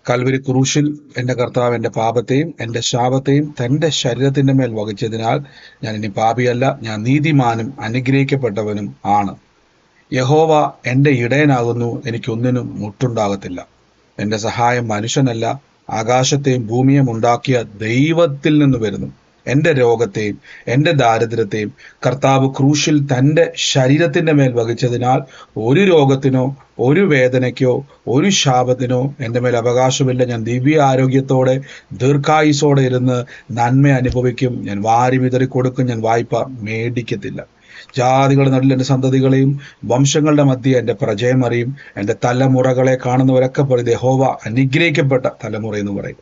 കൽവരി ക്രൂശിൽ എന്റെ കർത്താവ് എന്റെ പാപത്തെയും എന്റെ ശാപത്തെയും തന്റെ ശരീരത്തിന്റെ മേൽ വഹിച്ചതിനാൽ ഞാൻ ഇനി പാപിയല്ല, ഞാൻ നീതിമാനും അനുഗ്രഹിക്കപ്പെട്ടവനും ആണ്. യഹോവ എന്റെ ഇടയനാകുന്നു, എനിക്കൊന്നിനും മുട്ടുണ്ടാകത്തില്ല. എന്റെ സഹായം മനുഷ്യനല്ല, ആകാശത്തെയും ഭൂമിയും ഉണ്ടാക്കിയ ദൈവത്തിൽ നിന്ന് വരുന്നു. എന്റെ രോഗത്തെയും എന്റെ ദാരിദ്ര്യത്തെയും കർത്താവ് ക്രൂശിൽ തന്റെ ശരീരത്തിന്റെ മേൽ വഹിച്ചതിനാൽ ഒരു രോഗത്തിനോ ഒരു വേദനയ്ക്കോ ഒരു ശാപത്തിനോ എന്റെ മേൽ അവകാശമില്ല. ഞാൻ ദിവ്യ ആരോഗ്യത്തോടെ ദീർഘായുസോടെ ഇരുന്ന് നന്മ അനുഭവിക്കും. ഞാൻ വാരി വിതറി കൊടുക്കും, ഞാൻ വായ്പ മേടിക്കത്തില്ല. ജാതികളുടെ നടുവിൽ എന്റെ സന്തതികളെയും വംശങ്ങളുടെ മധ്യ എന്റെ പ്രജയം അറിയും. എന്റെ തലമുറകളെ കാണുന്നവരൊക്കെ പറയും, യഹോവ അനുഗ്രഹിക്കപ്പെട്ട തലമുറ എന്ന് പറയും.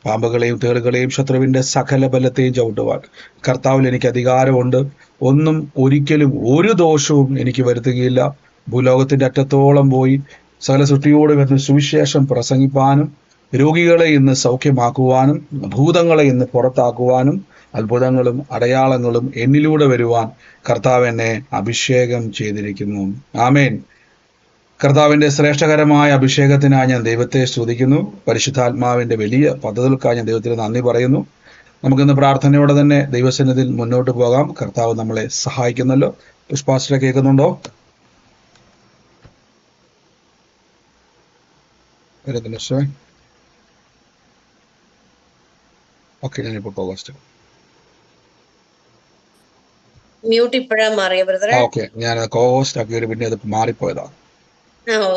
പാമ്പുകളെയും തേളുകളെയും ശത്രുവിന്റെ സകല ബലത്തെയും ചവിട്ടുവാൻ കർത്താവിൽ എനിക്ക് അധികാരമുണ്ട്. ഒന്നും ഒരിക്കലും ഒരു ദോഷവും എനിക്ക് വരുത്തുകയില്ല. ഭൂലോകത്തിന്റെ അറ്റത്തോളം പോയി സകല സൃഷ്ടിയോടും എന്ന് സുവിശേഷം പ്രസംഗിപ്പാനും രോഗികളെ ഇന്ന് സൗഖ്യമാക്കുവാനും ഭൂതങ്ങളെ ഇന്ന് പുറത്താക്കുവാനും അത്ഭുതങ്ങളും അടയാളങ്ങളും എന്നിലൂടെ വരുവാൻ കർത്താവ് എന്നെ അഭിഷേകം ചെയ്തിരിക്കുന്നു. ആമേൻ. കർത്താവിന്റെ ശ്രേഷ്ഠകരമായ അഭിഷേകത്തിനായി ഞാൻ ദൈവത്തെ സ്തുതിക്കുന്നു. പരിശുദ്ധാത്മാവിന്റെ വലിയ പദ്ധതികൾക്കായി ഞാൻ ദൈവത്തിന് നന്ദി പറയുന്നു. നമുക്കിന്ന് പ്രാർത്ഥനയോടെ തന്നെ ദൈവസന്നിധിയിൽ മുന്നോട്ട് പോകാം. കർത്താവ് നമ്മളെ സഹായിക്കുന്നല്ലോ. പുഷ്പാസ്റ്റർ കേൾക്കുന്നുണ്ടോ? ഓക്കെ, ഞാനിപ്പോ പോകാം. മ്യൂട്ട് ഇപ്പോഴാ മാറിയ ബ്രദറെ. ഓക്കെ, ഞാൻ കോഹോസ്റ്റ് ആക്കിയത് പിന്നെ അത് മാറിപ്പോയതാ.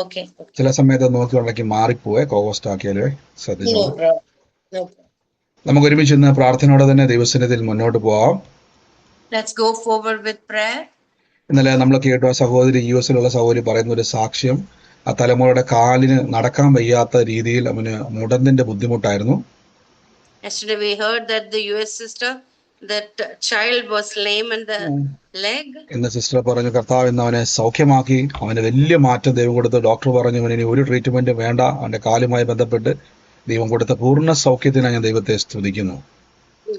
ഓക്കെ, ചില സമയത്ത് നോക്കിയുണ്ടെങ്കിൽ മാറിപ്പോയെ കോഹോസ്റ്റ് ആക്കിയാലേ ശ്രദ്ധിച്ചു. നമുക്ക് ഒരുമിച്ച് ഇന്ന് പ്രാർത്ഥനയോടെ തന്നെ ദൈവസന്നിധിയിൽ മുന്നോട്ട് പോവാം. Let's go forward with prayer. ഇന്നലെ നമ്മൾ കേട്ട സഹോദരി US-ലുള്ള സഹോദരി പറയുന്ന ഒരു സാക്ഷ്യം, ആ തലമുറയുടെ കാലിന് നടക്കാൻ വയ്യാത്ത രീതിയിൽ അവന് മുടന്തിന്റെ ബുദ്ധിമുട്ടായിരുന്നു. Yesterday we heard that the US sister, that child was lame in the leg. ഇന്ന് സിസ്റ്റർ പറഞ്ഞു കർത്താവ് ഇന്ന് അവനെ സൗഖ്യമാക്കി. അവന് വലിയ മാറ്റം ദൈവം കൊടുത്ത്. ഡോക്ടർ പറഞ്ഞു അവന് ഇനി ഒരു ട്രീറ്റ്മെന്റ് വേണ്ട. അവന്റെ കാലുമായി ബന്ധപ്പെട്ട് ദൈവം കൊടുത്ത പൂർണ്ണ സൗഖ്യത്തിനായി ഞാൻ ദൈവത്തെ സ്തുതിക്കുന്നു.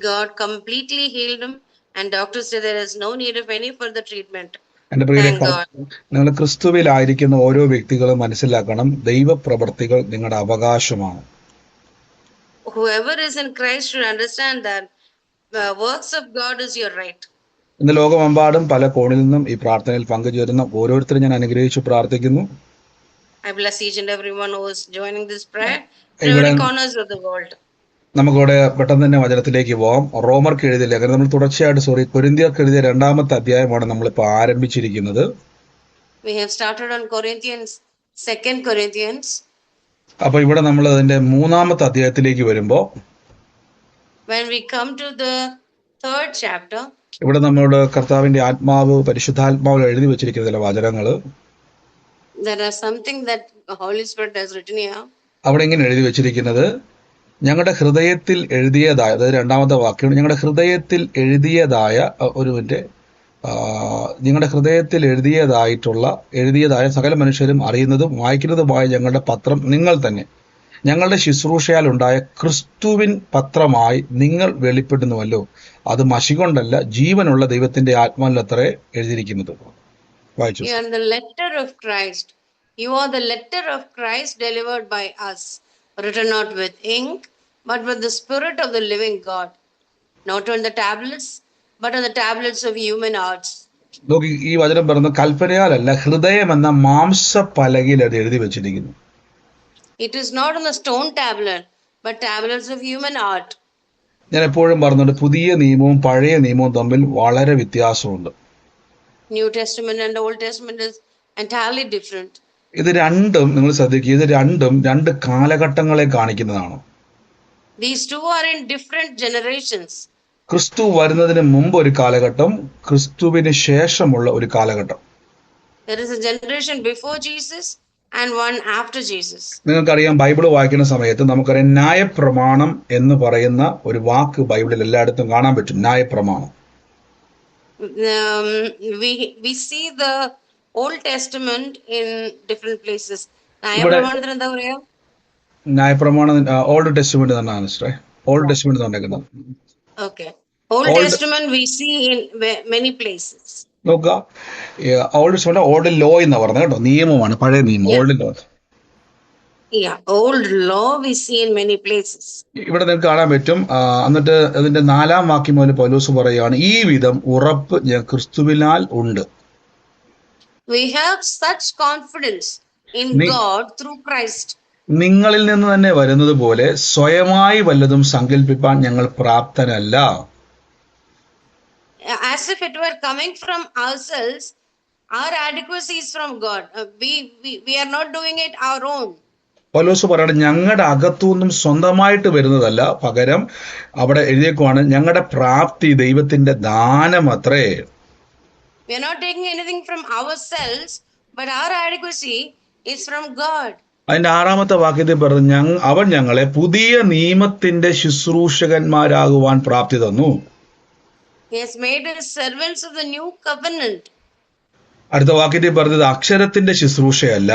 God completely healed him and doctors say there is no need of any further treatment. എന്റെ പ്രിയരെ, നിങ്ങൾ ക്രിസ്തുവിലായിരിക്കുന്ന ഓരോ വ്യക്തികളും മനസ്സിലാക്കണം, ദൈവപ്രവൃത്തികൾ നിങ്ങളുടെ അവകാശമാണ്. Whoever is in Christ should understand that works of God is your right. ഇന്ന് ലോകമെമ്പാടും പല കോണിൽ നിന്നും ഈ പ്രാർത്ഥനയിൽ പങ്കുചേരുന്ന ഓരോരുത്തരും ഞാൻ അനുഗ്രഹിച്ചു പ്രാർത്ഥിക്കുന്നു. I bless each and everyone who is joining this prayer in every corners of the world. നമുക്കിവിടെ പെട്ടെന്ന് തന്നെ വചനത്തിലേക്ക് പോവാം. റോമർക്ക് എഴുതിയ ലേഖനം നമ്മൾ തുടർച്ചയായിട്ട് കൊരിന്ത്യർക്ക് എഴുതിയ 2-ാമത്തെ അധ്യായമാണ് നമ്മളിപ്പോൾ ആരംഭിച്ചിരിക്കുന്നത്. We have started on Corinthians, 2 Corinthians. അപ്പൊ ഇവിടെ നമ്മൾ അതിന്റെ 3-ാമത്തെ അധ്യായത്തിലേക്ക് വരുമ്പോ when we come to the 3rd chapter, ഇവിടെ നമ്മുടെ കർത്താവിന്റെ ആത്മാവ് പരിശുദ്ധാത്മാവ് എഴുതി വെച്ചിരിക്കുന്ന ചില വചനങ്ങള്, there is something that the Holy Spirit has written here. അവിടെ ഇങ്ങനെ എഴുതി വെച്ചിരിക്കുന്നത്, ഞങ്ങളുടെ ഹൃദയത്തിൽ എഴുതിയതായ, അതായത് 2-ാമത്തെ വാക്യം, ഞങ്ങളുടെ ഹൃദയത്തിൽ എഴുതിയതായ നിങ്ങളുടെ ഹൃദയത്തിൽ എഴുതിയതായ സകല മനുഷ്യരും അറിയുന്നതും വായിക്കുന്നതുമായ ഞങ്ങളുടെ പത്രം നിങ്ങൾ തന്നെ. ഞങ്ങളുടെ ശുശ്രൂഷയാൽ ഉണ്ടായ ക്രിസ്തുവിൻ പത്രമായി നിങ്ങൾ വെളിപ്പെടുന്നുവല്ലോ. അത് മഷി കൊണ്ടല്ല, ജീവനുള്ള ദൈവത്തിന്റെ ആത്മാവിലത്രേ എഴുതിയിരിക്കുന്നത്. വായിച്ചു. You are the letter of Christ. You are the letter of Christ delivered by us, written not with ink, but with the Spirit of the living God, not on the tablets, but on the tablets of human hearts. നോക്കി, ഈ വചനം പറയുന്നത് കൽപ്പനയാലല്ല, ഹൃദയം എന്ന മാംസപലകയിൽ അത് എഴുതി വെച്ചിരിക്കുന്നു. It is not on the stone tablet, but tablets of human heart. ഞാൻ എപ്പോഴും പറഞ്ഞിട്ടുണ്ട്, പുതിയ നിയമവും പഴയ നിയമവും തമ്മിൽ വളരെ വ്യത്യാസമുണ്ട്. New Testament and Old Testament is entirely different. ഇത് രണ്ടും നിങ്ങൾ ശ്രദ്ധിക്കുക, ഇത് രണ്ടും രണ്ട് കാലഘട്ടങ്ങളെ കാണിക്കുന്നതാണ്. These two are in different generations. ക്രിസ്തു വരുന്നതിന് മുമ്പ് ഒരു കാലഘട്ടം, ക്രിസ്തുവിന് ശേഷമുള്ള ഒരു കാലഘട്ടം. There is a generation before Jesus and one after Jesus. നിങ്ങൾക്കറിയാം, ബൈബിൾ വായിക്കുന്ന സമയത്ത് നമുക്കറിയാം, ന്യായപ്രമാണം എന്ന് പറയുന്ന ഒരു വാക്ക് ബൈബിളിൽ എല്ലായിടത്തും കാണാൻ പറ്റും. ന്യായപ്രമാണം. We see the Old Testament in different places. ന്യായപ്രമാണത്തിന് എന്താ പറയാ? ന്യായപ്രമാണം ഓൾഡ് ടെസ്റ്റ്മെന്റ് തന്നെയാണ് സിസ്റ്ററെ. ഓൾഡ് ടെസ്റ്റ്മെന്റ് തന്നേക്കുന്നത്. Okay. Old Testament we see in many places. നോക്കുക, ഓൾഡ് ടെസ്റ്റ്മെന്റ് ഓൾഡ് ലോ എന്ന് പറഞ്ഞത് കേട്ടോ, നിയമമാണ്, പഴയ നിയമം, old law. Yeah, old law we see in many places. ഇവിടെ നിങ്ങൾക്ക് കാണാൻ പറ്റും. എന്നിട്ട് അതിന്റെ 4-ാം വാക്യം മുതൽ പൗലോസ് പറയുകയാണ്, ഈ വിധം ഉറപ്പ് ക്രിസ്തുവിനാൽ ഉണ്ട്. We have such confidence in നി- God through Christ. നിങ്ങളിൽ നിന്ന് തന്നെ വരുന്നത് പോലെ സ്വയമായി വല്ലതും സങ്കല്പിപ്പാൻ ഞങ്ങൾ പ്രാപ്തനല്ല. As if it were coming from ourselves, our adequacy is from God. We are not doing it our own. പൗലോസ് പറയണം, ഞങ്ങളുടെ അകത്തുനിന്നും സ്വന്തമായിട്ട് വരുന്നതല്ല, പകരം അവിടെ എഴുതിയേക്കുവാണ്, ഞങ്ങളുടെ പ്രാപ്തി ദൈവത്തിന്റെ ദാനം അത്രേ. We are not taking anything from ourselves, but our adequacy is from God. അതിന്റെ 6-ാമത്തെ വാക്യത്തിൽ പറഞ്ഞു, അവൻ ഞങ്ങളെ പുതിയ നിയമത്തിന്റെ ശുശ്രൂഷകന്മാരാകുവാൻ പ്രാപ്തി തന്നു. He has made us servants of the new covenant. അടുത്ത വാക്യത്തിൽ പറഞ്ഞത് അക്ഷരത്തിന്റെ ശുശ്രൂഷയല്ല,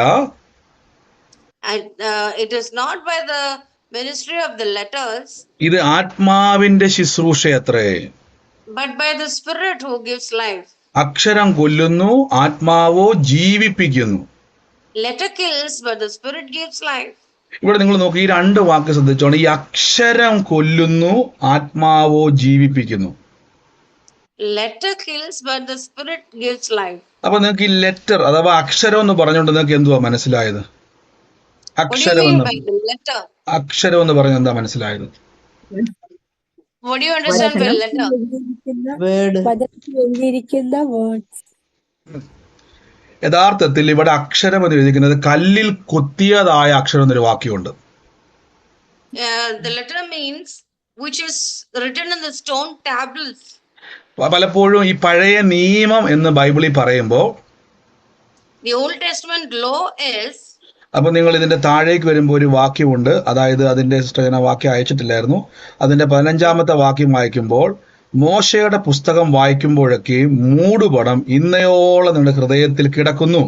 And it is not by the ministry of the letters, ഇത് ആത്മാവിന്റെ ശുശ്രൂഷയത്രേ. but by the Spirit who gives life. അക്ഷരം കൊല്ലുന്നു, ആത്മാവോ ജീവിപ്പിക്കുന്നു. Letter kills, but the Spirit gives life. ഇവിടെ നിങ്ങൾ നോക്കി, ഈ 2 വാക്ക് ശ്രദ്ധിച്ചോണം. ഈ അക്ഷരം കൊല്ലുന്നു, ആത്മാവോ ജീവിപ്പിക്കുന്നു. Letter kills, but the Spirit gives life. അപ്പൊ നിങ്ങൾക്ക് ഈ ലെറ്റർ അഥവാ അക്ഷരം എന്ന് പറഞ്ഞുകൊണ്ട് നിങ്ങൾക്ക് എന്തുവാ മനസ്സിലായത്? What do you mean by the letter? അക്ഷരം എന്ന് പറഞ്ഞ എന്താ മനസ്സിലായത്? What do you understand by letter? എഴുതിയിരിക്കുന്ന വേർഡ്സ്. യഥാർത്ഥത്തിൽ ഇവിടെ അക്ഷരം എന്ന് എഴുതിയിരിക്കുന്നത് കല്ലിൽ കൊത്തിയതായ അക്ഷരം എന്നൊരു വാക്യമുണ്ട്. The letter means which is written in the stone tablets. പലപ്പോഴും ഈ പഴയ നിയമം എന്ന് ബൈബിളിൽ പറയുമ്പോൾ The Old Testament law is. അപ്പൊ നിങ്ങൾ ഇതിന്റെ താഴേക്ക് വരുമ്പോൾ ഒരു വാക്യമുണ്ട്, അതായത് അതിന്റെ ഞാൻ വാക്യം അയച്ചിട്ടില്ലായിരുന്നു. അതിന്റെ 15-ാമത്തെ വാക്യം വായിക്കുമ്പോൾ, മോശയുടെ പുസ്തകം വായിക്കുമ്പോഴൊക്കെ മൂടുപടം ഇന്നയോളം നിങ്ങളുടെ ഹൃദയത്തിൽ കിടക്കുന്നു.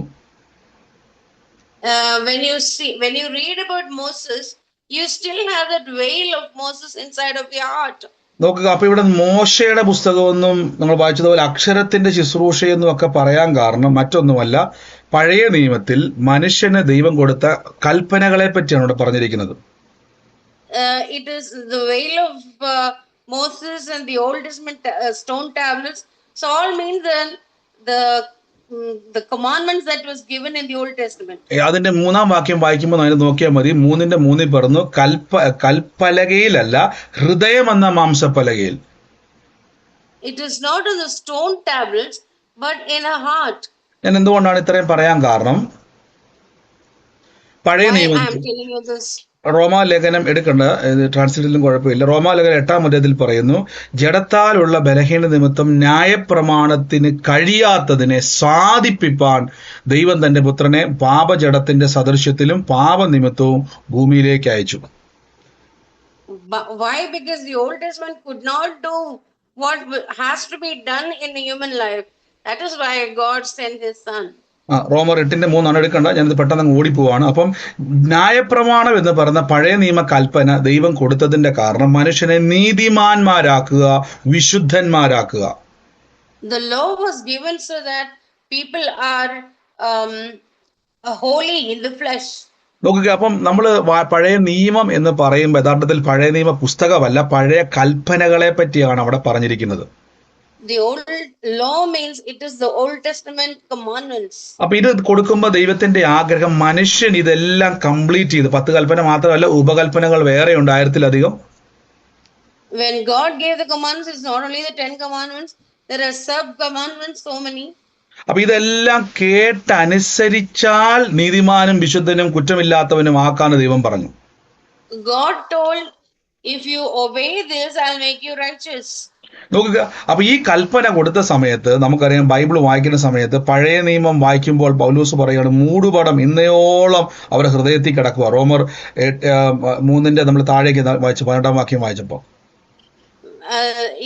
When you read about Moses, you still have that veil of Moses inside of your heart. നോക്കുക, അപ്പൊ ഇവിടെ മോശയുടെ പുസ്തകമൊന്നും നമ്മൾ വായിച്ചതുപോലെ അക്ഷരത്തിന്റെ ശുശ്രൂഷയെന്നും ഒക്കെ പറയാൻ കാരണം മറ്റൊന്നുമല്ല, പഴയ നിയമത്തിൽ മനുഷ്യന് ദൈവം കൊടുത്ത കൽപ്പനകളെ പറ്റിയാണ് ഇവിടെ പറഞ്ഞിരിക്കുന്നത്. It is the veil of Moses and the Old Testament stone tablets. So all means the commandments that was given in the Old Testament. അതിന്റെ 3-ാം വാക്യം വായിക്കുമ്പോൾ അതിന് നോക്കിയാൽ മതി. 3:3 പറഞ്ഞു, കൽപ്പലകയിലല്ല, ഹൃദയം എന്ന മാംസപ്പലകയിൽ. It is not in the stone tablets, but in a heart. ഞാൻ എന്തുകൊണ്ടാണ് ഇത്രയും പറയാൻ കാരണം, പഴയ Why I am നിയമത്തിൽ telling you this? റോമാലേഖനം എടുക്കണ്ട, ട്രാൻസ്ലേറ്റിലും കുഴപ്പമില്ല. റോമാലേഖനം 8-ാം അധ്യായത്തിൽ പറയുന്നു, ജഡത്താലുള്ള ബലഹീന നിമിത്തം ന്യായപ്രമാണത്തിന് കഴിയാത്തതിനെ സാധിപ്പിപ്പാൻ ദൈവം തന്റെ പുത്രനെ പാപജഡത്തിന്റെ സദൃശ്യത്തിലും പാപനിമിത്തവും ഭൂമിയിലേക്ക് അയച്ചു. Why? Because the Old Testament could not do what has to be done in the human life. That is why God sent His Son. റോമർ 8:3 എടുക്കണ്ട, ഞാനിത് പെട്ടെന്ന് ഓടിപ്പോവാണ്. അപ്പം ന്യായപ്രമാണം എന്ന് പറയുന്ന പഴയ നിയമ കൽപ്പന ദൈവം കൊടുത്തതിന്റെ കാരണം മനുഷ്യനെ നീതിമാന്മാരാക്കുക, വിശുദ്ധന്മാരാക്കുക. The law was given so that people are holy in the flesh. നോക്കുക, അപ്പം നമ്മൾ പഴയ നിയമം എന്ന് പറയുമ്പോൾ യഥാർത്ഥത്തിൽ പഴയ നിയമ പുസ്തകമല്ല, പഴയ കൽപ്പനകളെ പറ്റിയാണ് അവിടെ പറഞ്ഞിരിക്കുന്നത്. The old law means it is the Old Testament commandments. അപ്പൊ ഇത് കൊടുക്കുമ്പോൾ ദൈവത്തിന്റെ ആഗ്രഹം മനുഷ്യൻ ഇതെല്ലാം കംപ്ലീറ്റ് ചെയ്ത്, 10 കൽപ്പന മാത്രമല്ല, ഉപകൽപ്പനകൾ വേറെ ഉണ്ട് 1000-ലധികം. When God gave the commandments, it's not only the 10 commandments, there are sub commandments, so many. അപ്പൊ ഇതെല്ലാം കേട്ടനുസരിച്ചാൽ നീതിമാനും വിശുദ്ധനും കുറ്റമില്ലാത്തവനും ആക്കാന്ന് ദൈവം പറഞ്ഞു. God told, if you obey this, I'll make you righteous. നോക്കുക, അപ്പൊ ഈ കൽപ്പന കൊടുത്ത സമയത്ത് നമുക്കറിയാം, ബൈബിൾ വായിക്കുന്ന സമയത്ത് പഴയ നിയമം വായിക്കുമ്പോൾ പൗലോസ് പറയുകയാണ്, മൂടുപടം ഇന്നയോളം അവരുടെ ഹൃദയത്തിൽ കിടക്കുക. റോമർ 3 നമ്മൾ താഴേക്ക് വായിച്ചു 18-ാം വാക്യം വായിച്ചപ്പോ,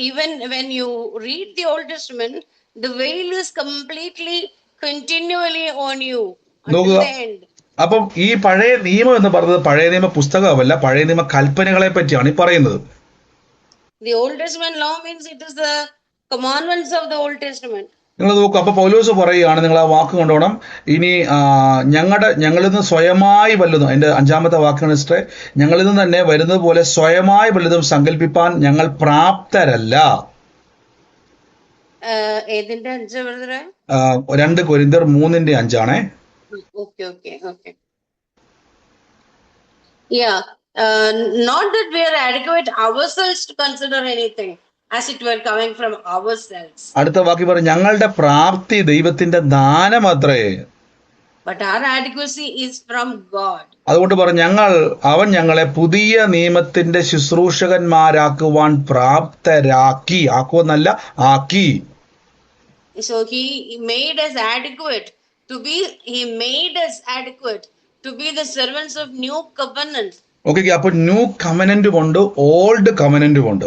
Even when you read the Old Testament, the veil is completely continually on you until the end. അപ്പം ഈ പഴയ നിയമം എന്ന് പറയുന്നത് പഴയ നിയമ പുസ്തകമല്ല, പഴയ നിയമ കൽപ്പനകളെ പറ്റിയാണ് ഈ പറയുന്നത്. The Old Testament law means it is the commandments of the Old Testament. നിങ്ങൾ നോക്കൂ, അപ്പൊ പൗലോസ് പറയുകയാണ്, നിങ്ങൾ ആ വാക്ക് കൊണ്ടുപോകണം. ഇനി ഞങ്ങളിൽ നിന്ന് സ്വയമായി വല്ലതും, അതിന്റെ 5-ാമത്തെ വാക്കാണ് സിസ്റ്ററെ, ഞങ്ങളിൽ നിന്ന് തന്നെ വരുന്നത് പോലെ സ്വയമായി വല്ലതും സങ്കല്പിപ്പാൻ ഞങ്ങൾ പ്രാപ്തരല്ല. ഏതിന്റെ 5 ബ്രദറെ? 2 കൊരിന്ത്യർ 3:5 Okay. Yeah. Not that we are adequate ourselves to consider anything, as it were coming from ourselves. അടുത്ത വാക്യം പറയും, ഞങ്ങളുടെ പ്രാപ്തി ദൈവത്തിന്റെ ദാനമത്രേ. But our adequacy is from God. അതുകൊണ്ട് പറഞ്ഞു, അവൻ ഞങ്ങളെ പുതിയ നിയമത്തിന്റെ ശുശ്രൂഷകന്മാരാക്കുവാൻ പ്രാപ്തരാക്കി. ആക്കുവെന്നല്ല, ആക്കി. So he made us adequate to be the servants of new covenant. Okay, അപ്പൊ ന്യൂ കവനന്റും ഉണ്ട്, ഓൾഡ് കവനന്റും ഉണ്ട്.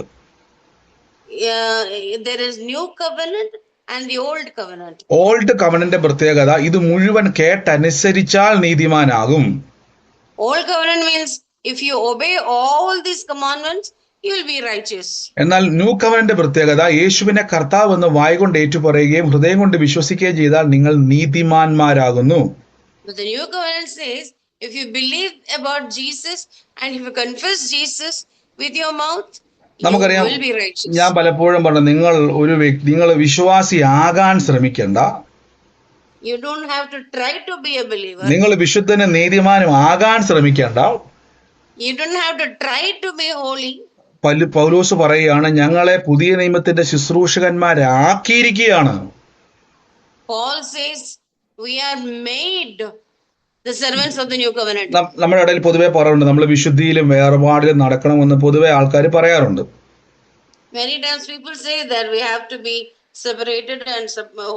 There is new covenant and the old covenant. Old കവനന്റെ പ്രത്യേകത, ഇത് മുഴുവൻ കേട്ടനുസരിച്ചാൽ നീതിമാനാകും. Old covenant means if you obey all these commandments, you will be righteous. എന്നാൽ ന്യൂ കവനന്റെ പ്രത്യേകത, യേശുവിനെ കർത്താവ് എന്ന് വായ്കൊണ്ട് ഏറ്റുപറയുകയും ഹൃദയം കൊണ്ട് വിശ്വസിക്കുകയും ചെയ്താൽ നിങ്ങൾ നീതിമാന്മാരാകുന്നു. But the new covenant says, if you believe about Jesus and if you confess Jesus with your mouth, you നമുക്കറിയാം, will be righteous. ഞാൻ പലപ്പോഴും പറഞ്ഞു, നിങ്ങൾ വിശ്വാസിയാകാൻ ശ്രമിക്കണ്ട. You don't have to try to be a believer. നിങ്ങൾ വിശുദ്ധനും നീതിമാനും ആകാൻ ശ്രമിക്കണ്ട. You don't have to try to be holy. പൗലോസ് പറയുകയാണ്, ഞങ്ങളെ പുതിയ നിയമത്തിന്റെ ശുശ്രൂഷകന്മാരാക്കിയിരിക്കുകയാണ്. Paul says we are made the servants of the new covenant. നമ്മുടെ ഇടയിൽ പൊതുവെ പറയാറുണ്ട്, നമ്മൾ വിശുദ്ധിയിലും വേർപാടിലും നടക്കണമെന്ന് പൊതുവെ ആൾക്കാർ പറയാറുണ്ട്. Many times people say that we have to be separated and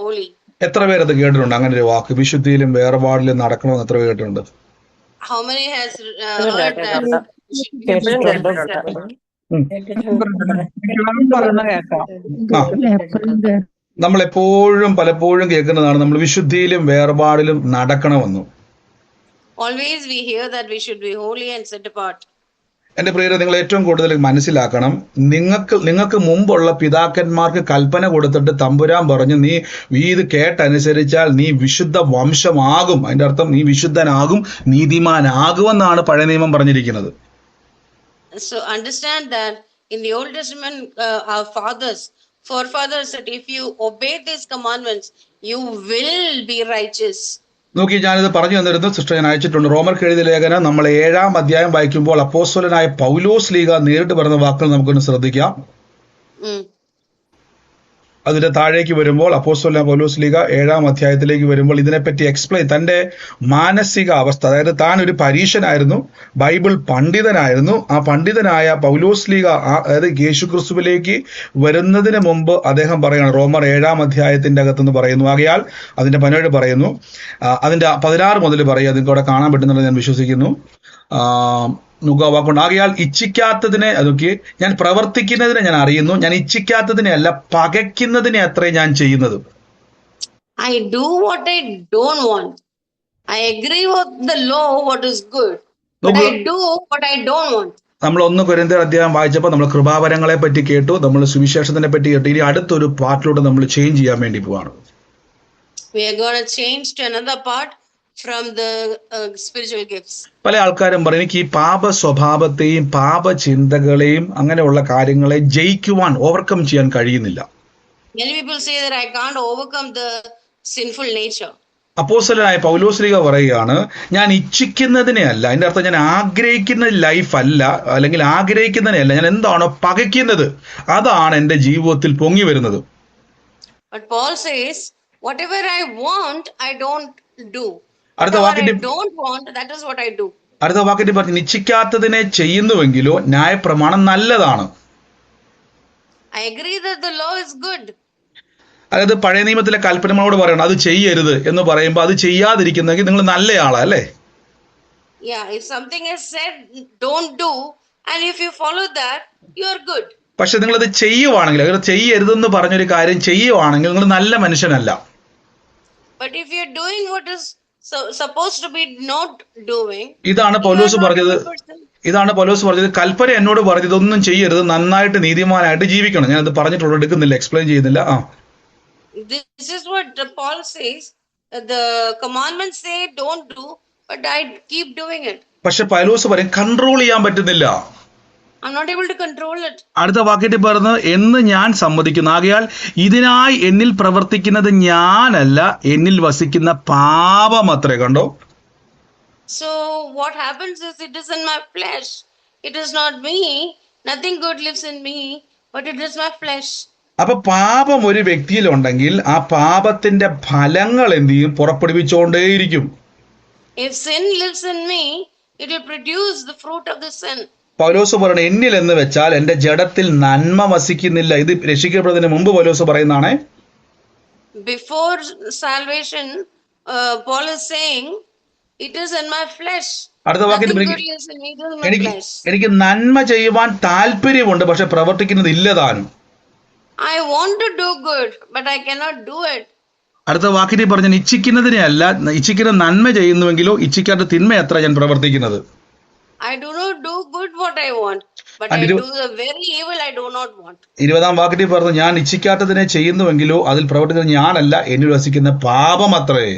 holy. എത്ര പേരത് കേട്ടിട്ടുണ്ട് അങ്ങനെ ഒരു വാക്ക്, വിശുദ്ധിയിലും വേർപാടിലും നടക്കണമെന്ന് എത്ര പേര് കേട്ടിട്ടുണ്ട്? How many has heard that? നമ്മൾ പലപ്പോഴും കേൾക്കുന്നതാണ്, നമ്മൾ വിശുദ്ധിയിലും വേർപാടിലും നടക്കണമെന്നു. Always we hear that we should be holy and set apart. എന്റെ പ്രിയരെ, നിങ്ങൾ ഏറ്റവും കൂടുതൽ മനസ്സിലാക്കണം, നിങ്ങൾക്ക് മുമ്പുള്ള പിതാക്കന്മാർക്ക് കൽപ്പന കൊടുത്തിട്ട് തമ്പുരാൻ പറഞ്ഞു, നീ ഇത് കേട്ടനുസരിച്ചാൽ നീ വിശുദ്ധ വംശമാകും. അതിന്റെ അർത്ഥം നീ വിശുദ്ധനാകും, നീതിമാനാകുമെന്നാണ് പഴയ നിയമം പറഞ്ഞിരിക്കുന്നത്. So understand that in the Old Testament, our forefathers said, if you obey these commandments, you will be righteous. നോക്കി, ഞാനിത് പറഞ്ഞു തന്നിരുന്നു, സിസ്റ്റർ ഞാൻ അയച്ചിട്ടുണ്ട്. റോമർക്ക് എഴുതിയ ലേഖനം നമ്മൾ 7-ാം അധ്യായം വായിക്കുമ്പോൾ അപ്പോസ്തലനായ പൗലോസ് ലീഗ നേരിട്ട് പറഞ്ഞ വാക്കുകൾ നമുക്കൊന്ന് ശ്രദ്ധിക്കാം. അതിന്റെ താഴേക്ക് വരുമ്പോൾ അപ്പോസ്തലനായ പൗലോസ് ലീഗ 7-ാം അധ്യായത്തിലേക്ക് വരുമ്പോൾ ഇതിനെപ്പറ്റി എക്സ്പ്ലെയിൻ, തന്റെ മാനസിക അവസ്ഥ, അതായത് താൻ ഒരു പരീശനായിരുന്നു, ബൈബിൾ പണ്ഡിതനായിരുന്നു. ആ പണ്ഡിതനായ പൗലോസ് ലീഗ അതായത് യേശുക്രിസ്തുവിലേക്ക് വരുന്നതിന് മുമ്പ് അദ്ദേഹം പറയാണ്, റോമർ 7-ാം അധ്യായത്തിന്റെ അകത്തുനിന്ന് പറയുന്നു. ആകയാൽ അതിന്റെ 17 പറയുന്നു, അതിന്റെ 16 മുതൽ പറയുക, നിങ്ങൾക്ക് അവിടെ കാണാൻ പറ്റുന്നുള്ളത് ഞാൻ വിശ്വസിക്കുന്നു. വാക്കുണ്ട്, ആകയാൽ ഇച്ഛിക്കാത്തതിനെ, അതൊക്കെ ഞാൻ പ്രവർത്തിക്കുന്നതിനെ ഞാൻ അറിയുന്നു, ഞാൻ ഇച്ഛിക്കാത്തതിനെ അല്ല പകയ്ക്കുന്നതിനെ അത്രേ ഞാൻ ചെയ്യുന്നത്. I do what I don't want. I agree with the law what is good, but I do what I don't want. നമ്മൾ 1 കൊരിന്ത്യർ അധ്യായം വായിച്ചപ്പോൾ നമ്മൾ കൃപാവരങ്ങളെ പറ്റി കേട്ടു, നമ്മൾ സുവിശേഷത്തിനെ പറ്റി കേട്ടു. ഇനി അടുത്തൊരു പാർട്ടിലൂടെ നമ്മൾ ചേഞ്ച് ചെയ്യാൻ വേണ്ടി പോവാണ്. We are going to change to another part from the spiritual gifts. പല ആൾക്കാരും പറയും, എനിക്ക് ഈ പാപ സ്വഭാവത്തെയും പാപചിന്തകളെയും അങ്ങനെയുള്ള കാര്യങ്ങളെ ജയിക്കുവാൻ, ഓവർകം ചെയ്യാൻ കഴിയുന്നില്ല. Many people say that I can't overcome the sinful nature. അപ്പോസ്തലനായ പൗലോസ് ലീഗ പറയുകയാണ്, ഞാൻ ഇച്ഛിക്കുന്നതിനെ അല്ല, അതിന്റെ അർത്ഥം ഞാൻ ആഗ്രഹിക്കുന്ന ലൈഫ് അല്ല, അല്ലെങ്കിൽ ആഗ്രഹിക്കുന്നതിനെ അല്ല, ഞാൻ എന്താണോ പകയ്ക്കുന്നത് അതാണ് എന്റെ ജീവിതത്തിൽ പൊങ്ങി വരുന്നത്. But Paul says, whatever I want, I don't do. അടുത്ത വാക്കിന്റെ പറഞ്ഞു, നിശ്ചിക്കാത്തതിനെ ചെയ്യുന്നുവെങ്കിലോ ന്യായപ്രമാണം നല്ലതാണ്. അതായത് പഴയ നിയമത്തിലെ കൽപ്പനകളോട് പറയണം, അത് ചെയ്യരുത് എന്ന് പറയുമ്പോൾ അത് ചെയ്യാതിരിക്കുന്നെങ്കിൽ നിങ്ങൾ നല്ലയാളാ, അല്ലേ? പക്ഷെ നിങ്ങളത് ചെയ്യുവാണെങ്കിൽ, അതായത് ചെയ്യരുതെന്ന് പറഞ്ഞൊരു കാര്യം ചെയ്യുവാണെങ്കിൽ നിങ്ങൾ നല്ല മനുഷ്യനല്ല. But if you're doing what is supposed to be not doing, ഇതാണ് പൗലോസ് പറഞ്ഞത്, കൽപ്പന എന്നോട് പറഞ്ഞത് ഒന്നും ചെയ്യരുത്, നന്നായിട്ട് നീതിമാനായിട്ട് ജീവിക്കണം. ഞാനത് പറഞ്ഞിട്ടുള്ള എടുക്കുന്നില്ല, എക്സ്പ്ലെയിൻ ചെയ്യുന്നില്ല. This is what Paul says. The commandments say don't do, but I keep doing it. പക്ഷെ പൗലോസ് പറയും കൺട്രോൾ ചെയ്യാൻ പറ്റുന്നില്ല. I'm not able to control it. അടുത്ത വാക്യത്തിൽ പറഞ്ഞു എന്ന് ഞാൻ സമ്മതിക്കുന്നു, ആകയാൽ ഇതിനായി എന്നിൽ പ്രവർത്തിക്കുന്നത് ഞാനല്ല, എന്നിൽ വസിക്കുന്ന പാപമത്രേ. കണ്ടോ? So what happens is it is in my flesh. It is not me. Nothing good lives in me, but it is my flesh. അപ്പൊ പാപം ഒരു വ്യക്തിയിലുണ്ടെങ്കിൽ ആ പാപത്തിന്റെ ഫലങ്ങൾ എന്ത് ചെയ്യും? പുറപ്പെടുവിച്ചുകൊണ്ടേയിരിക്കും. If sin lives in me, it will produce the fruit of the sin. പൗലോസ് പറയണ എന്നിൽ എന്ന് വെച്ചാൽ എന്റെ ജഡത്തിൽ നന്മ വസിക്കുന്നില്ല. ഇത് രക്ഷിക്കപ്പെടുന്നതിന് മുമ്പ് പൗലോസ് പറയുന്നതാണ്. Before salvation, Paul is saying, it is in my flesh. അടുത്ത വാക്യത്തിൽ Nothing good lives in me, it is in my flesh. എനിക്ക് നന്മ ചെയ്യുവാൻ താല്പര്യമുണ്ട്, പക്ഷെ പ്രവർത്തിക്കുന്നത് ഇല്ലതാനും. I want to do good, but I cannot do it. അടുത്ത വാക്യത്തിൽ പറഞ്ഞ ഇച്ഛിക്കുന്നതിനെ അല്ല, ഇച്ഛിക്കുന്ന നന്മ ചെയ്യുന്നുവെങ്കിലോ ഇച്ഛിക്കാത്ത തിന്മ എത്ര ഞാൻ പ്രവർത്തിക്കുന്നത്. I do not do good what I want, but I do the very evil I do not want. 20-ാം വാക്യത്തിൽ പറഞ്ഞു ഞാൻ ഇച്ഛിക്കാത്തതിനെ ചെയ്യുന്നുവെങ്കിലോ അതിൽ പ്രവർത്തിക്കുന്നത് ഞാനല്ല, എന്നിൽ വസിക്കുന്ന പാപമത്രേ.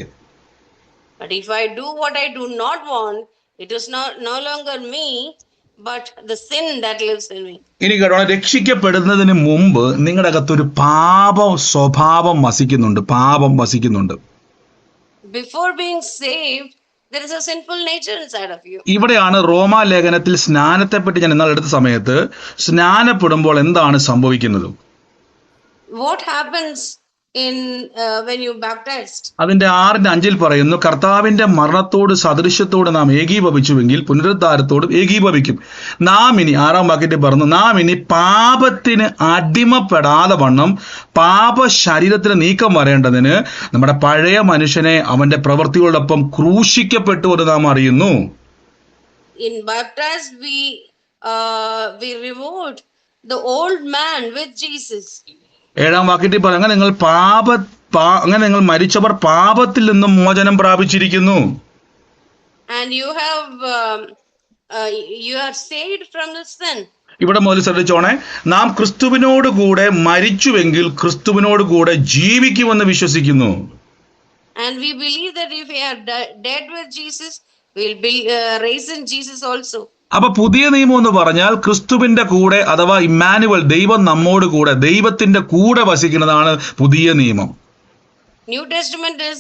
But if I do what I do not want, it is no longer me, but the sin that lives in me. ഇനി കേട്ടോ, രക്ഷിക്കപ്പെടുന്നതിന് മുമ്പ് നിങ്ങളുടെ അകത്തൊരു പാപ സ്വഭാവം വസിക്കുന്നുണ്ട്, പാപം വസിക്കുന്നുണ്ട്. Before being saved, there is a sinful nature inside of you. ഇവിടെയാണ് റോമാ ലേഖനത്തിൽ സ്നാനത്തെപ്പറ്റി ഞാൻ ഇന്നാൾ എടുത്ത സമയത്ത് സ്നാനപ്പെടുമ്പോൾ എന്താണ് സംഭവിക്കുന്നത്? What happens in when you baptized? അതിന്റെ 6:5 പറയുന്നു, കർത്താവിന്റെ മരണത്തോട് സദൃശ്യത്തോട് നാം ഏകീഭവിച്ചുവെങ്കിൽ പുനരുദ്ധാരത്തോടും ഏകീഭവിക്കും. നാം ഇനി 6-ാം വാക്യത്തിൽ പറഞ്ഞു, നാം ഇനി പാപത്തിന് അടിമപ്പെടാതെ വണ്ണം പാപ ശരീരത്തിന് നീക്കം വരേണ്ടതിന് നമ്മുടെ പഴയ മനുഷ്യനെ അവന്റെ പ്രവൃത്തിയോടൊപ്പം ക്രൂശിക്കപ്പെട്ടു എന്ന് നാം അറിയുന്നു. In baptized we removed the old man with Jesus. 7-ാം വാക്യത്തിൽ പറയും, അങ്ങനെ നിങ്ങൾ മരിച്ചവർ പാപത്തിൽ നിന്നും മോചനം പ്രാപിച്ചിരിക്കുന്നു. And you are saved from the sin. ഇവിടെ മുതൽ ശ്രദ്ധിച്ചോണേ, നാം ക്രിസ്തുവിനോട് കൂടെ മരിച്ചുവെങ്കിൽ ക്രിസ്തുവിനോട് കൂടെ ജീവിക്കുമെന്ന് വിശ്വസിക്കുന്നു. And we believe that if we are dead with Jesus, we will be raised in Jesus also. അപ്പൊ പുതിയ നിയമം എന്ന് പറഞ്ഞാൽ ക്രിസ്തുവിന്റെ കൂടെ അഥവാ ഇമ്മാനുവൽ, ദൈവം നമ്മോട് കൂടെ, ദൈവത്തിന്റെ കൂടെ വസിക്കുന്നതാണ് പുതിയ നിയമം. New Testament is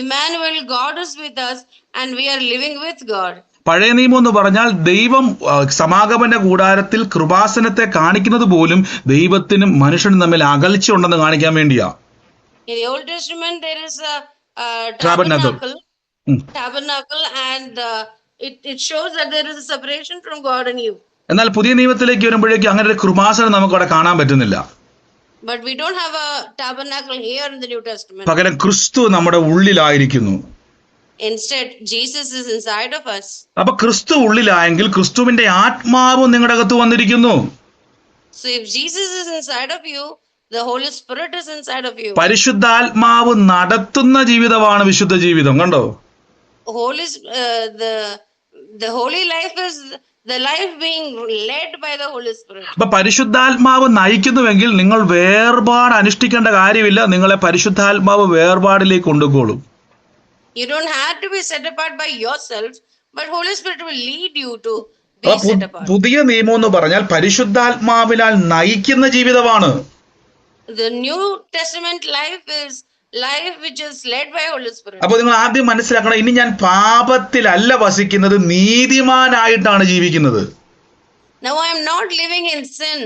Emmanuel, God is with us and we are living with God. പഴയ നിയമം എന്ന് പറഞ്ഞാൽ ദൈവം സമാഗമന കൂടാരത്തിൽ കൃപാസനത്തെ കാണിക്കുന്നത് പോലും ദൈവത്തിനും മനുഷ്യനും തമ്മിൽ അകൽച്ച ഉണ്ടെന്ന് കാണിക്കാൻ വേണ്ടിയാ. In the Old Testament there is a tabernacle and it shows that there is a separation from God and you. എന്നാൽ പുതിയ നിയമത്തിലേക്ക് വരുമ്പോഴേക്കും അങ്ങനെ ഒരു കൃപാസനം നമുക്ക് അവിടെ കാണാൻ പറ്റുന്നില്ല. But we don't have a tabernacle here in the New Testament. പകരം ക്രിസ്തു നമ്മുടെ ഉള്ളിലായിരിക്കുന്നു. Instead, Jesus is inside of us. അപ്പൊ ക്രിസ്തു ഉള്ളിലായെങ്കിൽ ക്രിസ്തുവിന്റെ ആത്മാവും നിങ്ങളുടെ അകത്ത് വന്നിരിക്കുന്നു. So if Jesus is inside of you, the Holy Spirit is inside of you. പരിശുദ്ധാത്മാവ് നടത്തുന്ന ജീവിതമാണ് വിശുദ്ധ ജീവിതം. കണ്ടോ? The holy life is the life being led by the Holy Spirit. അപ്പൊ പരിശുദ്ധാത്മാവ് നയിക്കുന്നുവെങ്കിൽ നിങ്ങൾ വേർപാട് അനുഷ്ഠിക്കേണ്ട കാര്യമില്ല, നിങ്ങളെ പരിശുദ്ധാത്മാവ് വേർപാടിലേക്ക് കൊണ്ടുപോകും. You don't have to be set apart by yourself, but Holy Spirit will lead you to be set apart. പുതിയ നിയമം എന്ന് പറഞ്ഞാൽ പരിശുദ്ധാത്മാവിനാൽ നയിക്കുന്ന ജീവിതമാണ്. The New Testament life is life which is led by Holy Spirit. അപ്പൊ നിങ്ങൾ ആദ്യം മനസ്സിലാക്കണം, ഇനി ഞാൻ പാപത്തിലല്ല വസിക്കുന്നത്, നീതിമാനായിട്ടാണ് ജീവിക്കുന്നത്. Now I am not living in sin,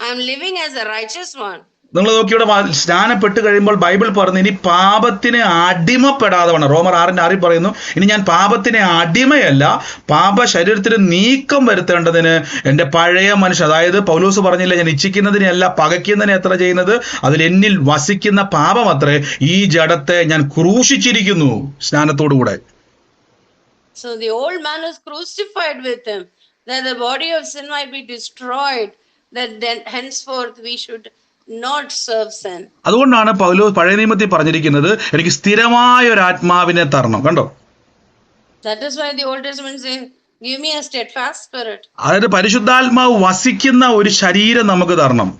I am living as a righteous one. നിങ്ങൾ നോക്കിയുടെ സ്നാനപ്പെട്ട് കഴിയുമ്പോൾ ബൈബിൾ പറഞ്ഞു ഇനി പാപത്തിന് അടിമപ്പെടാതെ വേണം. റോമർ 6:6 പറയുന്നു, ഇനി ഞാൻ പാപത്തിന് അടിമയല്ല, പാപ ശരീരത്തിന് നീക്കം വരുത്തേണ്ടതിന് എൻ്റെ പഴയ മനുഷ്യൻ, അതായത് പൗലോസ് പറഞ്ഞില്ല ഞാൻ ഇച്ഛിക്കുന്നതിനെയല്ല പകയ്ക്കുന്നതിനെ എത്ര ചെയ്യുന്നത്, അതിൽ എന്നിൽ വസിക്കുന്ന പാപം അത്രേ, ഈ ജഡത്തെ ഞാൻ ക്രൂശിച്ചിരിക്കുന്നു സ്നാനത്തോടുകൂടെ. So the old man is crucified with him, that the body of sin might be destroyed, that then henceforth we should not serve sin. അതുകൊണ്ടാണ് പൗലോസ് പഴയ നിയമത്തിൽ പറഞ്ഞിരിക്കുന്നത് എനിക്ക് സ്ഥിരമായ ഒരു ആത്മാവിനെ തരണം. കണ്ടോ? That is why the Old Testament says, give me a steadfast spirit. അതായത് പരിശുദ്ധാത്മാവ് വസിക്കുന്ന ഒരു ശരീരം നമുക്ക് തരണം.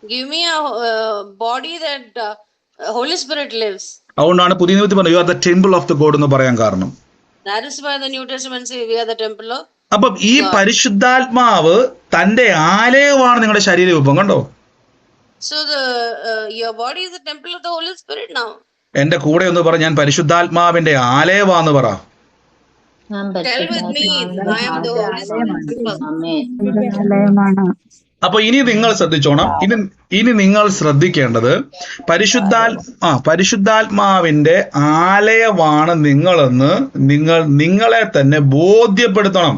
Give me a body that Holy Spirit lives. അതുകൊണ്ടാണ് പുതിയ നിയമത്തിൽ പറഞ്ഞത് you are the temple of the God എന്ന് പറയാൻ കാരണം. That is why the New Testament says we are the temple of അപ്പം ഈ God. പരിശുദ്ധാത്മാവ് തന്റെ ആലയമാണ് നിങ്ങളുടെ ശരീരരൂപം. കണ്ടോ? So your body is the temple of the Holy Spirit now. എന്റെ കൂടെ ഒന്ന് പറ, ഞാൻ പരിശുദ്ധാത്മാവിന്റെ ആലയമാന്ന് പറ. Tell with me, I am the Holy Spirit's temple. അപ്പൊ ഇനി നിങ്ങൾ ശ്രദ്ധിച്ചോണം. ഇനി നിങ്ങൾ ശ്രദ്ധിക്കേണ്ടത് പരിശുദ്ധാത്മാവിന്റെ ആലയമാണ് നിങ്ങളെന്ന് നിങ്ങളെ തന്നെ ബോധ്യപ്പെടുത്തണം.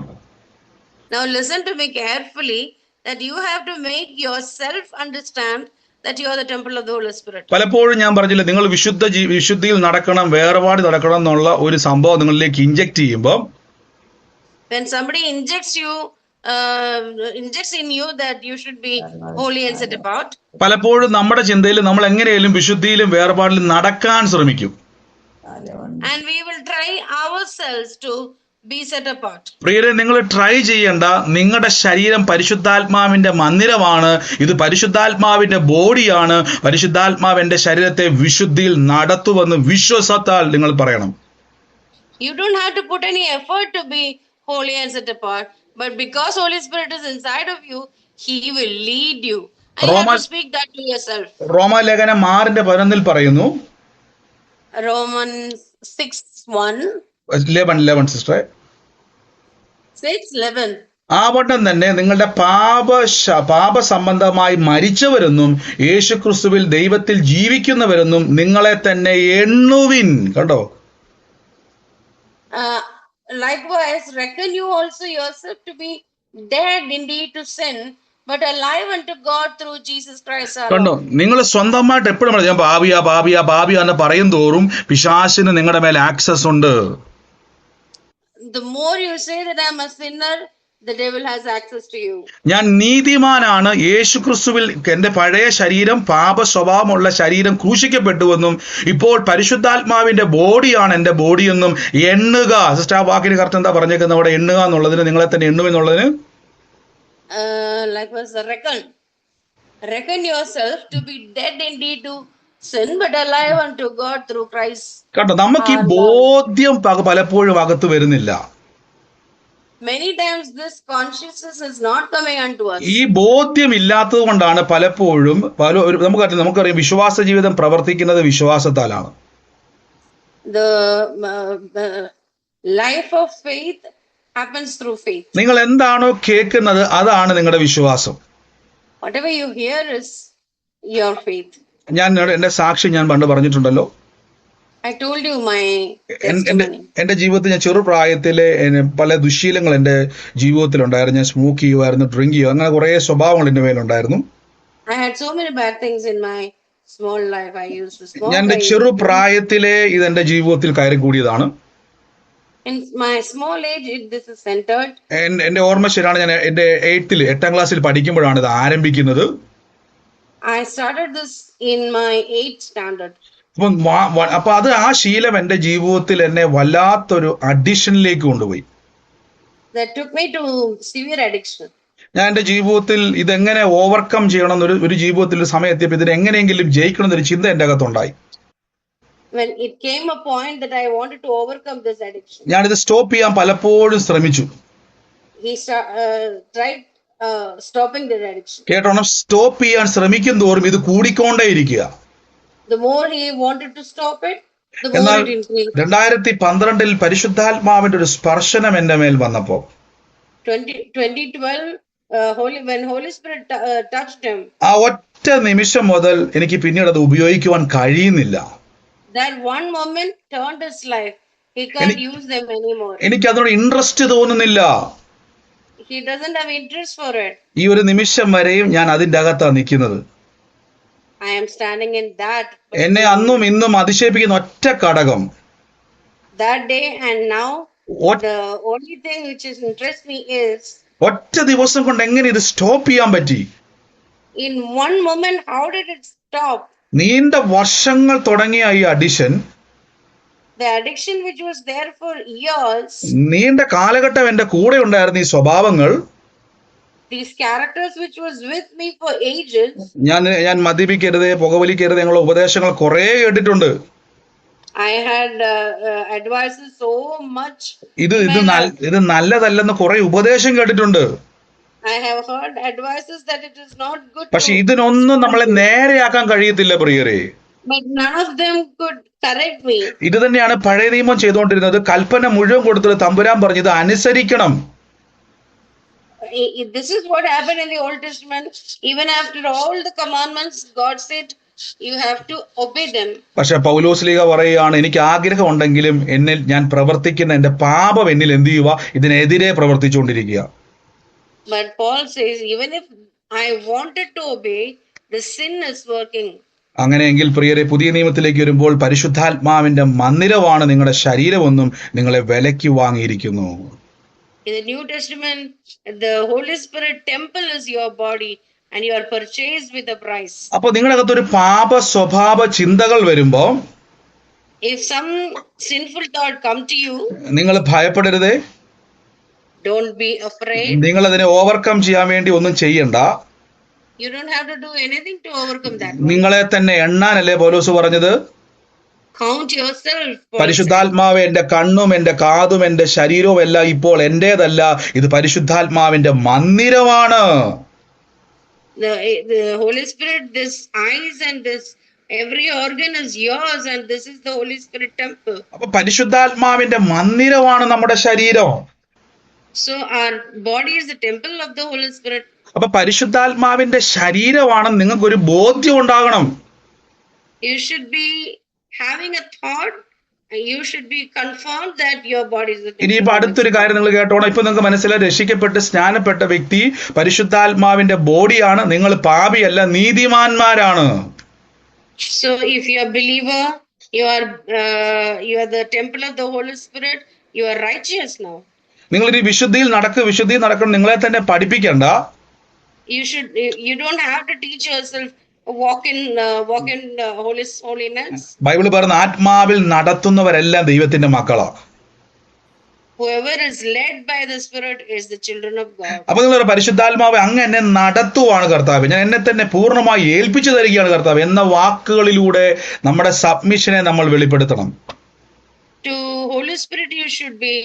Now listen to me carefully, that you have to make yourself understand that you are the temple of the Holy Spirit. പലപ്പോഴും ഞാൻ പറഞ്ഞില്ല, നിങ്ങൾ വിശുദ്ധിയിൽ നടക്കണം, വേർപാട് നടക്കണം എന്നുള്ള ഒരു സംഭവം നിങ്ങളിലേക്ക് ഇഞ്ചക്ട് ചെയ്യുമ്പോൾ, When somebody injects in you that you should be holy and set apart, പലപ്പോഴും നമ്മുടെ ചിന്തയിൽ നമ്മൾ എങ്ങനെയാലും വിശുദ്ധിയിലും വേർപാടിലും നടക്കാൻ ശ്രമിക്കും. and we will try ourselves to be set apart. പ്രിയരെ, നിങ്ങൾ ട്രൈ ചെയ്യേണ്ട. നിങ്ങളുടെ ശരീരം പരിശുദ്ധാത്മാവിന്റെ മന്ദിരമാണ്. ഇത് പരിശുദ്ധാത്മാവിന്റെ ബോഡിയാണ്. പരിശുദ്ധാത്മാവ് എന്റെ ശരീരത്തെ വിശുദ്ധിയിൽ നടത്തുവെന്ന് വിശ്വാസത്താൽ നിങ്ങൾ പറയണം. You don't have to put any effort to be holy and set apart, but because Holy Spirit is inside of you, He will lead you. And you have to speak that to yourself. റോമാലേഖനം 6:11 പറയുന്നു, Romans 6:1. 11 സിസ്റ്ററെ, 6:11. ആവണ്ണം തന്നെ നിങ്ങളുടെ പാപസംബന്ധമായി മരിച്ചവരെന്നും യേശുക്രിസ്തുവിൽ ദൈവത്തിൽ ജീവിക്കുന്നവരെന്നും നിങ്ങളെ തന്നെ എണ്ണുവിൻ. കണ്ടോ? Likewise, reckon you also yourself to be dead indeed to sin, but alive unto God through Jesus Christ our കണ്ടോ? Lord. നിങ്ങൾ സ്വന്തമായിട്ട് എപ്പോഴും ഞാൻ ഭാവിയ എന്ന് പറയും തോറും പിശാചിന് നിങ്ങളുടെ മേലെ ആക്സസ് ഉണ്ട്. The more you say that I am a sinner, the devil has access to you. ഞാൻ നീതിമാനാണ്, യേശുക്രിസ്തുവിൽ എന്റെ പഴയ ശരീരം, പാപ സ്വഭാവമുള്ള ശരീരം ക്രൂശിക്കപ്പെട്ടുവെന്നും ഇപ്പോൾ പരിശുദ്ധാത്മാവിന്റെ ബോഡിയാണ് എന്റെ ബോഡിയെന്നും എണ്ണുക. സിസ്റ്റർ, ആ വാക്കിന് കറക്റ്റ് എന്താ പറഞ്ഞേക്കുന്നത് അവിടെ? എണ്ണുക എന്നുള്ളതിന്, നിങ്ങളെ തന്നെ എണ്ണുമെന്നുള്ളതിന് Likewise, reckon yourself to be dead indeed to sin, but alive unto God through Christ. കണ്ടോ? നമുക്ക് ഈ ബോധ്യം പലപ്പോഴും അകത്ത് വരുന്നില്ല. Many times this consciousness is not coming unto us. ഈ ബോധ്യം ഇല്ലാത്തത് കൊണ്ടാണ് പലപ്പോഴും നമുക്കറിയാം വിശ്വാസ ജീവിതം പ്രവർത്തിക്കുന്നത് വിശ്വാസത്താലാണ്. The life of faith happens through faith. നിങ്ങൾ എന്താണോ കേൾക്കുന്നത് അതാണ് നിങ്ങളുടെ വിശ്വാസം. Whatever you hear is your faith. ഞാൻ എന്റെ സാക്ഷി ഞാൻ പണ്ട് പറഞ്ഞിട്ടുണ്ടല്ലോ. I told you my testimony. എന്റെ ജീവിതത്തിൽ ഞാൻ ചെറുപ്രായത്തിലെ പല ദുശീലങ്ങൾ എന്റെ ജീവിതത്തിൽ ഉണ്ടായിരുന്നു. ഞാൻ സ്മോക്ക് ചെയ്യുമായിരുന്നു, ഡ്രിങ്ക് ചെയ്യുക, അങ്ങനെ കുറെ സ്വഭാവങ്ങൾ എന്റെ മേലുണ്ടായിരുന്നു. I had so many bad things in my small life. I used to smoke. ഞാൻ എന്റെ ചെറുപ്രായത്തിലെ ഇത് എന്റെ ജീവിതത്തിൽ കയറി കൂടിയതാണ്. In my small age, this is centered. എന്റെ ഓർമ്മ ശരിയാണ്, ഞാൻ എന്റെ 8ാം ക്ലാസ്സിൽ പഠിക്കുമ്പോഴാണ് ഇത് ആരംഭിക്കുന്നത്. I started this in my 8th standard. അപ്പൊ അത് ആ ശീലം എന്റെ ജീവിതത്തിൽ എന്നെ വല്ലാത്തൊരു അഡിക്ഷനിലേക്ക് കൊണ്ടുപോയി. That took me to severe addiction. ഞാൻ എന്റെ ജീവിതത്തിൽ ഇതെങ്ങനെ ഓവർകം ചെയ്യണം ഒരു ജീവിതത്തിൽ ഒരു സമയം എത്തിയപ്പോൾ ഇതിനെ എങ്ങനെയെങ്കിലും ജയിക്കണം എന്നൊരു ചിന്ത എന്റെ അകത്തുണ്ടായി. When it came a point that I wanted to overcome this addiction. ഞാനിത് സ്റ്റോപ്പ് ചെയ്യാൻ പലപ്പോഴും ശ്രമിച്ചു. He tried stopping the addiction. കേട്ടോണം, സ്റ്റോപ്പ് ചെയ്യാൻ ശ്രമിക്കും തോറും ഇത് കൂടിക്കൊണ്ടേയിരിക്കുക. The more he wanted to stop it, the more എന്നാൽ it increased. 2012 പരിശുദ്ധാത്മാവിന്റെ ഒരു സ്പർശനം എന്റെ മേൽ വന്നപ്പോ 2012 when Holy Spirit touched him. ആ ഒറ്റ നിമിഷം മുതൽ എനിക്ക് പിന്നീട് അത് ഉപയോഗിക്കുവാൻ കഴിയുന്നില്ല. That one moment turned his life. He can't use them anymore. എനിക്ക് അതിനോട് ഇൻട്രസ്റ്റ് തോന്നുന്നില്ല. He doesn't have interest for it. ഈ ഒരു നിമിഷം വരെയും ഞാൻ അതിന്റെ അകത്താണ് നിൽക്കുന്നത്. I am standing in that. എന്നെ അന്നും ഇന്നും അതിശയിപ്പിക്കുന്ന ഒറ്റ ഘടകം, that day and now, the only thing which is interest me is ഒറ്റ ദിവസം കൊണ്ട് എങ്ങനെ ഇത് സ്റ്റോപ്പ് ചെയ്യാൻ പറ്റി? in one moment how did it stop? നീണ്ട വർഷങ്ങൾ തുടങ്ങിയ ഈ addiction, the addiction which was there for years, നീണ്ട കാലഘട്ടം എന്റെ കൂടെ ഉണ്ടായിരുന്ന ഈ സ്വഭാവങ്ങൾ these characters which was with me for ages, ഞാൻ മദ്യപിക്കരുത്, പുകവലിക്കരുത് എന്നുള്ള ഉപദേശങ്ങൾ കുറെ കേട്ടിട്ടുണ്ട്. I had advices so much ഇത് in ഇത് my life. ഇത് നല്ലതല്ലെന്ന് കുറെ ഉപദേശം കേട്ടിട്ടുണ്ട്. I have heard advices that it is not good പക്ഷെ to, ഇതിനൊന്നും നമ്മളെ നേരെയാക്കാൻ കഴിയത്തില്ല പ്രിയരെ. but none of them could correct me. ഇത് തന്നെയാണ് പഴയ നിയമം ചെയ്തുകൊണ്ടിരുന്നത്. കൽപ്പന മുഴുവൻ കൊടുത്തിട്ട് തമ്പുരാൻ പറഞ്ഞത് അനുസരിക്കണം. This is what happened in the Old Testament. Even after all the commandments, God said you have to obey them. പക്ഷെ പൗലോസ്ലീഹ പറയുകയാണ്, എനിക്ക് ആഗ്രഹം ഉണ്ടെങ്കിലും എന്നിൽ ഞാൻ പ്രവർത്തിക്കുന്ന എന്റെ പാപം എന്നിൽ എന്ത് ചെയ്യുക, ഇതിനെതിരെ പ്രവർത്തിച്ചുകൊണ്ടിരിക്കുക. But Paul says, even if I wanted to obey, the sin is working. അങ്ങനെയെങ്കിൽ പ്രിയരെ, പുതിയ നിയമത്തിലേക്ക് വരുമ്പോൾ പരിശുദ്ധാത്മാവിന്റെ മന്ദിരമാണ് നിങ്ങളുടെ ശരീരമെന്നും നിങ്ങളെ വിലയ്ക്ക് വാങ്ങിയിരിക്കുന്നു. In the New Testament, the Holy Spirit temple is your body and you are purchased with a price. അപ്പൊ നിങ്ങളുടെ അകത്തൊരു പാപ സ്വഭാവ ചിന്തകൾ വരുമ്പോ If some sinful thought come to you, നിങ്ങൾ ഭയപ്പെടരുതേ. don't be afraid. നിങ്ങൾ അതിനെ ഓവർകം ചെയ്യാൻ വേണ്ടി ഒന്നും ചെയ്യണ്ട. You don't have to do anything to overcome that. നിങ്ങളെ തന്നെ എണ്ണാനല്ലേ പൗലോസ് പറഞ്ഞത്? Count yourself. Paul പരിശുദ്ധാത്മാവ് എന്റെ കണ്ണും എന്റെ കാതും എന്റെ ശരീരവും എല്ലാം ഇപ്പോൾ എന്റേതല്ല, ഇത് പരിശുദ്ധാത്മാവിന്റെ മന്ദിരമാണ്. said. The Holy Spirit, this eyes and this every organ is yours, and this is the Holy Spirit temple. അപ്പൊ പരിശുദ്ധാത്മാവിന്റെ മന്ദിരമാണ് നമ്മുടെ ശരീരം. So our body is the temple of the Holy Spirit. അപ്പൊ പരിശുദ്ധാത്മാവിന്റെ ശരീരമാണെന്ന് നിങ്ങൾക്കൊരു ബോധ്യം ഉണ്ടാകണം. You should be having a thought, and you should be confirmed that your body is the temple. ഇനിയിപ്പോ അടുത്തൊരു കാര്യം നിങ്ങൾ കേട്ടോണം. ഇപ്പൊ നിങ്ങൾക്ക് മനസ്സിലായി, രക്ഷിക്കപ്പെട്ട് സ്നാനപ്പെട്ട വ്യക്തി പരിശുദ്ധാത്മാവിന്റെ ബോഡിയാണ്. നിങ്ങൾ പാപിയല്ല, നീതിമാന്മാരാണ്. So if you are a believer, you are the temple of the Holy Spirit, you are righteous now. നിങ്ങൾ ഇനി വിശുദ്ധിയിൽ നടക്കണം. നിങ്ങളെ തന്നെ പഠിപ്പിക്കണ്ട. You don't have to teach yourself walk in holiness. Bible പറയുന്ന ആത്മാവിൽ നടത്തുന്നവരെല്ലാം ദൈവത്തിന്റെ മക്കളാ. Whoever is led by the Spirit is the children of God. അപ്പൊ നിങ്ങൾ പരിശുദ്ധാത്മാവ് അങ്ങ് എന്നെ നടത്തുവാണ് കർത്താവ്, ഞാൻ എന്നെ തന്നെ പൂർണ്ണമായി ഏൽപ്പിച്ചു തരികയാണ് കർത്താവ് എന്ന വാക്കുകളിലൂടെ നമ്മുടെ സബ്മിഷനെ നമ്മൾ വെളിപ്പെടുത്തണം. To Holy Spirit you should be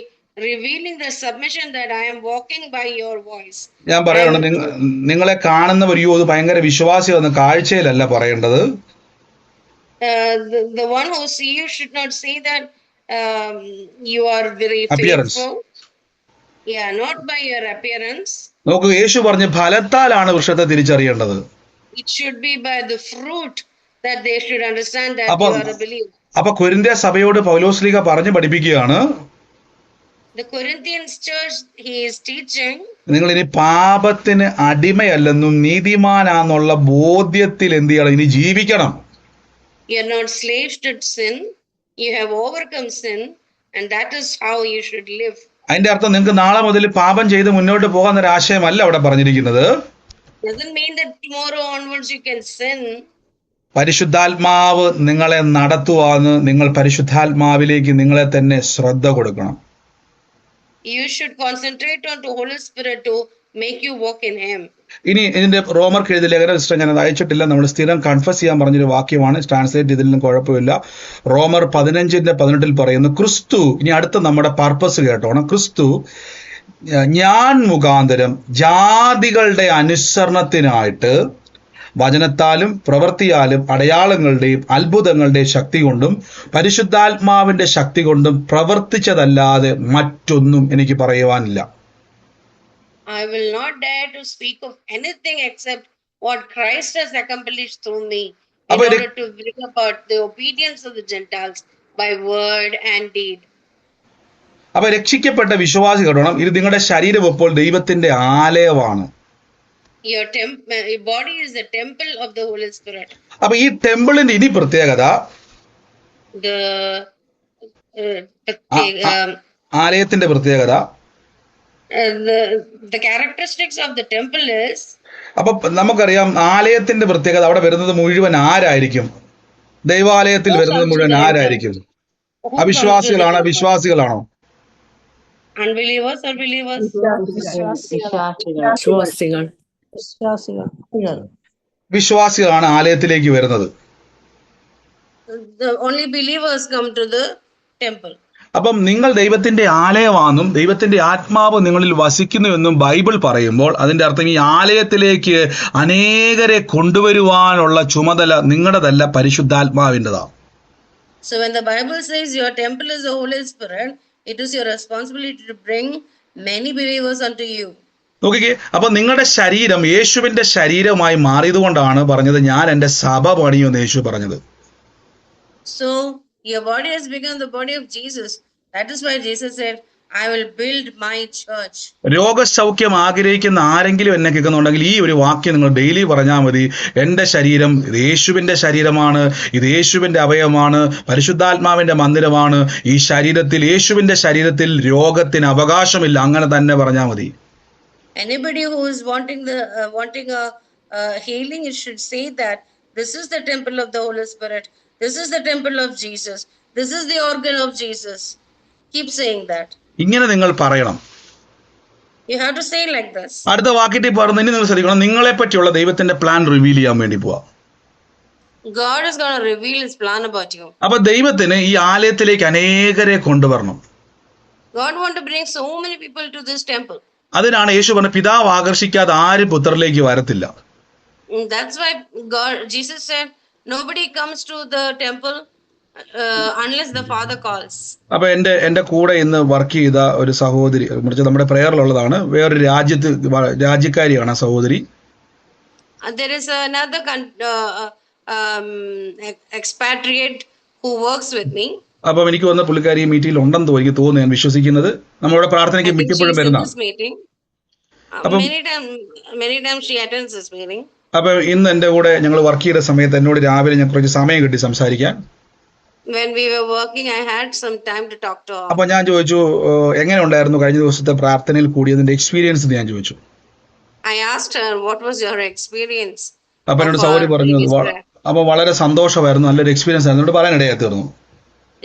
revealing the submission that I am walking by your voice. ഞാൻ പറയണം, നിങ്ങളെ കാണുന്നവർ ഇത് ഭയങ്കര വിശ്വാസിയാണെന്ന് കാഴ്ചയിലല്ല പറയേണ്ടത്. The one who see you should not say that you are very Appearance. faithful. Yeah, not by your appearance. നോക്കൂ, യേശു പറഞ്ഞ ഫലത്താലാണ് വൃക്ഷത്തെ തിരിച്ചറിയേണ്ടത്. It should be by the fruit that they should understand that Appo- you are a believer. അപ്പൊ കൊരിന്ത്യ സഭയോട് പൗലോസ്ലീഹ പറഞ്ഞു പഠിപ്പിക്കുകയാണ്, The Corinthians church, he is teaching, നിങ്ങൾ ഇനി പാപത്തിന് അടിമയല്ലെന്നും നീതിമാനാന്നുള്ള ബോധ്യത്തിൽ എന്ത് ചെയ്യണം, ഇനി ജീവിക്കണം. you are not slaves to sin, you have overcome sin, and that is how you should live. അതിന്റെ അർത്ഥം നിങ്ങൾക്ക് നാളെ മുതൽ പാപം ചെയ്ത് മുന്നോട്ട് പോകാൻ ഒരു ആശയമല്ല അവിടെ പറഞ്ഞിരിക്കുന്നത്. Doesn't mean that tomorrow onwards you can sin. പരിശുദ്ധാത്മാവ് നിങ്ങളെ നടത്തുവാന്ന്, നിങ്ങൾ പരിശുദ്ധാത്മാവിലേക്ക് നിങ്ങളെ തന്നെ ശ്രദ്ധ കൊടുക്കണം. You should concentrate on the Holy Spirit to make you walk in Him. ഇനി ഇതിന്റെ റോമർക്ക് എഴുതിയ ലേഖനം സിസ്റ്റർ ഞാൻ അത് അയച്ചിട്ടില്ല. നമ്മൾ സ്ഥിരം കൺഫസ് ചെയ്യാൻ പറഞ്ഞൊരു വാക്യമാണ്. ട്രാൻസ്ലേറ്റ് ചെയ്തതിലും കുഴപ്പമില്ല. റോമർ 15:18 പറയുന്നു, ക്രിസ്തു, ഇനി അടുത്ത നമ്മുടെ പർപ്പസ് കേട്ടോണം, ക്രിസ്തു ഞാൻ മുഖാന്തരം ജാതികളുടെ അനുസരണത്തിനായിട്ട് വചനത്താലും പ്രവൃത്തിയാലും അടയാളങ്ങളുടെയും അത്ഭുതങ്ങളുടെയും ശക്തി കൊണ്ടും പരിശുദ്ധാത്മാവിന്റെ ശക്തി കൊണ്ടും പ്രവർത്തിച്ചതല്ലാതെ മറ്റൊന്നും എനിക്ക് പറയുവാനില്ല. I will not dare to speak of anything except what Christ has accomplished through me in Appo order to bring about the obedience of the Gentiles by word and deed. അപ്പൊ രക്ഷിക്കപ്പെട്ട വിശ്വാസി കേട്ടോണം, ഇത് നിങ്ങളുടെ ശരീരം ഇപ്പോൾ ദൈവത്തിന്റെ ആലയമാണ്. Your body is the temple of the Holy Spirit. അപ്പൊ ഈ ടെമ്പിളിന്റെ ഇനി പ്രത്യേകത, ആലയത്തിന്റെ പ്രത്യേകത, the characteristics of the temple is, അപ്പൊ നമുക്കറിയാം ആലയത്തിന്റെ പ്രത്യേകത, അവിടെ വരുന്നത് മുഴുവൻ ആരായിരിക്കും? ദൈവാലയത്തിൽ വരുന്നത് മുഴുവൻ ആരായിരിക്കും? അവിശ്വാസികളാണോ വിശ്വാസികളാണോ? Unbelievers or believers? വിശ്വാസികൾ. വിശ്വാസികളാണ് ആലയത്തിലേക്ക് വരുന്നത്. The only believers come to the temple. അപ്പം നിങ്ങൾ ദൈവത്തിന്റെ ആലയമാണെന്നും ദൈവത്തിന്റെ ആത്മാവ് നിങ്ങളിൽ വസിക്കുന്നുവെന്നും ബൈബിൾ പറയുമ്പോൾ അതിന്റെ അർത്ഥം ഈ ആലയത്തിലേക്ക് അനേകരെ കൊണ്ടുവരുവാനുള്ള ചുമതല നിങ്ങളുടേതല്ല, പരിശുദ്ധാത്മാവിൻ്റെതാണ്. So when the Bible says your temple is the Holy Spirit, it is your responsibility to bring many believers unto you. നോക്കിക്കേ, അപ്പൊ നിങ്ങളുടെ ശരീരം യേശുവിന്റെ ശരീരമായി മാറിയതുകൊണ്ടാണ് പറഞ്ഞത് ഞാൻ എന്റെ സഭ പണിയുമെന്ന് യേശു പറഞ്ഞത്. So your body has become the body of Jesus. That is why Jesus said, I will build my church. രോഗസൗഖ്യം ആഗ്രഹിക്കുന്ന ആരെങ്കിലും എന്നെ കേൾക്കുന്നുണ്ടെങ്കിൽ ഈ ഒരു വാക്യം നിങ്ങൾ ഡെയിലി പറഞ്ഞാൽ മതി. എന്റെ ശരീരം ഇത് യേശുവിന്റെ ശരീരമാണ്, ഇത് യേശുവിന്റെ അവയവമാണ്, പരിശുദ്ധാത്മാവിന്റെ മന്ദിരമാണ്. ഈ ശരീരത്തിൽ, യേശുവിന്റെ ശരീരത്തിൽ രോഗത്തിന് അവകാശമില്ല. അങ്ങനെ തന്നെ പറഞ്ഞാൽ മതി. Anybody who is wanting a healing, it should say that this is the temple of the Holy Spirit. This is the temple of Jesus. This is the organ of Jesus. Keep saying that. ഇങ്ങനെ നിങ്ങൾ പറയണം. You have to say like this. അടുത്ത വാക്യത്തിൽ പറഞ്ഞ ഇനി നിങ്ങൾ ശ്രദ്ധിക്കണം, നിങ്ങളെ പറ്റിയുള്ള ദൈവത്തിന്റെ പ്ലാൻ റിവീൽ ചെയ്യാൻ വേണ്ടി പോവാ. God is going to reveal his plan about you. അപ്പൊ ദൈവത്തിന് ഈ ആലയത്തിലേക്ക് അനേകരെ കൊണ്ടുവരണം. God want to bring so many people to this temple. അതിനാണ് യേശു പറഞ്ഞ പിതാവ് ആകർഷിക്കാതെ ആരും പുത്രനിലേക്ക് വരത്തില്ല. That's why Jesus said, nobody comes to the temple unless the Father calls. അപ്പൊ എന്റെ കൂടെ ഇന്ന് വർക്ക് ചെയ്ത ഒരു സഹോദരി, നമ്മുടെ പ്രയറിലുള്ളതാണ്, വേറൊരു രാജ്യക്കാരിയാണ് ആ സഹോദരി. There is another expatriate who works with me. അപ്പം എനിക്ക് വന്ന പുള്ളിക്കാരി ഈ മീറ്റിംഗിൽ ഉണ്ടെന്ന് തോന്നുന്നു, ഞാൻ വിശ്വസിക്കുന്നത്. നമ്മളുടെ പ്രാർത്ഥനയ്ക്ക് മിക്കപ്പോഴും വരുന്ന. Many times she attends this meeting. അപ്പൊ ഇന്ന് എന്റെ കൂടെ ഞങ്ങൾ വർക്ക് ചെയ്ത സമയത്ത് എന്നോട് രാവിലെ ഞാൻ കുറച്ച് സമയം കിട്ടി സംസാരിക്കാൻ. When we were working, I had some time to talk to her. അപ്പൊ ഞാൻ ചോദിച്ചു, എങ്ങനെ ഉണ്ടായിരുന്നു കഴിഞ്ഞ ദിവസത്തെ പ്രാർത്ഥനയിൽ കൂടിയതിന്റെ എക്സ്പീരിയൻസ് ഞാൻ ചോദിച്ചു. I asked her, what was your experience? അപ്പൊ എന്നോട് സഹോദരി പറഞ്ഞു, അപ്പൊ വളരെ സന്തോഷമായിരുന്നു, നല്ലൊരു എക്സ്പീരിയൻസ് ആയിരുന്നു. എന്നോട് പറയാനിടയായി തീർന്നു.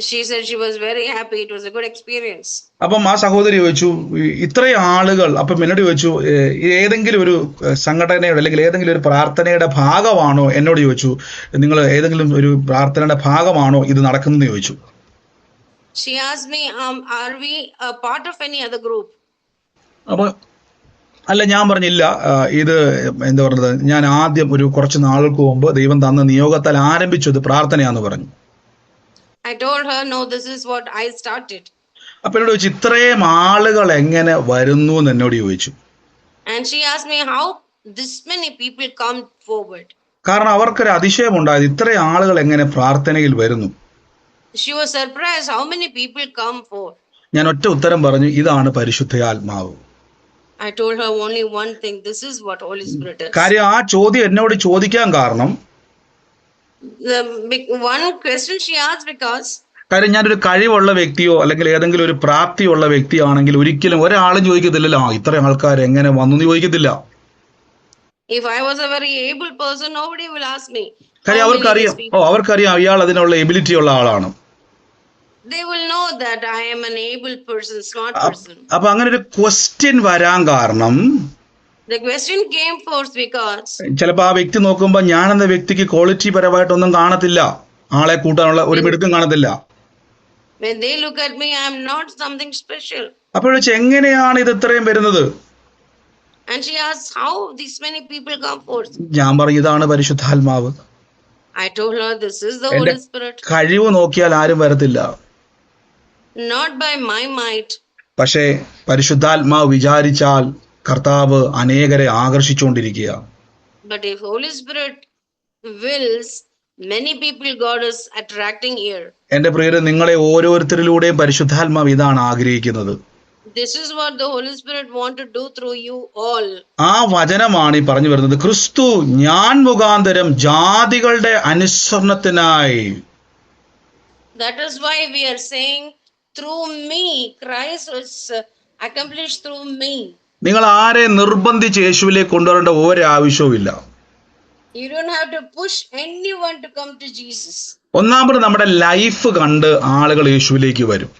She said she was very happy. It was a good experience. അപ്പം ആ സഹോദരി ചോദിച്ചു, ഇത്രയും ആളുകൾ, അപ്പം എന്നോട് ചോദിച്ചു, ഏതെങ്കിലും ഒരു സംഘടനയുടെ അല്ലെങ്കിൽ ഏതെങ്കിലും ഒരു പ്രാർത്ഥനയുടെ ഭാഗമാണോ, എന്നോട് ചോദിച്ചു, നിങ്ങൾ ഏതെങ്കിലും ഒരു പ്രാർത്ഥനയുടെ ഭാഗമാണോ ഇത് നടക്കുന്നത് ചോദിച്ചു. She asked me, are we a part of any other group? അപ്പൊ അല്ല, ഞാൻ പറഞ്ഞില്ല, ഇത് എന്താ പറഞ്ഞത്, ഞാൻ ആദ്യം ഒരു കുറച്ച് നാളുകൾക്ക് മുമ്പ് ദൈവം തന്ന നിയോഗത്താൽ ആരംഭിച്ചത് പ്രാർത്ഥനയാന്ന് പറഞ്ഞു. I told her, no, this is what I started. അപ്പൊ എന്നോട് ചോദിച്ചു, ഇത്രയും ആളുകൾ എങ്ങനെ വരുന്നു എന്ന് എന്നോട് ചോദിച്ചു. And she asked me how this many people come forward. കാരണം അവർക്കൊരു അതിശയം ഉണ്ടായത്, ഇത്രയും ആളുകൾ എങ്ങനെ പ്രാർത്ഥനയിൽ വരുന്നു. She was surprised how many people come forward. ഞാൻ ഒറ്റ ഉത്തരം പറഞ്ഞു, ഇതാണ് പരിശുദ്ധാത്മാവ്. I told her only one thing, this is what Holy Spirit is. കാര്യം ആ ചോദ്യം എന്നോട് ചോദിക്കാൻ കാരണം, The one question she asked because കാര്യം ഞാനൊരു കഴിവുള്ള വ്യക്തിയോ അല്ലെങ്കിൽ ഏതെങ്കിലും ഒരു പ്രാപ്തിയുള്ള വ്യക്തിയാണെങ്കിൽ ഒരിക്കലും ഒരാളും ചോദിക്കത്തില്ലല്ലോ, ഇത്രയും ആൾക്കാർ എങ്ങനെ വന്നു എന്ന് ചോദിക്കത്തില്ല. if I was a very able person, nobody will ask me. കാര്യം അവർക്കറിയാം ഇയാൾ അതിനുള്ള എബിലിറ്റി ഉള്ള ആളാണ്. They will know that I am an able person, smart person. അപ്പൊ അങ്ങനെ ഒരു ക്വസ്റ്റ്യൻ വരാൻ കാരണം, The question came forth because ചിലപ്പോ ആ വ്യക്തി നോക്കുമ്പോ ഞാൻ എന്ന വ്യക്തിക്ക് ക്വാളിറ്റി പരമായിട്ടൊന്നും കാണത്തില്ല, ആളെ കൂട്ടാനുള്ള ഒരു മിടുക്കും കാണത്തില്ല. when they look at me, I am not something special. അപ്പോൾ എങ്ങനെയാണ് ഇത് ഇത്രയും വരുന്നത്? And she asked, how these many people come forth? ഞാൻ പറഞ്ഞു, ഇതാണ് പരിശുദ്ധാത്മാവ്. I told her, this is the Holy Spirit. കഴിവ് നോക്കിയാൽ ആരും വരത്തില്ല. Not by my might. പക്ഷേ പരിശുദ്ധാത്മാവ് വിചാരിച്ചാൽ കർത്താവ് അനേകരെ ആകർഷിച്ചുകൊണ്ടിരിക്കുക. But if Holy Spirit wills, many people God is attracting here. എന്റെ പ്രിയരെ, നിങ്ങളെ ഓരോരുത്തരിലൂടെയും പരിശുദ്ധാത്മാവ് ഇതാണ് ആഗ്രഹിക്കുന്നത്. This is what the Holy Spirit want to do through you all. ആ വചനമാണ് ഈ പറഞ്ഞു വരുന്നത്, ക്രിസ്തു ഞാൻ മുഖാന്തരം ജാതികളുടെ അനുസരണത്തിനായി. That is why we are saying, through me, Christ was accomplished through me. നിങ്ങൾ ആരെ നിർബന്ധിച്ച് യേശുവിലേക്ക് കൊണ്ടുവരേണ്ട ഒരു ആവശ്യവും ഇല്ല. You don't have to push anyone to come to Jesus. ഒന്നാമത് നമ്മുടെ ലൈഫ് കണ്ട് ആളുകൾ യേശുവിലേക്ക് വരും.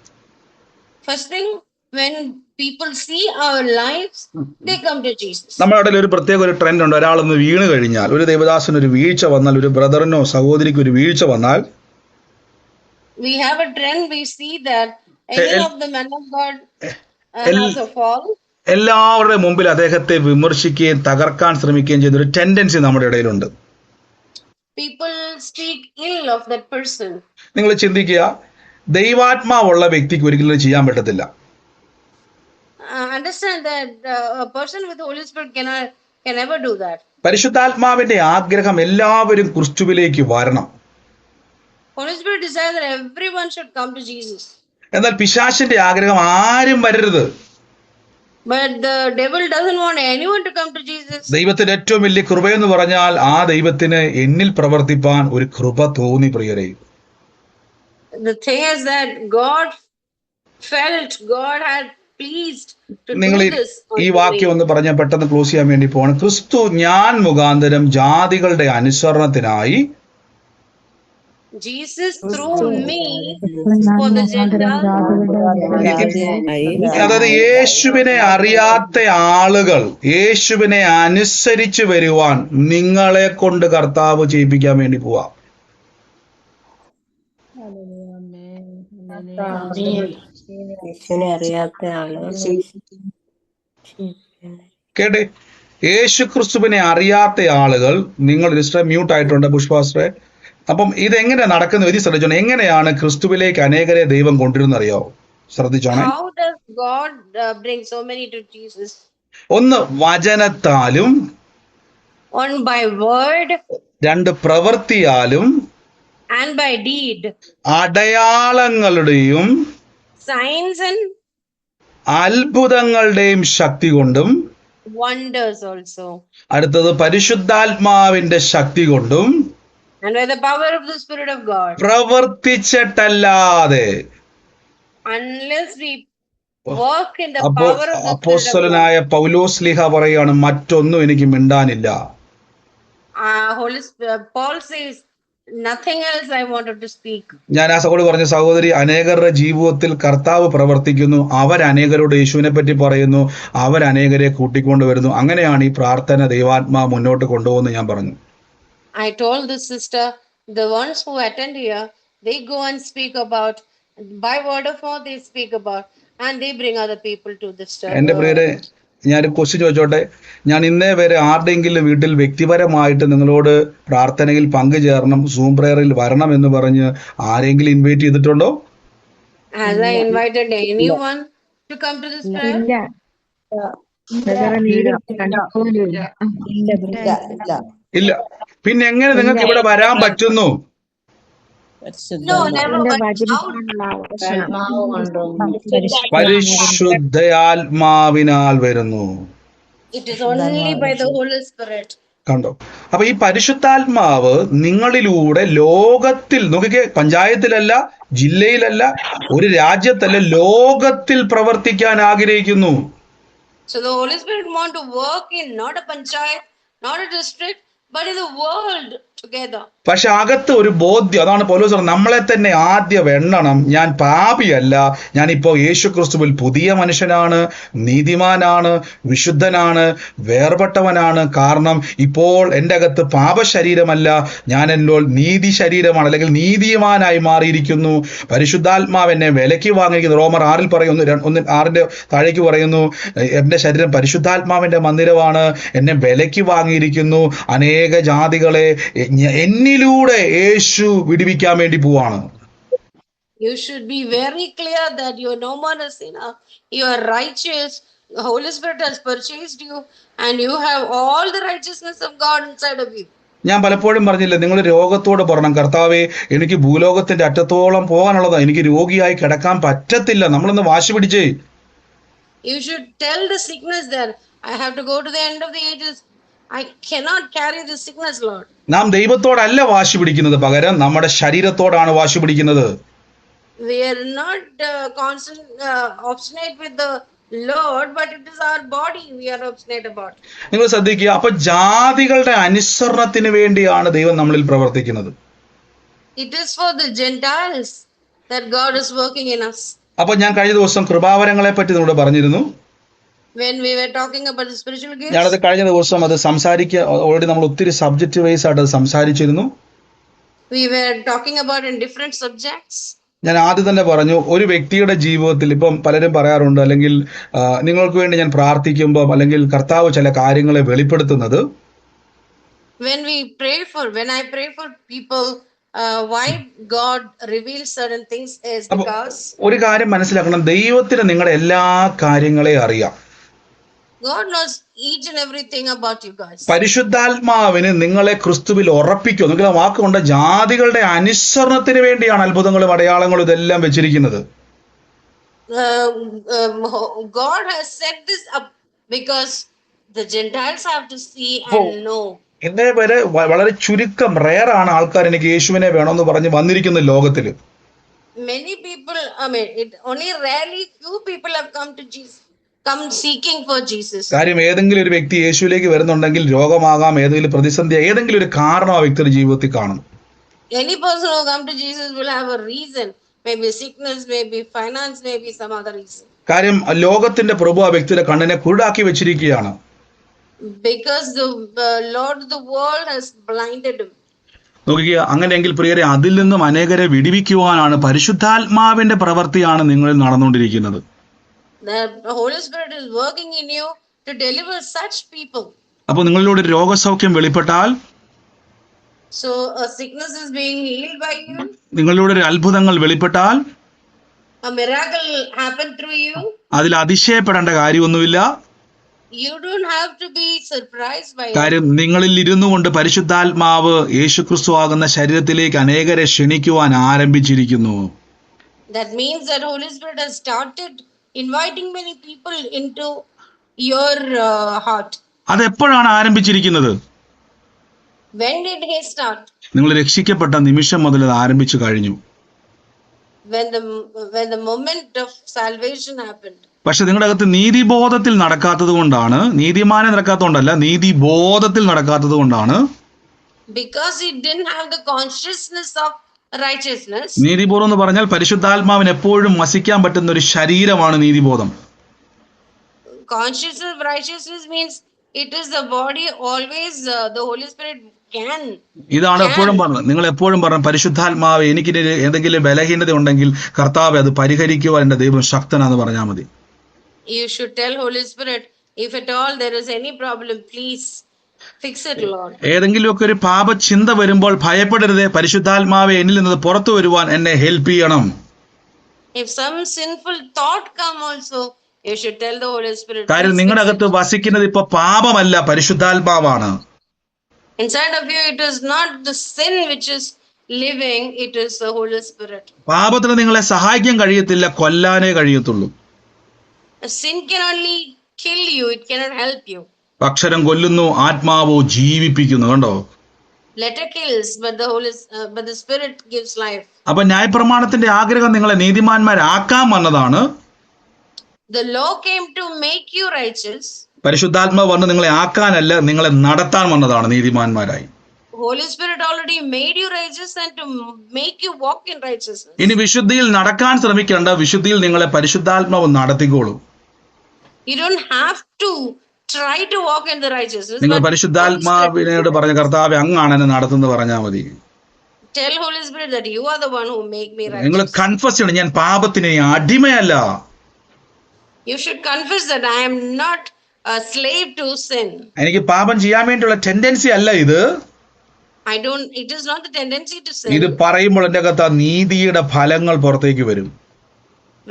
First thing, When people see our lives, they come to Jesus. നമ്മുടെ ഇടയിൽ ഒരു പ്രത്യേക ഒരു ട്രെൻഡ് ഉണ്ട്. ഒരാളൊന്ന് വീണ് കഴിഞ്ഞാൽ, ഒരു ദേവദാസന് ഒരു വീഴ്ച വന്നാൽ, ഒരു ബ്രദറിനോ സഹോദരിക്ക് ഒരു വീഴ്ച വന്നാൽ, We have a trend. We see that any of the men of God has a fall. എല്ലാവരുടെ മുമ്പിൽ അദ്ദേഹത്തെ വിമർശിക്കുകയും തകർക്കാൻ ശ്രമിക്കുകയും ചെയ്യുന്ന ഒരു ടെൻഡൻസി നമ്മുടെ ഇടയിലുണ്ട്. People speak ill of that person. നിങ്ങൾ ചിന്തിക്കുക, ദൈവാത്മാവുള്ള വ്യക്തിക്ക് ഒരിക്കലും ഇത് ചെയ്യാൻ പറ്റത്തില്ല. Understand that a person with the Holy Spirit can never do that. പരിശുദ്ധാത്മാവിന്റെ ആഗ്രഹം എല്ലാവരും ക്രിസ്തുവിലേക്ക് വരണം. Holy Spirit desires that everyone should come to Jesus. എന്നാൽ പിശാചിന്റെ ആഗ്രഹം ആരും വരരുത്. But the devil doesn't want anyone to come to Jesus. ദൈവത്തിന്റെ ഏറ്റവും വലിയ കൃപയെന്ന് പറഞ്ഞാൽ ആ ദൈവത്തിന് എന്നിൽ പ്രവർത്തിപ്പാൻ ഒരു കൃപ തോന്നി പ്രിയരെ. The thing is that God had pleased to നിങ്ങൾ do this. ഈ വാക്യം ഒന്ന് പറഞ്ഞാൽ പെട്ടെന്ന് ക്ലോസ് ചെയ്യാൻ വേണ്ടി പോകണം. ക്രിസ്തു ഞാൻ മുഖാന്തരം ജാതികളുടെ അനുസരണത്തിനായി, Jesus through me for the Gentiles. അതായത് യേശുവിനെ അറിയാത്ത ആളുകൾ യേശുവിനെ അനുസരിച്ച് വരുവാൻ നിങ്ങളെ കൊണ്ട് കർത്താവ് ചെയ്യിപ്പിക്കാൻ വേണ്ടി പോവാ. കേട്ടെ, യേശു ക്രിസ്തുവിനെ അറിയാത്ത ആളുകൾ, നിങ്ങൾ രജിസ്റ്റർ മ്യൂട്ട് ആയിട്ടുണ്ട് പുഷ്പാശ്രേ. അപ്പം ഇതെങ്ങനെ നടക്കുന്ന വിധി ശ്രദ്ധിച്ചോണം. എങ്ങനെയാണ് ക്രിസ്തുവിലേക്ക് അനേകരെ ദൈവം കൊണ്ടിരുന്ന അറിയാവോ? ശ്രദ്ധിച്ചോണേ. How does God bring so many to Jesus? ഒന്ന് വചനത്താലും, One by word രണ്ട് പ്രവൃത്തിയാലും, and by deed, അടയാളങ്ങളുടെയും signs and അത്ഭുതങ്ങളുടെയും ശക്തി കൊണ്ടും, wonders also, അടുത്തത് പരിശുദ്ധാത്മാവിന്റെ ശക്തി കൊണ്ടും, and by the power of the Spirit of God. പ്രവർത്തിച്ചിട്ടല്ലാതെ. Unless we work in the power of the Spirit of God. അപ്പോസ്തലനായ പൗലോസ്ലീഹ പറയാണ്, മറ്റൊന്നും എനിക്ക് മിണ്ടാനില്ല. Paul says, nothing else I wanted to speak. ഞാൻ ആ സഹോദരി പറഞ്ഞ, സഹോദരി, അനേകരുടെ ജീവിതത്തിൽ കർത്താവ് പ്രവർത്തിക്കുന്നു, അവരനേകരോട് യേശുവിനെ പറ്റി പറയുന്നു, അവരനേകരെ കൂട്ടിക്കൊണ്ട് വരുന്നു. അങ്ങനെയാണ് ഈ പ്രാർത്ഥന ദൈവാത്മാ മുന്നോട്ട് കൊണ്ടുപോകുന്നത് ഞാൻ പറഞ്ഞു. I told the sister, the ones who attend here, they go and speak about, by word of mouth they speak about, and they bring other people to this church. എന്റെ പ്രിയരെ, ഞാനൊരു ക്വസ്റ്റ്യൻ ചോദിച്ചോട്ടെ. ഞാൻ ഇന്നേ വരെ ആരുടെയെങ്കിലും വീട്ടിൽ വ്യക്തിപരമായിട്ട് നിങ്ങളോട് പ്രാർത്ഥനയിൽ പങ്കുചേരണം, സൂം പ്രയറിൽ വരണം എന്ന് പറഞ്ഞ് ആരെങ്കിലും ഇൻവൈറ്റ് ചെയ്തിട്ടുണ്ടോ? Has I invited anyone to come to this prayer? ഇല്ല. പിന്നെ എങ്ങനെ നിങ്ങൾക്ക് ഇവിടെ വരാൻ പറ്റുന്നു? No, never. But പരിശുദ്ധാത്മാവിനാൽ വരുന്നു. it is only by the Holy Spirit. കണ്ടോ? അപ്പൊ ഈ പരിശുദ്ധാത്മാവ് നിങ്ങളിലൂടെ ലോകത്തിൽ, നോക്കിക്കേ, പഞ്ചായത്തിലല്ല, ജില്ലയിലല്ല, ഒരു രാജ്യത്തല്ല, ലോകത്തിൽ പ്രവർത്തിക്കാൻ ആഗ്രഹിക്കുന്നു. So the Holy Spirit want to work in not a panchayat, not a district, but in the world together. പക്ഷെ അകത്ത് ഒരു ബോധ്യം, അതാണ് പൗലോസ് പറഞ്ഞത്, നമ്മളെ തന്നെ ആദ്യം എണ്ണണം. ഞാൻ പാപിയല്ല, ഞാനിപ്പോ യേശു ക്രിസ്തുവിൽ പുതിയ മനുഷ്യനാണ്, നീതിമാനാണ്, വിശുദ്ധനാണ്, വേർപെട്ടവനാണ്. കാരണം ഇപ്പോൾ എൻ്റെ അകത്ത് പാപശരീരമല്ല, ഞാൻ എന്നോട് നീതി ശരീരമാണ്, അല്ലെങ്കിൽ നീതിമാനായി മാറിയിരിക്കുന്നു. പരിശുദ്ധാത്മാവ് എന്നെ വിലയ്ക്ക് വാങ്ങിയിരിക്കുന്നു. റോമർ 6 പറയുന്നു, 1:6 താഴേക്ക് പറയുന്നു, എൻ്റെ ശരീരം പരിശുദ്ധാത്മാവിന്റെ മന്ദിരമാണ്, എന്നെ വിലയ്ക്ക് വാങ്ങിയിരിക്കുന്നു. അനേക ജാതികളെ എന്നിലൂടെ യേശു വിടുവിക്കാൻ വേണ്ടി പോവാണ്. You should be very clear that you are no more a sinner, you are righteous. The Holy Spirit has purchased you and you have all the righteousness of God inside of you. ഞാൻ പലപ്പോഴും പറഞ്ഞില്ലേ, നിങ്ങൾ രോഗത്തോട് പറയണം, കർത്താവേ, എനിക്ക് ഭൂലോകത്തിന്റെ അറ്റത്തോളം പോകാനുള്ളതാ, എനിക്ക് രോഗിയായി കിടക്കാൻ പറ്റത്തില്ല. നമ്മളൊന്ന് വാശി പിടിച്ചേ. You should tell the sickness that I have to go to the end of the ages. I cannot carry this sickness, Lord. നാം ദൈവത്തോടല്ല വാശി പിടിക്കുന്നത്, പകരം നമ്മുടെ ശരീരത്തോടാണ് വാശി പിടിക്കുന്നത്. We are not obstinate with the Lord, but it is our body we are obstinate about. നിങ്ങൾ ശ്രദ്ധിക്കുക, അപ്പൊ ജാതികളുടെ അനുസരണത്തിന് വേണ്ടിയാണ് ദൈവം നമ്മളിൽ പ്രവർത്തിക്കുന്നത്. It is for the Gentiles that God is working in us. അപ്പൊ ഞാൻ കഴിഞ്ഞ ദിവസം കൃപാവരങ്ങളെ പറ്റി നിങ്ങളോട് പറഞ്ഞിരുന്നു. When we were talking about the spiritual ഞാനത് gifts, കഴിഞ്ഞ ദിവസം അത് ഓൾറെഡി നമ്മൾ ഒത്തിരി സബ്ജക്റ്റ് വൈസ് ആയിട്ട് അത് സംസാരിച്ചിരുന്നു. we were talking about in different subjects. ഞാൻ ആദ്യം തന്നെ പറഞ്ഞു, ഒരു വ്യക്തിയുടെ ജീവിതത്തിൽ ഇപ്പം പലരും പറയാറുണ്ട്, അല്ലെങ്കിൽ നിങ്ങൾക്ക് വേണ്ടി ഞാൻ പ്രാർത്ഥിക്കുമ്പോൾ അല്ലെങ്കിൽ കർത്താവ് ചില കാര്യങ്ങളെ വെളിപ്പെടുത്തുന്നത്, When I pray for people, why God reveals certain things is because ഒരു കാര്യം മനസ്സിലാക്കണം, ദൈവത്തിന് നിങ്ങളുടെ എല്ലാ കാര്യങ്ങളെയും അറിയാം. God knows each and everything about you guys. പരിശുദ്ധാത്മാവിന് നിങ്ങളെ ക്രിസ്തുവിൽ ഉറപ്പിക്കും. നിങ്ങളുടെ വാക്കുകൊണ്ട് ജാതികളുടെ അനുസരണത്തിന് വേണ്ടിയാണ് അത്ഭുതങ്ങളും അടയാളങ്ങളും ഇതെല്ലാം വെച്ചിരിക്കുന്നത്. God has set this up because the Gentiles have to see and know. ഇന്നേ വരെ വളരെ ചുരുക്കം റെയറാണ് ആൾക്കാർ എനിക്ക് യേശുവിനെ വേണമെന്ന് പറഞ്ഞ് വന്നിരിക്കുന്ന ലോകത്തില്. Many people, only rarely few people have come seeking for Jesus. കാര്യം ഏതെങ്കിലും ഒരു വ്യക്തി യേശുവിലേക്ക് വരുന്നുണ്ടെങ്കിൽ രോഗമാകാം, ഏതെങ്കിലും പ്രതിസന്ധി, ഏതെങ്കിലും ഒരു കാരണം ആ വ്യക്തിയുടെ ജീവിതത്തിൽ കാണും. Any person who come to Jesus will have a reason, maybe sickness, maybe finance, maybe some other reason. കാര്യം ലോകത്തിന്റെ പ്രഭു ആ വ്യക്തിയുടെ കണ്ണിനെ കുരുടാക്കി വെച്ചിരിക്കുകയാണ്. Because the Lord of the world has blinded him. നോക്കിക്കുക, അങ്ങനെയെങ്കിൽ പ്രിയരെ, അതിൽ നിന്നും അനേകരെ വിടിവിക്കുവാനാണ് പരിശുദ്ധാത്മാവിന്റെ പ്രവൃത്തിയാണ് നിങ്ങളിൽ നടന്നുകൊണ്ടിരിക്കുന്നത്. The Holy Spirit is working in you to deliver such people. അപ്പോൾ നിങ്ങളിലൂടെ രോഗസൗഖ്യം വെളിപ്പെട്ടാൽ, so a sickness is being healed by you, നിങ്ങളിലൂടെ ഒരു അത്ഭുതങ്ങൾ വെളിപ്പെട്ടാൽ, a miracle happened through you, അതിൽ അതിശയപ്പെടേണ്ട കാര്യമൊന്നുമില്ല. you don't have to be surprised by it. കാര്യം നിങ്ങളിൽ ഇരുന്നു കൊണ്ട് പരിശുദ്ധാത്മാവ് യേശുക്രിസ്തു ആകുന്ന ശരീരത്തിലേക്ക് അനേകരെ ക്ഷണിക്കുവാൻ ആരംഭിച്ചിരിക്കുന്നു. That means that Holy Spirit has started inviting many people into your heart. അതെപ്പോഴാണ് ആരംഭിച്ചിരിക്കുന്നത്? When did he start? നിങ്ങൾ രക്ഷിക്കപ്പെട്ട നിമിഷം മുതൽ അത് ആരംഭിച്ചു കഴിഞ്ഞു. When the moment of salvation happened. പക്ഷെ നിങ്ങളുടെ അകത്ത് നീതിബോധത്തിൽ നടക്കാത്തത് കൊണ്ടാണ്, നീതിമാനം നടക്കാത്തതുകൊണ്ടല്ല, നീതിബോധത്തിൽ നടക്കാത്തത് കൊണ്ടാണ്. Because he didn't have the consciousness of righteousness. നീതിബോധം എന്ന് പറഞ്ഞാൽ പരിശുദ്ധാത്മാവിന് എപ്പോഴും വസിക്കാൻ പറ്റുന്ന ഒരു ശരീരമാണ് നീതിബോധം. Consciousness of righteousness means it is the body always, the Holy Spirit can. ഇതാണ് എപ്പോഴും പറഞ്ഞത്. നിങ്ങൾ എപ്പോഴും പറഞ്ഞു, പരിശുദ്ധാത്മാവ് എനിക്ക് എന്തെങ്കിലും ബലഹീനത ഉണ്ടെങ്കിൽ കർത്താവ് അത് പരിഹരിക്കുവാൻ എന്റെ ദൈവം ശക്തനാന്ന് പറഞ്ഞാൽ മതി. You should tell Holy Spirit, if at all there is any problem, please fix it, Lord. ഏതെങ്കിലുമൊക്കെ ഒരു പാപചിന്ത വരുമ്പോൾ ഭയപ്പെടരുതേ, പരിശുദ്ധാത്മാവെ എന്നിൽ നിന്ന് പുറത്തു വരുവാൻ എന്നെ ഹെൽപ്പ് ചെയ്യണം. If some sinful thought come also, you should tell the Holy Spirit. കാര്യം നിങ്ങളുടെ അകത്ത് വസിക്കുന്നത് ഇപ്പൊ പാപമല്ല, പരിശുദ്ധാത്മാവാണ്. Inside of you, it is not the sin which is living, it is the Holy Spirit. പാപത്തിന് നിങ്ങളെ സഹായിക്കാൻ കഴിയത്തില്ല, കൊല്ലാനേ കഴിയത്തുള്ളൂ. A sin can only kill you, it cannot help you. അക്ഷരം കൊല്ലുന്നു, ആത്മാവോ ജീവിപ്പിക്കുന്നു. കണ്ടോ? Letter kills, but the Spirit gives life. അപ്പൊ ന്യായപ്രമാണത്തിന്റെ ആഗ്രഹം നിങ്ങളെ നീതിമാന്മാരാക്കാൻ വന്നതാണ്. The law came to make you righteous. പരിശുദ്ധാത്മാവ് വന്ന് നിങ്ങളെ ആക്കാനല്ല, നിങ്ങളെ നടത്താൻ വന്നതാണ് നീതിമാന്മാരായി. Holy Spirit already made you righteous and to make you walk in righteousness. ഇനി വിശുദ്ധിയിൽ നടക്കാൻ ശ്രമിക്കേണ്ട, വിശുദ്ധിയിൽ നിങ്ങളെ പരിശുദ്ധാത്മാവ് നടത്തിക്കോളും. You don't have to try to walk in the righteousness. നിങ്ങൾ പരിശുദ്ധാത്മാവിനോട് പറഞ്ഞ കർത്താവെ അങ്ങാണ് എന്നെ നടത്തുന്നത് പറഞ്ഞാൽ മതി. Tell Holy Spirit that you are the one who make me righteous. നിങ്ങൾ കൺഫസ് ചെയ്യണം, ഞാൻ പാപത്തിന് അടിമയല്ല. You should confess that I am not a slave to sin. എനിക്ക് പാപം ചെയ്യാൻ വേണ്ടിയുള്ള ടെൻഡൻസി അല്ല ഇത്. It is not the tendency to sin. ഇത് പറയുമ്പോൾ എന്റെ അകത്ത് നീതിയുടെ ഫലങ്ങൾ പുറത്തേക്ക് വരും.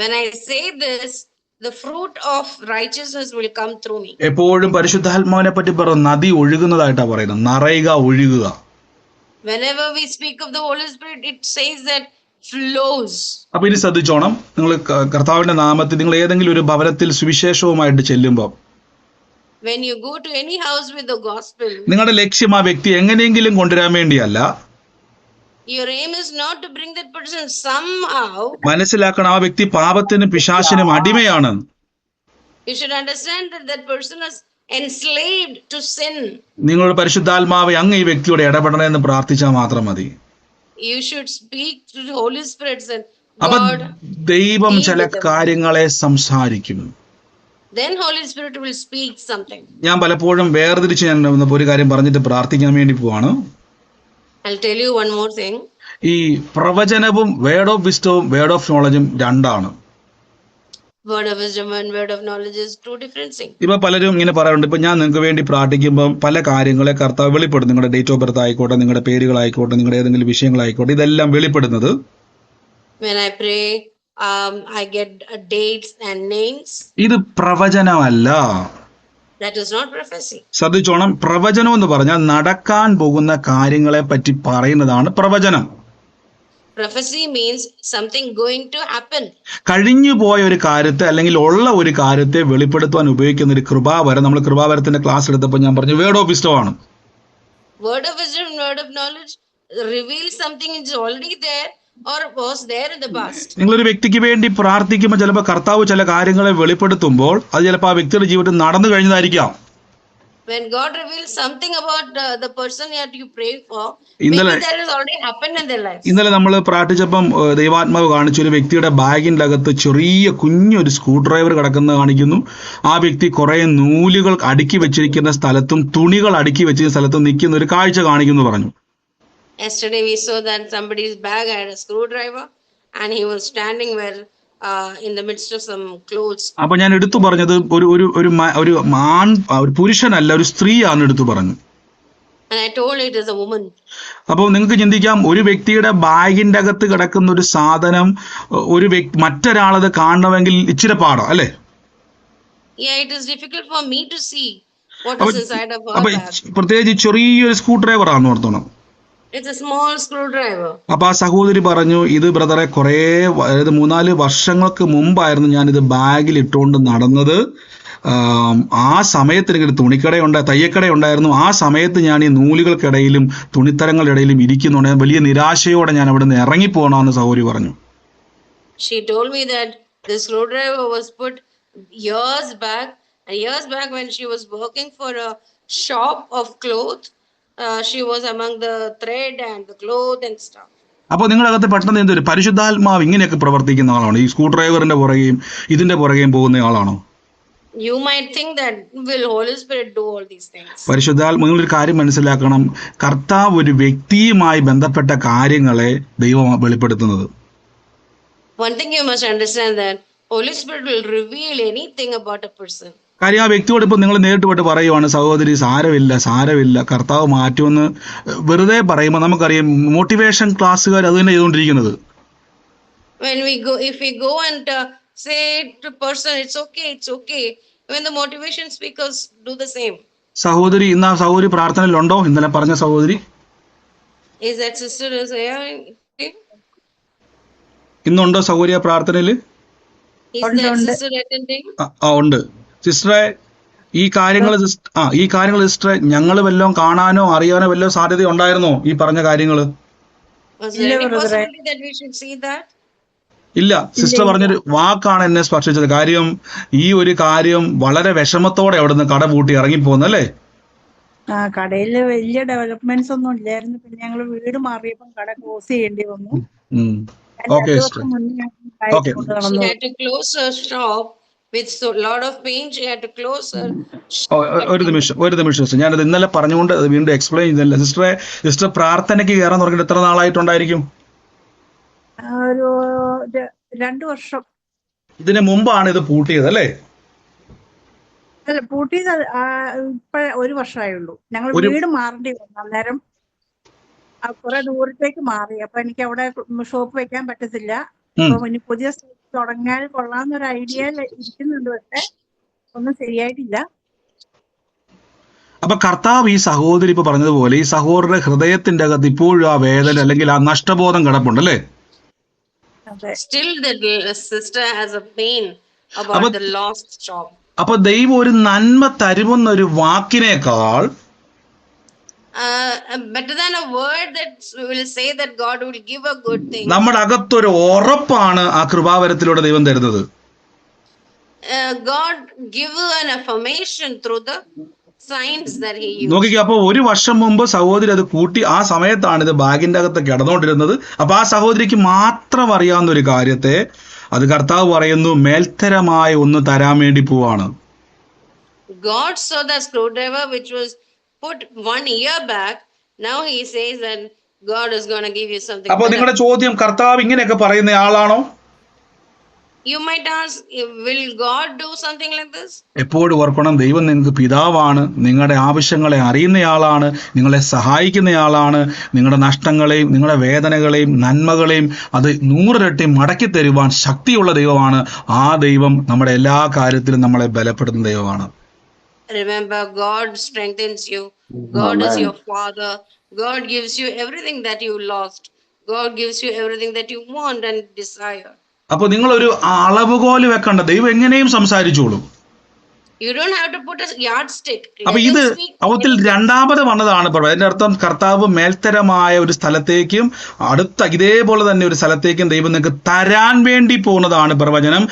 When I say this, the fruit of righteousness will come through me. എപ്പോഴും പരിശുദ്ധാത്മാവിനെ പറ്റി പറയുന്നത് നദി ഒഴുകുന്നതായിട്ടാ പറയുന്നത്, നിറയുക, ഒഴുകുക. Whenever we speak of the Holy Spirit, it says that flows. അപ്പൊ ഇനി ശ്രദ്ധിച്ചോണം, നിങ്ങൾ കർത്താവിന്റെ നാമത്തിൽ നിങ്ങൾ ഏതെങ്കിലും ഒരു ഭവനത്തിൽ സുവിശേഷവുമായിട്ട് ചെല്ലുമ്പോൾ, when you go to any house with the gospel, നിങ്ങളുടെ ലക്ഷ്യം ആ വ്യക്തി എങ്ങനെയെങ്കിലും കൊണ്ടുവരാൻ വേണ്ടിയല്ല. your aim is not to bring that person somehow. മനസ്സിലാക്കണം, ആ വ്യക്തി പാപത്തിനും പിശാചിനും അടിമയാണ്. You should understand that that person is enslaved to sin. നിങ്ങളുടെ പരിശുദ്ധാത്മാവെ അങ്ങ് ഈ വ്യക്തിയോട് ഇടപെടണമെന്ന് പ്രാർത്ഥിച്ചാൽ മാത്രം മതി. You should speak to the Holy Spirit and അപ്പൊ God ദൈവം deal ചില with them. കാര്യങ്ങളെ സംസാരിക്കും. Then Holy Spirit will speak something. ഞാൻ പലപ്പോഴും വേർതിരിച്ച് ഞാൻ ഒരു കാര്യം പറഞ്ഞിട്ട് പ്രാർത്ഥിക്കാൻ വേണ്ടി പോവാണ്. I'll tell you one more thing. ഈ പ്രവചനവും വേർഡ് ഓഫ് വിസ്ഡവും വേർഡ് ഓഫ് നോളജും രണ്ടാണ്. Word of wisdom and word of knowledge is two different things. ഇപ്പൊ പലരും ഇങ്ങനെ പറയാറുണ്ട്, ഇപ്പൊ ഞാൻ നിങ്ങൾക്ക് വേണ്ടി പ്രാർത്ഥിക്കുമ്പോൾ പല കാര്യങ്ങളെ കർത്താവ് വെളിപ്പെടും. നിങ്ങളുടെ ഡേറ്റ് ഓഫ് ബർത്ത് ആയിക്കോട്ടെ, നിങ്ങളുടെ പേരുകളായിക്കോട്ടെ, നിങ്ങളുടെ ഏതെങ്കിലും വിഷയങ്ങളായിക്കോട്ടെ, ഇതെല്ലാം വെളിപ്പെടുന്നത് When I pray, I get dates and names. ഇത് പ്രവചനമല്ല. That is not prophecy. ശ്രദ്ധിച്ചോണം, പ്രവചനം എന്ന് പറഞ്ഞാൽ നടക്കാൻ പോകുന്ന കാര്യങ്ങളെ പറ്റി പറയുന്നതാണ് പ്രവചനം. Prophecy means something going to happen. കഴിഞ്ഞു പോയ ഒരു കാര്യത്തെ അല്ലെങ്കിൽ ഉള്ള ഒരു കാര്യത്തെ വെളിപ്പെടുത്തുവാൻ ഉപയോഗിക്കുന്ന ഒരു കൃപാവരം. നമ്മൾ കൃപാവരത്തിന്റെ ക്ലാസ് എടുത്തപ്പോൾ ഞാൻ പറഞ്ഞു വേർഡ് ഓഫ് വിസ്ഡം ആണ്. Word of wisdom and word of knowledge reveals something is already there or was there in the past. നിങ്ങളൊരു വ്യക്തിക്ക് വേണ്ടി പ്രാർത്ഥിക്കുമ്പോൾ ചിലപ്പോൾ കർത്താവ് ചില കാര്യങ്ങളെ വെളിപ്പെടുത്തുമ്പോൾ അത് ചിലപ്പോൾ ആ വ്യക്തിയുടെ ജീവിതത്തിൽ നടന്നു കഴിഞ്ഞതായിരിക്കാം. When God reveals something about the person that you pray for, ഇന്നലെ maybe that has already happened in their lives. ഇന്നലെ നമ്മൾ പ്രാർത്ഥിച്ചപ്പം ദൈവാത്മാവ് കാണിച്ചു ഒരു വ്യക്തിയുടെ ബാഗിൻ്റെ അകത്ത് ചെറിയ കുഞ്ഞൊരു സ്ക്രൂ ഡ്രൈവർ കിടക്കുന്നത് കാണിക്കുന്നു. ആ വ്യക്തി കുറെ നൂലുകൾ അടുക്കി വെച്ചിരിക്കുന്ന സ്ഥലത്തും തുണികൾ അടുക്കി വെച്ചിരിക്കുന്ന സ്ഥലത്തും നിൽക്കുന്ന ഒരു കാഴ്ച കാണിക്കുന്നു പറഞ്ഞു. Yesterday we saw that somebody's bag had a screwdriver and he was standing well in the midst of some clothes. അപ്പൊ ഞാൻ എടുത്തു പറഞ്ഞത് ഒരു പുരുഷനല്ല, ഒരു സ്ത്രീയാണ് എടുത്തു പറഞ്ഞു. And I told it as a woman. അപ്പോൾ നിങ്ങൾക്ക് ചിന്തിക്കാം, ഒരു വ്യക്തിയുടെ ബാഗിന്റെ അകത്ത് കിടക്കുന്ന ഒരു സാധനം മറ്റൊരാളത് കാണണമെങ്കിൽ ഇച്ചിരി പാടാ അല്ലേ? Yeah, it is difficult for me to see what is inside of her അപ്പൊ bag. പ്രത്യേകിച്ച് ചെറിയൊരു സ്ക്രൂ ഡ്രൈവർ ആണെന്ന് ഓർത്തോണം. It's a small screwdriver. അപ്പൊ ആ സഹോദരി പറഞ്ഞു, ഇത് ബ്രദറെ കുറെ 3-4 വർഷങ്ങൾക്ക് മുമ്പായിരുന്നു ഞാൻ ഇത് ബാഗിൽ ഇട്ടുകൊണ്ട് നടന്നത്. ആ സമയത്ത് എനിക്ക് തയ്യക്കട ഉണ്ടായിരുന്നു. ആ സമയത്ത് ഞാൻ ഈ നൂലുകൾക്കിടയിലും തുണിത്തരങ്ങളുടെ ഇടയിലും ഇരിക്കുന്നുണ്ട്. വലിയ നിരാശയോടെ ഞാൻ അവിടെ നിന്ന് ഇറങ്ങിപ്പോകണമെന്ന് സഹോദരി പറഞ്ഞു. She told me that the screwdriver was put years back when she was working for a shop of clothes. She was among the thread and the cloth and stuff. അപ്പോൾ നിങ്ങളകത്ത് പെട്ടെന്ന് എന്തൊരു പരിശുദ്ധാത്മാവ് ഇങ്ങനെയൊക്കെ പ്രവർത്തിക്കുന്ന ആളാണോ? ഈ സ്ക്രൂ ഡ്രൈവറിന്റെ പുറകെയും ഇതിന്റെ പുറകെയും പോകുന്ന ആളാണോ? You might think that will Holy Spirit do all these things. നിങ്ങളൊരു കാര്യം മനസ്സിലാക്കണം, കർത്താവ് ഒരു വ്യക്തിയുമായി ബന്ധപ്പെട്ട കാര്യങ്ങളെ ദൈവം വെളിപ്പെടുത്തുന്നത്. One thing you must understand that Holy Spirit will reveal anything about a person. കാര്യം ആ വ്യക്തിയോട് ഇപ്പം നിങ്ങൾ നേരിട്ട് പോയിട്ട് പറയുവാണ്, സഹോദരി സാരമില്ല കർത്താവ് മാറ്റുമെന്ന് വെറുതെ പറയുമ്പോൾ നമുക്കറിയാം മോട്ടിവേഷൻ ക്ലാസ്സുകാർ അത് തന്നെ ചെയ്തുകൊണ്ടിരിക്കുന്നത്. If we go and say to person it's okay, when the motivation speakers do the same. സഹോദരി ഇന്ന് ആ സഹോദരി പ്രാർത്ഥനയിലുണ്ടോ? ഇന്നലെ പറഞ്ഞ സഹോദരി Is that sister is here? ഇന്നുണ്ടോ സഹോദരി ആ പ്രാർത്ഥനയിൽ? Is that sister attending? ഉണ്ട് സിസ്റ്ററെ. ഈ കാര്യങ്ങൾ സിസ്റ്ററെ ഞങ്ങൾ വല്ലതും കാണാനോ അറിയാനോ വല്ലതും സാധ്യത ഉണ്ടായിരുന്നോ ഈ പറഞ്ഞ കാര്യങ്ങള്? Was there any possibility that we should see that? ഇല്ല. സിസ്റ്റർ പറഞ്ഞൊരു വാക്കാണ് എന്നെ സ്പർശിച്ചത്. കാര്യം ഈ ഒരു കാര്യം വളരെ വിഷമത്തോടെ അവിടുന്ന് കട പൂട്ടി ഇറങ്ങിപ്പോന്നല്ലേ? കടയില് വലിയ ഡെവലപ്മെന്റ്സ് ഒന്നും ഇല്ലായിരുന്നു. പിന്നെ ഞങ്ങൾ വീട് മാറിയപ്പോൾ കട ക്ലോസ് ചെയ്യേണ്ടി വന്നു. Okay She had to close her shop with a lot of pain. She had to close her ഒരു നിമിഷം സിസ്റ്റർ, ഞാനത് ഇന്നലെ പറഞ്ഞുകൊണ്ട് അത് വീണ്ടും എക്സ്പ്ലെയിൻ ചെയ്തില്ല. സിസ്റ്റർ പ്രാർത്ഥനയ്ക്ക് കയറാൻ തുടങ്ങിയിട്ട് എത്ര നാളായിട്ടുണ്ടായിരിക്കും? ഒരു 2 വർഷം. ഇതിന് മുമ്പാണ് ഇത് പൂട്ടിയത് അല്ലേ? അല്ല, പൂട്ടിയത് ഇപ്പൊ 1 വർഷമായുള്ളൂ. ഞങ്ങൾ വീട് മാറേണ്ടി വന്നു. അന്നേരം കുറെ ദൂരത്തേക്ക് മാറി. അപ്പൊ എനിക്ക് അവിടെ ഷോപ്പ് വെക്കാൻ പറ്റത്തില്ല. അപ്പൊ ഇനി പുതിയ തുടങ്ങാൻ കൊള്ളാന്നൊരു ഐഡിയ ഇരിക്കുന്നുണ്ട്. പക്ഷെ ഒന്നും ശരിയായിട്ടില്ല. അപ്പൊ കർത്താവ് ഈ സഹോദരി ഇപ്പൊ പറഞ്ഞതുപോലെ ഈ സഹോദരന്റെ ഹൃദയത്തിന്റെ അകത്ത് ഇപ്പോഴും ആ വേദന അല്ലെങ്കിൽ ആ നഷ്ടബോധം കിടപ്പുണ്ട് അല്ലേ? Still the sister has a pain about the lost job. അപ്പൊ ദൈവം ഒരു നന്മ തരുമെന്നൊരു വാക്കിനേക്കാൾ better than a word that will say that God will give a good thing. നമ്മുടെ അകത്തൊരു ഉറപ്പാണ് ആ കൃപാവരത്തിലൂടെ ദൈവം തരുന്നത്. God give an affirmation through the signs that he used. നോക്കിക്കോ, അപ്പൊ ഒരു വർഷം മുമ്പ് സഹോദരി അത് കൂട്ടി, ആ സമയത്താണ് ഇത് ബാഗിന്റെ അകത്ത് കിടന്നുകൊണ്ടിരുന്നത്. അപ്പൊ ആ സഹോദരിക്ക് മാത്രം അറിയാവുന്ന ഒരു കാര്യത്തെ അത് കർത്താവ് പറയുന്നു മേൽത്തരമായ ഒന്ന് തരാൻ വേണ്ടി പോവാണ്. God saw the screwdriver which was put 1 year back. Now he says that God is going to give you something അപ്പൊ better. നിങ്ങളുടെ ചോദ്യം, കർത്താവ് ഇങ്ങനെയൊക്കെ പറയുന്ന ആളാണോ? You might ask, will God do something like this? എപ്പോഴും ഓർക്കണം, ദൈവം നിങ്ങൾക്ക് പിതാവാണ്, നിങ്ങളുടെ ആവശ്യങ്ങളെ അറിയുന്നയാളാണ്, നിങ്ങളെ സഹായിക്കുന്നയാളാണ്. നിങ്ങളുടെ നഷ്ടങ്ങളെയും നിങ്ങളുടെ വേദനകളെയും നന്മകളെയും അത് 100 ഇരട്ടി മടക്കി തരുവാൻ ശക്തിയുള്ള ദൈവമാണ്. ആ ദൈവം നമ്മുടെ എല്ലാ കാര്യത്തിലും നമ്മളെ ബലപ്പെടുത്തുന്ന ദൈവമാണ്. Remember, God strengthens you. God is your father. God gives you everything that you lost. God gives you everything that you want and desire. അപ്പൊ നിങ്ങളൊരു അളവുകോല് വെക്കണ്ട, ദൈവം എങ്ങനെയും സംസാരിച്ചോളും. You don't have to put a yardstick. അപ്പൊ ഇത് അവത്തിൽ രണ്ടാമത് വന്നതാണ് പറയുന്നത്. അതിന്റെ അർത്ഥം കർത്താവ് മേൽത്തരമായ ഒരു സ്ഥലത്തേക്കും അടുത്ത ഇതേപോലെ തന്നെ ഒരു സ്ഥലത്തേക്കും ദൈവം നിങ്ങൾക്ക് തരാൻ വേണ്ടി പോകുന്നതാണ് പ്രവചനം.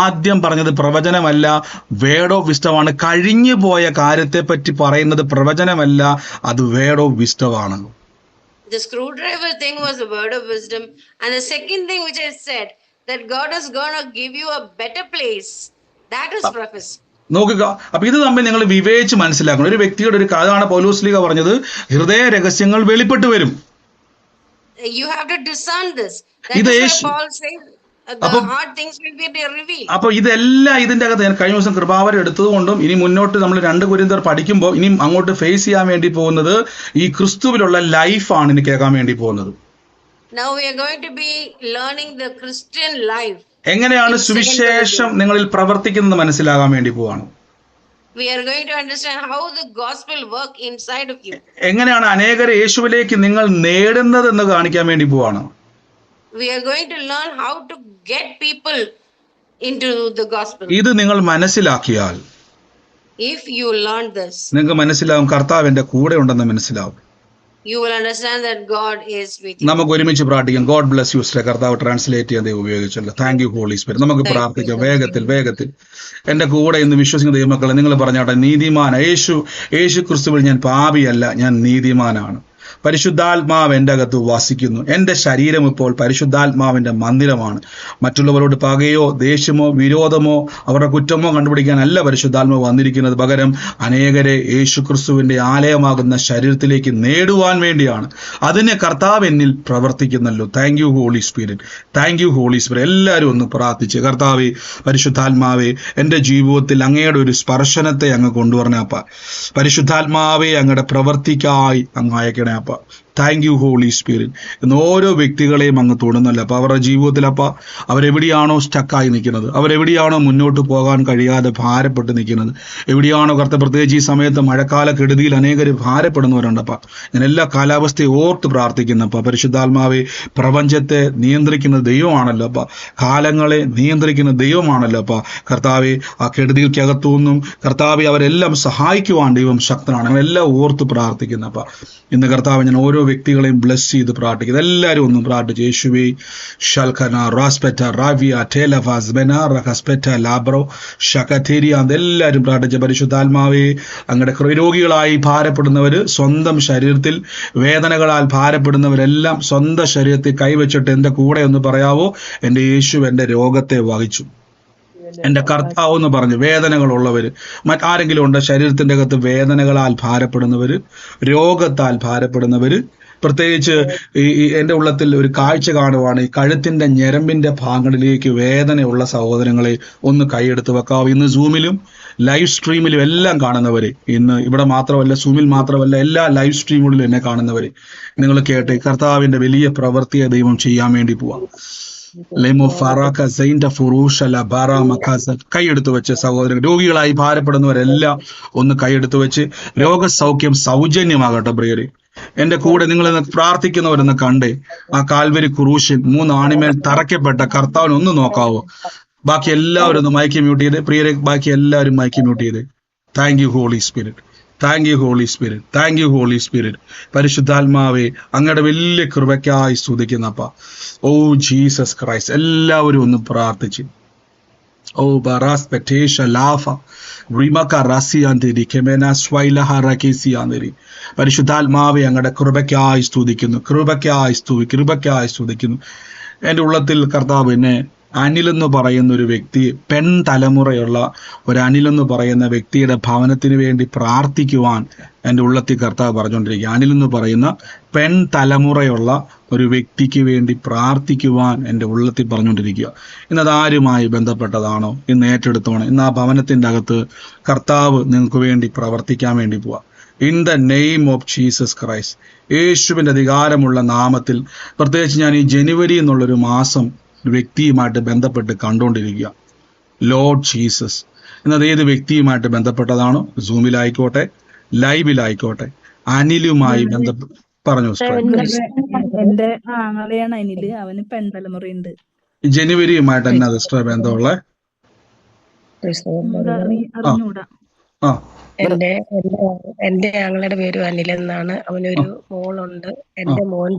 ആദ്യം പറഞ്ഞത് പ്രവചനമല്ല, വേർഡ് ഓഫ് വിസ്ഡമാണ്. കഴിഞ്ഞു പോയ കാര്യത്തെ പറ്റി പറയുന്നത് പ്രവചനമല്ല, അത് വേർഡ് ഓഫ് വിസ്ഡമാണ്. The screwdriver thing was a word of wisdom. And the second thing which I said, that God is going to give you a better place, that is prophecy. നോക്കുക, അപ്പൊ ഇത് തമ്മിൽ നിങ്ങൾ വിവേചിച്ച് മനസ്സിലാക്കണം. ഒരു വ്യക്തിയുടെ ഒരു കഥയാണ് പൗലോസ് ലീഗ പറഞ്ഞത്, ഹൃദയ രഹസ്യങ്ങൾ വെളിപ്പെട്ടു വരും. You have to discern this. ഇത് That is Yeshu- why Paul says the hard things will be revealed. അപ്പൊ ഇതെല്ലാം ഇതിന്റെ അകത്ത് ഞാൻ കഴിഞ്ഞ ദിവസം കൃപാവരം എടുത്തതുകൊണ്ടും ഇനി മുന്നോട്ട് നമ്മൾ 2 കൊരിന്ത്യർ പഠിക്കുമ്പോൾ ഇനിയും അങ്ങോട്ട് ഫേസ് ചെയ്യാൻ വേണ്ടി പോകുന്നത് ഈ ക്രിസ്തുവിലുള്ള ലൈഫാണ് ഇനി കേൾക്കാൻ വേണ്ടി പോകുന്നത്. Now we are going to be learning the Christian life. എങ്ങനെയാണ് സുവിശേഷം നിങ്ങളിൽ പ്രവർത്തിക്കുന്നത് മനസ്സിലാകാൻ വേണ്ടി പോവാണ്. We are going to understand how the gospel work inside of you. എങ്ങനെയാണ് അനേകരെ യേശുവിലേക്ക് നിങ്ങൾ നേടുന്നത് എന്ന് കാണിക്കാൻ വേണ്ടി പോവാണ്. We are going to learn how to get people into the gospel. ഇത് നിങ്ങൾ മനസ്സിലാക്കിയാൽ If you learn this, നിങ്ങൾക്ക് മനസ്സിലാവും കർത്താവ് എന്റെ കൂടെ ഉണ്ടെന്ന് മനസ്സിലാവും. you will understand that God is with you. നമുക്ക് ഒരുമിച്ച് പ്രാർത്ഥിക്കാം. God bless you sister. കർത്താവ് ട്രാൻസ്ലേറ്റ് ചെയ്യാൻ ദൈവം ഉപയോഗിച്ചല്ലോ. Thank you holy Spirit. നമുക്ക് പ്രാർത്ഥിക്കാം വേഗത്തിൽ. എന്റെ കൂടെ ഇന്ന് വിശ്വസിക്കുന്ന ദൈവമക്കളെ, നിങ്ങൾ പറഞ്ഞാട്ടെ, നീതിമാൻ യേശു ക്രിസ്തുവിൽ ഞാൻ പാപിയല്ല, ഞാൻ നീതിമാനാണ്. പരിശുദ്ധാത്മാവ് എൻ്റെ അകത്ത് വസിക്കുന്നു. എൻ്റെ ശരീരം ഇപ്പോൾ പരിശുദ്ധാത്മാവിൻ്റെ മന്ദിരമാണ്. മറ്റുള്ളവരോട് പകയോ ദേഷ്യമോ വിരോധമോ അവരുടെ കുറ്റമോ കണ്ടുപിടിക്കാനല്ല പരിശുദ്ധാത്മാവ് വന്നിരിക്കുന്നത്. പകരം അനേകരെ യേശുക്രിസ്തുവിൻ്റെ ആലയമാകുന്ന ശരീരത്തിലേക്ക് നേടുവാൻ വേണ്ടിയാണ്. അതിന് കർത്താവ് എന്നിൽ പ്രവർത്തിക്കുന്നല്ലോ. Thank you holy spirit. Thank you holy Spirit. എല്ലാവരും ഒന്ന് പ്രാർത്ഥിച്ച്, കർത്താവേ, പരിശുദ്ധാത്മാവേ, എൻ്റെ ജീവിതത്തിൽ അങ്ങയുടെ ഒരു സ്പർശനത്തെ അങ്ങ് കൊണ്ടുവരണേപ്പ. പരിശുദ്ധാത്മാവേ, അങ്ങയുടെ പ്രവർത്തിക്കായി അങ്ങ് അയക്കണേപ്പ. Thank you holy spirit. ഇന്ന് ഓരോ വ്യക്തികളെയും അങ്ങ് തൊടുന്നല്ല അപ്പ. അവരുടെ ജീവിതത്തിലപ്പ അവരെവിടെയാണോ സ്റ്റക്കായി നിൽക്കുന്നത്, അവരെവിടെയാണോ മുന്നോട്ട് പോകാൻ കഴിയാതെ ഭാരപ്പെട്ട് നിൽക്കുന്നത്, എവിടെയാണോ പ്രത്യേകിച്ച് ഈ സമയത്ത് മഴക്കാല കെടുതിയിൽ അനേകർ ഭാരപ്പെടുന്നവരുണ്ടപ്പ. ഞാൻ എല്ലാ കാലാവസ്ഥയെ ഓർത്ത് പ്രാർത്ഥിക്കുന്നപ്പ. പരിശുദ്ധാത്മാവെ, പ്രപഞ്ചത്തെ നിയന്ത്രിക്കുന്ന ദൈവമാണല്ലോ അപ്പ, കാലങ്ങളെ നിയന്ത്രിക്കുന്ന ദൈവമാണല്ലോ അപ്പ. കർത്താവെ, ആ കെടുതികൾക്കകത്തുനിന്നും കർത്താവെ അവരെല്ലാം സഹായിക്കുവാൻ ദൈവം ശക്തനാണ്. ഞങ്ങളെല്ലാം ഓർത്ത് പ്രാർത്ഥിക്കുന്നപ്പ. ഇന്ന് കർത്താവ്, ഞാൻ ഓരോ വ്യക്തികളെയും ബ്ലസ് ചെയ്ത് പ്രാർത്ഥിക്കുന്നത്. എല്ലാവരും ഒന്നും പ്രാർത്ഥിച്ചു. യേശുവേ, ഷൽഖന റാസ്പെറ്റ റാവിയ ടേലഫാസ് ബെനാറഹസ്പെറ്റ ലാബ്രോ ഷകഥേരിയ, അതെല്ലാവരും പ്രാർത്ഥിച്ച. പരിശുദ്ധാത്മാവേ, അങ്ങയുടെ രോഗികളായി ഭാരപ്പെടുന്നവർ, സ്വന്തം ശരീരത്തിൽ വേദനകളാൽ ഭാരപ്പെടുന്നവരെല്ലാം സ്വന്തം ശരീരത്തിൽ കൈവച്ചിട്ട് എൻ്റെ കൂടെ ഒന്ന് പറയാവോ, എൻ്റെ യേശു എൻ്റെ രോഗത്തെ വഹിച്ചു. എൻ്റെ കർത്താവ് എന്ന് പറഞ്ഞു. വേദനകളുള്ളവർ മറ്റാരെങ്കിലും ഉണ്ട് ശരീരത്തിൻ്റെ അകത്ത് വേദനകളാൽ ഭാരപ്പെടുന്നവർ, രോഗത്താൽ ഭാരപ്പെടുന്നവർ, പ്രത്യേകിച്ച് ഈ എൻ്റെ ഉള്ളത്തിൽ ഒരു കാഴ്ച കാണുവാണ്. ഈ കഴുത്തിൻ്റെ ഞരമ്പിൻ്റെ ഭാഗങ്ങളിലേക്ക് വേദനയുള്ള സഹോദരങ്ങളെ ഒന്ന് കൈയെടുത്ത് വെക്കാവും. ഇന്ന് സൂമിലും ലൈവ് സ്ട്രീമിലും എല്ലാം കാണുന്നവരെ, ഇന്ന് ഇവിടെ മാത്രമല്ല, സൂമിൽ മാത്രമല്ല, എല്ലാ ലൈവ് സ്ട്രീമുകളിലും എന്നെ കാണുന്നവരെ, നിങ്ങൾ കേട്ടെ, കർത്താവിൻ്റെ വലിയ പ്രവൃത്തിയെ ദൈവം ചെയ്യാൻ വേണ്ടി പോവാം. കൈയെടുത്തു വെച്ച് സഹോദരൻ, രോഗികളായി ഭാരപ്പെടുന്നവരെല്ലാം ഒന്ന് കൈയെടുത്തു വെച്ച്. രോഗസൗഖ്യം സൗജന്യമാകട്ടെ പ്രിയരെ. എന്റെ കൂടെ നിങ്ങൾ പ്രാർത്ഥിക്കുന്നവരെന്ന് കണ്ടേ. ആ കാൽവരി ക്രൂശിൽ 3 ആണിമേൽ തറയ്ക്കപ്പെട്ട കർത്താവിനെ ഒന്ന് നോക്കാവോ. ബാക്കി എല്ലാവരും ഒന്ന് മൈക്ക് മ്യൂട്ട് ചെയ്ത് പ്രിയരെ, ബാക്കി എല്ലാവരും മൈക്ക് മ്യൂട്ട് ചെയ്ത്. Thank you holy spirit. Thank you holy spirit. Thank you holy spirit. പരിശുദ്ധാത്മാവേ, അങ്ങയുടെ വലിയ കൃപയ്ക്കായി സ്തുതിക്കുന്നപ്പ. Oh Jesus Christ. എല്ലാവരും ഒന്ന് പ്രാർത്ഥിച്ച്. ഓ ബറാസ് പെറ്റേഷ ലാഫ റിമക റസിയാന്തരി കെമന സ്വൈലഹ റകേസിയാന്തരി. പരിശുദ്ധാത്മാവെ അങ്ങയുടെ കൃപയ്ക്കായി സ്തുതിക്കുന്നു, കൃപയ്ക്കായി സ്തുതിക്കുന്നു. എൻ്റെ ഉള്ളത്തിൽ കർത്താവ് എന്നെ അനിലെന്ന് പറയുന്ന ഒരു വ്യക്തി, പെൺ തലമുറയുള്ള ഒരു അനിലെന്ന് പറയുന്ന വ്യക്തിയുടെ ഭവനത്തിന് വേണ്ടി പ്രാർത്ഥിക്കുവാൻ എൻ്റെ ഉള്ളത്തിൽ കർത്താവ് പറഞ്ഞുകൊണ്ടിരിക്കുക. അനിലെന്ന് പറയുന്ന പെൺ തലമുറയുള്ള ഒരു വ്യക്തിക്ക് വേണ്ടി പ്രാർത്ഥിക്കുവാൻ എൻ്റെ ഉള്ളത്തിൽ പറഞ്ഞുകൊണ്ടിരിക്കുക. ഇന്നത് ആരുമായി ബന്ധപ്പെട്ടതാണോ ഇന്ന് ഏറ്റെടുത്തോണം. ഇന്ന് ആ ഭവനത്തിൻ്റെ അകത്ത് കർത്താവ് നിങ്ങൾക്ക് വേണ്ടി പ്രവർത്തിക്കാൻ വേണ്ടി പോവാ. In the name of Jesus Christ, യേശുവിൻ്റെ അധികാരമുള്ള നാമത്തിൽ. പ്രത്യേകിച്ച് ഞാൻ ഈ ജനുവരി എന്നുള്ളൊരു മാസം വ്യക്തിയുമായിട്ട് ബന്ധപ്പെട്ട് കണ്ടുകൊണ്ടിരിക്കുക. ലോർഡ് ജീസസ്, എന്നത് ഏത് വ്യക്തിയുമായിട്ട് ബന്ധപ്പെട്ടതാണോ, സൂമിലായിക്കോട്ടെ ലൈവിലായിക്കോട്ടെ, അനിലുമായി ബന്ധപ്പെട്ട് പറഞ്ഞു. എന്റെ ആങ്ങളെയാണ് അനില്, അവന് പെൺതലമുറയുണ്ട്. ജനുവരിയുമായിട്ട് എന്നാ സിസ്റ്റർ ബന്ധമുള്ള? അറിഞ്ഞൂടാ. ആ, എന്റെ ആങ്ങളുടെ പേര് അനിൽ എന്നാണ്. അവനൊരു മോളുണ്ട്. എന്റെ മോൻ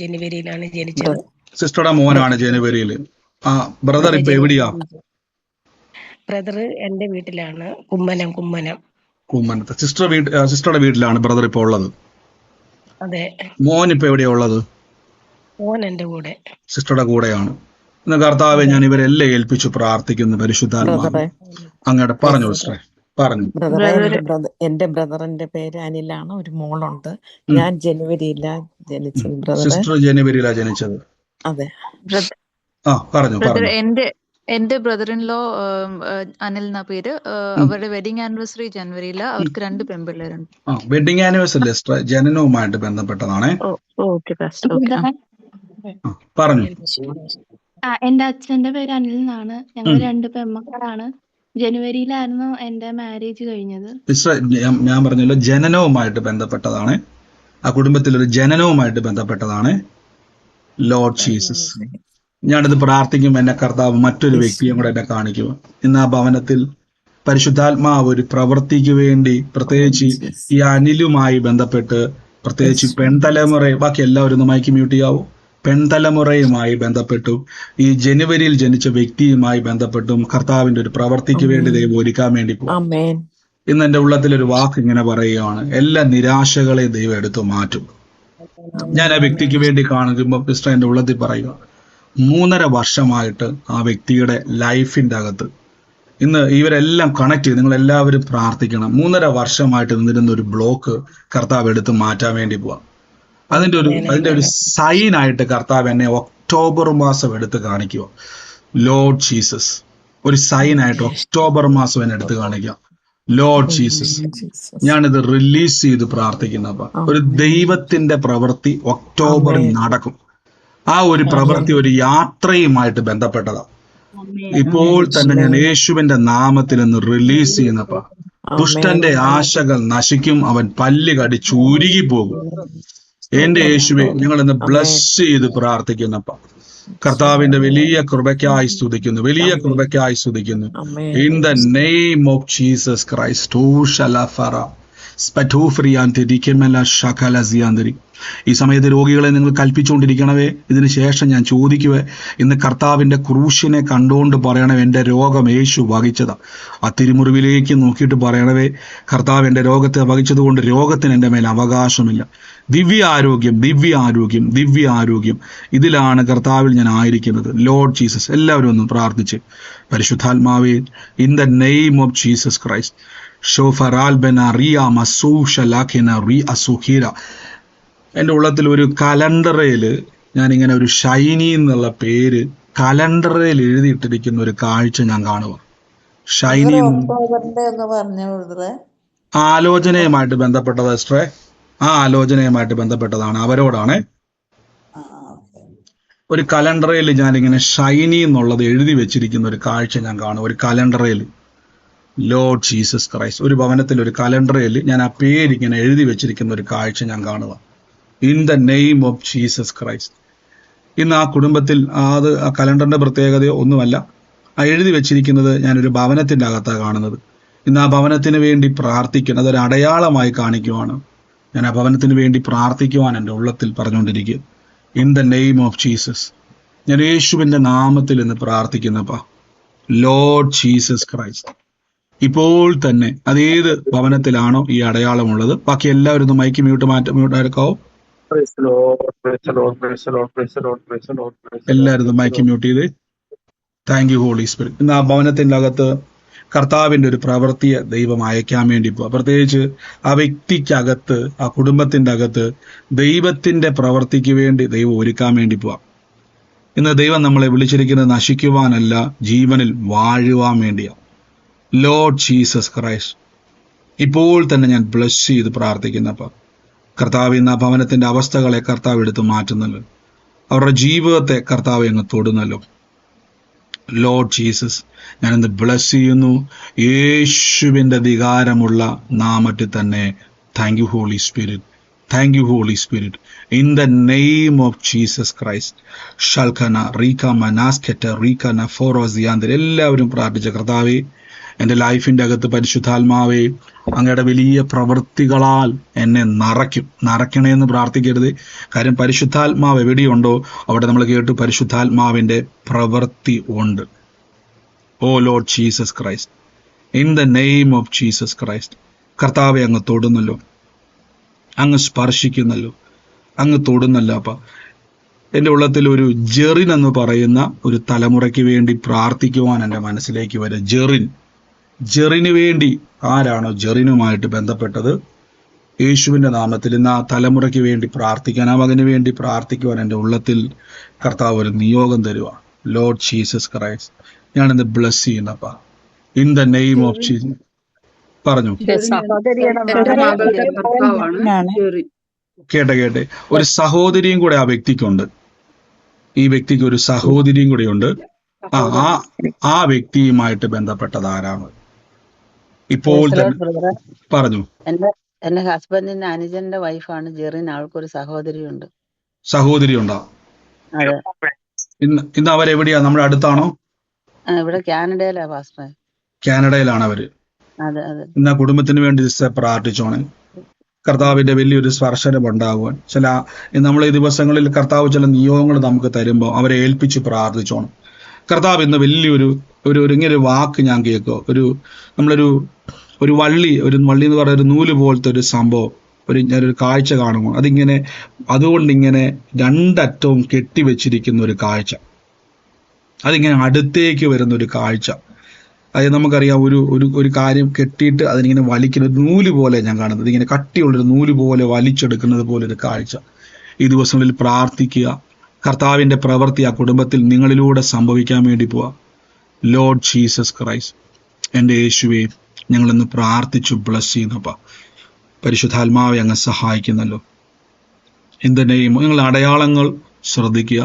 ജനുവരിയിലാണ് ജനിച്ചത്. സിസ്റ്ററുടെ മോനാണ് ജനുവരിയിൽ. ആ, ബ്രദർ ഇപ്പൊ എവിടെയാ? ബ്രദർ എന്റെ വീട്ടിലാണ്, കുമ്മനത്ത്. സിസ്റ്ററുടെ വീട്ടിലാണ് ബ്രദർ ഇപ്പൊ ഉള്ളത്. അതെ. മോൻ ഇപ്പൊ എവിടെയാ ഉള്ളത്? മോൻ എന്റെ കൂടെ, സിസ്റ്ററുടെ കൂടെയാണ്. ഇന്ന് കർത്താവെ ഞാൻ ഇവരെല്ലാം ഏൽപ്പിച്ചു പ്രാർത്ഥിക്കുന്നു. പരിശുദ്ധാത്മാവേ അങ്ങയുടെ പറഞ്ഞു സിസ്റ്ററെ, പറഞ്ഞു. എന്റെ ബ്രദറിന്റെ പേര് അനിലാണ്, ഒരു മോളുണ്ട്. ഞാൻ ജനുവരിയിലാ ജനിച്ചത്. സിസ്റ്റർ ജനുവരിയിലാ ജനിച്ചത്. അതെ. ആ, പറഞ്ഞു. എന്റെ ബ്രദർ ഇൻ ലോ അനിൽ എന്ന പേര്. അവരുടെ വെഡിങ് ആനിവേഴ്സറി ജനുവരിയില്. അവർക്ക് 2 പെൺപിള്ളേരുണ്ട്. Wedding anniversary ജനനവുമായിട്ട് ബന്ധപ്പെട്ടതാണേ. പറഞ്ഞു. എന്റെ അച്ഛന്റെ പേര് അനിൽ എന്നാണ്. ഞങ്ങൾ 2 പെൺമക്കളാണ്. ജനുവരിയിലായിരുന്നു എന്റെ മാരേജ് കഴിഞ്ഞത്. ഞാൻ പറഞ്ഞല്ലോ, ജനനവുമായിട്ട് ബന്ധപ്പെട്ടതാണ്. ആ കുടുംബത്തിലൊരു ജനനവുമായിട്ട് ബന്ധപ്പെട്ടതാണ്. ലോർഡ് ജീസസ്, ഞാനിത് പ്രാർത്ഥിക്കും. എന്നെ കർത്താവ് മറ്റൊരു വ്യക്തിയും കൂടെ എന്നെ കാണിക്കുക. ഇന്ന് ആ ഭവനത്തിൽ പരിശുദ്ധാത്മാവ് ഒരു പ്രവൃത്തിക്ക് വേണ്ടി, പ്രത്യേകിച്ച് ഈ അനിലുമായി ബന്ധപ്പെട്ട്, പ്രത്യേകിച്ച് പെൺതലമുറ, ബാക്കി എല്ലാവരും ഒന്ന് മൈക്ക് മ്യൂട്ട് ചെയ്യാവൂ. പെൺതലമുറയുമായി ബന്ധപ്പെട്ടും ഈ ജനുവരിയിൽ ജനിച്ച വ്യക്തിയുമായി ബന്ധപ്പെട്ടും കർത്താവിന്റെ ഒരു പ്രവൃത്തിക്ക് വേണ്ടി ദൈവം ഒരുക്കാൻ വേണ്ടി പോകും. ഇന്ന് എൻ്റെ ഉള്ളത്തിലൊരു വാക്ക് ഇങ്ങനെ പറയുകയാണ്: എല്ലാ നിരാശകളെ ദൈവം എടുത്തു മാറ്റും. ഞാൻ ആ വ്യക്തിക്ക് വേണ്ടി കാണുമ്പോൾ സിസ്റ്റർ എൻ്റെ ഉള്ളത്തിൽ പറയുക, 3.5 വർഷമായിട്ട് ആ വ്യക്തിയുടെ ലൈഫിൻ്റെ അകത്ത്, ഇന്ന് ഇവരെല്ലാം കണക്ട് ചെയ്ത് നിങ്ങളെല്ലാവരും പ്രാർത്ഥിക്കണം. 3.5 വർഷമായിട്ട് നിന്നിരുന്ന ഒരു ബ്ലോക്ക് കർത്താവ് എടുത്ത് മാറ്റാൻ വേണ്ടി പോവാം. അതിന്റെ ഒരു സൈനായിട്ട് കർത്താവ് എന്നെ ഒക്ടോബർ മാസം എടുത്ത് കാണിക്കുക. ലോർഡ് ജീസസ്, ഒരു സൈനായിട്ട് ഒക്ടോബർ മാസം എന്നെ എടുത്ത് കാണിക്കുക. ലോർഡ് ജീസസ്, ഞാനിത് റിലീസ് ചെയ്ത് പ്രാർത്ഥിക്കുന്നപ്പ ഒരു ദൈവത്തിന്റെ പ്രവൃത്തി ഒക്ടോബറിൽ നടക്കും. ആ ഒരു പ്രവൃത്തി ഒരു യാത്രയുമായിട്ട് ബന്ധപ്പെട്ടതാ. ഇപ്പോൾ തന്നെ ഞാൻ യേശുവിന്റെ നാമത്തിൽ നിന്ന് റിലീസ് ചെയ്യുന്നപ്പ ദുഷ്ടന്റെ ആശകൾ നശിക്കും. അവൻ പല്ല് കടിച്ച് ഉരുകി പോകും. എന്റെ യേശുവെ, ഞങ്ങൾ ഇന്ന് ബ്ലസ് ചെയ്ത് പ്രാർത്ഥിക്കുന്നപ്പ കർത്താവിന്റെ വലിയ കൃപയ്ക്കായി സ്തുതിക്കുന്നു. In the name of Jesus Christ. ഈ സമയത്ത് രോഗികളെ നിങ്ങൾ കൽപ്പിച്ചുകൊണ്ടിരിക്കണവേ. ഇതിനു ശേഷം ഞാൻ ചോദിക്കുവേ, ഇന്ന് കർത്താവിന്റെ ക്രൂശിനെ കണ്ടുകൊണ്ട് പറയണവേ, എൻ്റെ രോഗം യേശു വഹിച്ചതാ. ആ തിരുമുറിവിലേക്ക് നോക്കിയിട്ട് പറയണവേ, കർത്താവ് എൻ്റെ രോഗത്തെ വഹിച്ചത് കൊണ്ട് രോഗത്തിന് എൻ്റെ മേൽ അവകാശമില്ല. ദിവ്യ ആരോഗ്യം ഇതിലാണ് കർത്താവിൽ ഞാൻ ആയിരിക്കുന്നത്. ലോർഡ് ജീസസ്, എല്ലാവരും ഒന്ന് പ്രാർത്ഥിച്ച് പരിശുദ്ധാത്മാവേ, in the name of Jesus Christ. എൻ്റെ ഉള്ളത്തിൽ ഒരു കലണ്ടറിൽ ഞാനിങ്ങനെ ഒരു ഷൈനി എന്നുള്ള പേര് കലണ്ടറിൽ എഴുതിയിട്ടിരിക്കുന്ന ഒരു കാഴ്ച ഞാൻ കാണുക. ഷൈനി ആലോചനയുമായിട്ട് ബന്ധപ്പെട്ടത് സിസ്റ്ററെ, ആ ആലോചനയുമായിട്ട് ബന്ധപ്പെട്ടതാണ്. അവരോടാണ്. ഒരു കലണ്ടറിൽ ഞാനിങ്ങനെ ഷൈനി എന്നുള്ളത് എഴുതി വെച്ചിരിക്കുന്ന ഒരു കാഴ്ച ഞാൻ കാണും. ഒരു കലണ്ടറിൽ, ലോർഡ് ജീസസ് ക്രൈസ്റ്റ്, ഒരു ഭവനത്തിൽ ഒരു കലണ്ടറിൽ ഞാൻ ആ പേരിങ്ങനെ എഴുതി വെച്ചിരിക്കുന്ന ഒരു കാഴ്ച ഞാൻ കാണുക. In the name of Jesus Christ. ഇന്ന് ആ കുടുംബത്തിൽ ആ കലണ്ടറിന്റെ പ്രത്യേകതയോ ഒന്നുമല്ല. ആ എഴുതി വെച്ചിരിക്കുന്നത് ഞാനൊരു ഭവനത്തിൻ്റെ അകത്താണ് കാണുന്നത്. ഇന്ന് ആ ഭവനത്തിന് വേണ്ടി പ്രാർത്ഥിക്കുന്നത് ഒരു അടയാളമായി കാണിക്കുവാണ്. ഞാൻ ആ ഭവനത്തിന് വേണ്ടി പ്രാർത്ഥിക്കുവാൻ എൻ്റെ ഉള്ളത്തിൽ പറഞ്ഞുകൊണ്ടിരിക്കുക. In the name of Jesus, ഞാൻ യേശുവിൻ്റെ നാമത്തിൽ ഇന്ന് പ്രാർത്ഥിക്കുന്നപ്പാ ലോർഡ് ജീസസ് ക്രൈസ്റ്റ്. ഇപ്പോൾ തന്നെ അതേത് ഭവനത്തിലാണോ ഈ അടയാളമുള്ളത്, ബാക്കി എല്ലാവരും ഒന്ന് മൈക്ക് മ്യൂട്ട് എടുക്കാവോ? എല്ലാവരും ഒന്ന് മൈക്ക് മ്യൂട്ട് ചെയ്ത്. Thank you holy spirit. ഇന്ന് ആ ഭവനത്തിന്റെ അകത്ത് കർത്താവിന്റെ ഒരു പ്രവൃത്തിയെ ദൈവം അയക്കാൻ വേണ്ടി പോവാ. പ്രത്യേകിച്ച് ആ വ്യക്തിക്കകത്ത്, ആ കുടുംബത്തിന്റെ അകത്ത് ദൈവത്തിന്റെ പ്രവൃത്തിക്ക് വേണ്ടി ദൈവം ഒരുക്കാൻ വേണ്ടി പോവാ. ഇന്ന് ദൈവം നമ്മളെ വിളിച്ചിരിക്കുന്നത് നശിക്കുവാനല്ല, ജീവനിൽ വാഴുവാൻ വേണ്ടിയാണ്. ലോർഡ് ജീസസ് ക്രൈസ്റ്റ്, ഇപ്പോൾ തന്നെ ഞാൻ ബ്ലസ് ചെയ്ത് പ്രാർത്ഥിക്കുന്നപ്പ കർത്താവ് ഇന്ന് ആ ഭവനത്തിന്റെ അവസ്ഥകളെ കർത്താവ് എടുത്ത് മാറ്റുന്നല്ലോ, അവരുടെ ജീവിതത്തെ കർത്താവ് അങ്ങ് തൊടുന്നല്ലോ. ലോർഡ് ജീസസ്, ഞാനിന്ന് ബ്ലസ് ചെയ്യുന്നു യേശുവിന്റെ അധികാരമുള്ള നാമത്തിൽ തന്നെ. Thank you holy spirit, thank you holy Spirit. In the name of Jesus Christ. ഷൽഖന റീക മനാസ്കെറ്റ റീകന ഫോറോസിയാന്തർ. എല്ലാവരും പ്രാർത്ഥിച്ച കർത്താവേ, എൻ്റെ ലൈഫിൻ്റെ അകത്ത് പരിശുദ്ധാത്മാവേ, അങ്ങയുടെ വലിയ പ്രവൃത്തികളാൽ എന്നെ നിറയ്ക്കണേന്ന് പ്രാർത്ഥിക്കരുത്. കാര്യം പരിശുദ്ധാത്മാവ് എവിടെയുണ്ടോ അവിടെ നമ്മൾ കേട്ടു പരിശുദ്ധാത്മാവിൻ്റെ പ്രവൃത്തി ഉണ്ട്. O Lord Jesus Christ, in the name of Jesus Christ. കർത്താവെ അങ്ങ് തൊടുന്നല്ലോ, അങ്ങ് സ്പർശിക്കുന്നല്ലോ, അങ്ങ് തൊടുന്നല്ലോ. അപ്പം എൻ്റെ ഉള്ളത്തിൽ ഒരു ജെറിൻ എന്ന് പറയുന്ന ഒരു തലമുറയ്ക്ക് വേണ്ടി പ്രാർത്ഥിക്കുവാൻ എൻ്റെ മനസ്സിലേക്ക് വരും. ജെറിന് വേണ്ടി ആരാണോ ജെറിനുമായിട്ട് ബന്ധപ്പെട്ടത്, യേശുവിൻ്റെ നാമത്തിൽ ഇന്ന് ആ തലമുറയ്ക്ക് വേണ്ടി പ്രാർത്ഥിക്കാൻ, ആ മകന് വേണ്ടി പ്രാർത്ഥിക്കുവാൻ എൻ്റെ ഉള്ളത്തിൽ കർത്താവ് ഒരു നിയോഗം തരുക. ലോർഡ് ജീസസ് ക്രൈസ്റ്റ്, ഞാനിന്ന് ബ്ലസ് ചെയ്യുന്നപ്പ in the name of Jesus. പറഞ്ഞു കേട്ടെ ഒരു സഹോദരിയും കൂടെ ആ വ്യക്തിക്കുണ്ട്. ഈ വ്യക്തിക്ക് ഒരു സഹോദരിയും കൂടെ ഉണ്ട്. ആ വ്യക്തിയുമായിട്ട് ബന്ധപ്പെട്ടത് ആരാണ്? ഇപ്പോൾ തന്നെ പറഞ്ഞു. എന്റെ ഹസ്ബൻഡിന്റെ അനുജന്റെ വൈഫാണ് ജെറിൻ. ആൾക്കൊരു സഹോദരിയുണ്ട്. സഹോദരി ഉണ്ടോ? ഇന്ന് അവരെവിടെയാ? നമ്മുടെ അടുത്താണോ? ഇവിടെ കാനഡയിലാ പാസ്റ്റർ. കാനഡയിലാണ് അവര്. അതെ അതെ. ഇന്ന് ആ കുടുംബത്തിന് വേണ്ടി പ്രാർത്ഥിച്ചോണേ. കർത്താവിന്റെ വലിയൊരു സ്പർശനം ഉണ്ടാകുവാൻ നമ്മൾ ഈ ദിവസങ്ങളിൽ കർത്താവ് ചില നിയോഗങ്ങൾ നമുക്ക് തരുമ്പോൾ അവരെ ഏൽപ്പിച്ച് പ്രാർത്ഥിച്ചോണം. കർത്താവ് ഇന്ന് വലിയൊരു ഇങ്ങനെ ഒരു വാക്ക് ഞാൻ കേൾക്കുക. ഒരു വള്ളി എന്ന് പറയുന്ന ഒരു നൂല് പോലത്തെ ഒരു സംഭവം ഞാനൊരു കാഴ്ച കാണുമ്പോൾ അതുകൊണ്ടിങ്ങനെ രണ്ടറ്റവും കെട്ടിവെച്ചിരിക്കുന്ന ഒരു കാഴ്ച, അതിങ്ങനെ അടുത്തേക്ക് വരുന്ന ഒരു കാഴ്ച. അതായത് നമുക്കറിയാം ഒരു കാര്യം കെട്ടിയിട്ട് അതിനിങ്ങനെ വലിക്കുന്ന ഒരു നൂല് പോലെ ഞാൻ കാണുന്നത്, ഇങ്ങനെ കട്ടിയുള്ളൊരു നൂല് പോലെ വലിച്ചെടുക്കുന്നത് പോലെ ഒരു കാഴ്ച. ഈ ദിവസങ്ങളിൽ പ്രാർത്ഥിക്കുക, കർത്താവിന്റെ പ്രവൃത്തി ആ കുടുംബത്തിൽ നിങ്ങളിലൂടെ സംഭവിക്കാൻ വേണ്ടി പോവാ. ലോർഡ് ജീസസ് ക്രൈസ്റ്റ്, എൻ്റെ യേശുവേ, ഞങ്ങളിന്ന് പ്രാർത്ഥിച്ചു ബ്ലസ് ചെയ്യുന്നപ്പ പരിശുദ്ധാത്മാവെ അങ്ങ് സഹായിക്കുന്നല്ലോ. എന്തിനേയും നിങ്ങൾ അടയാളങ്ങൾ ശ്രദ്ധിക്കുക.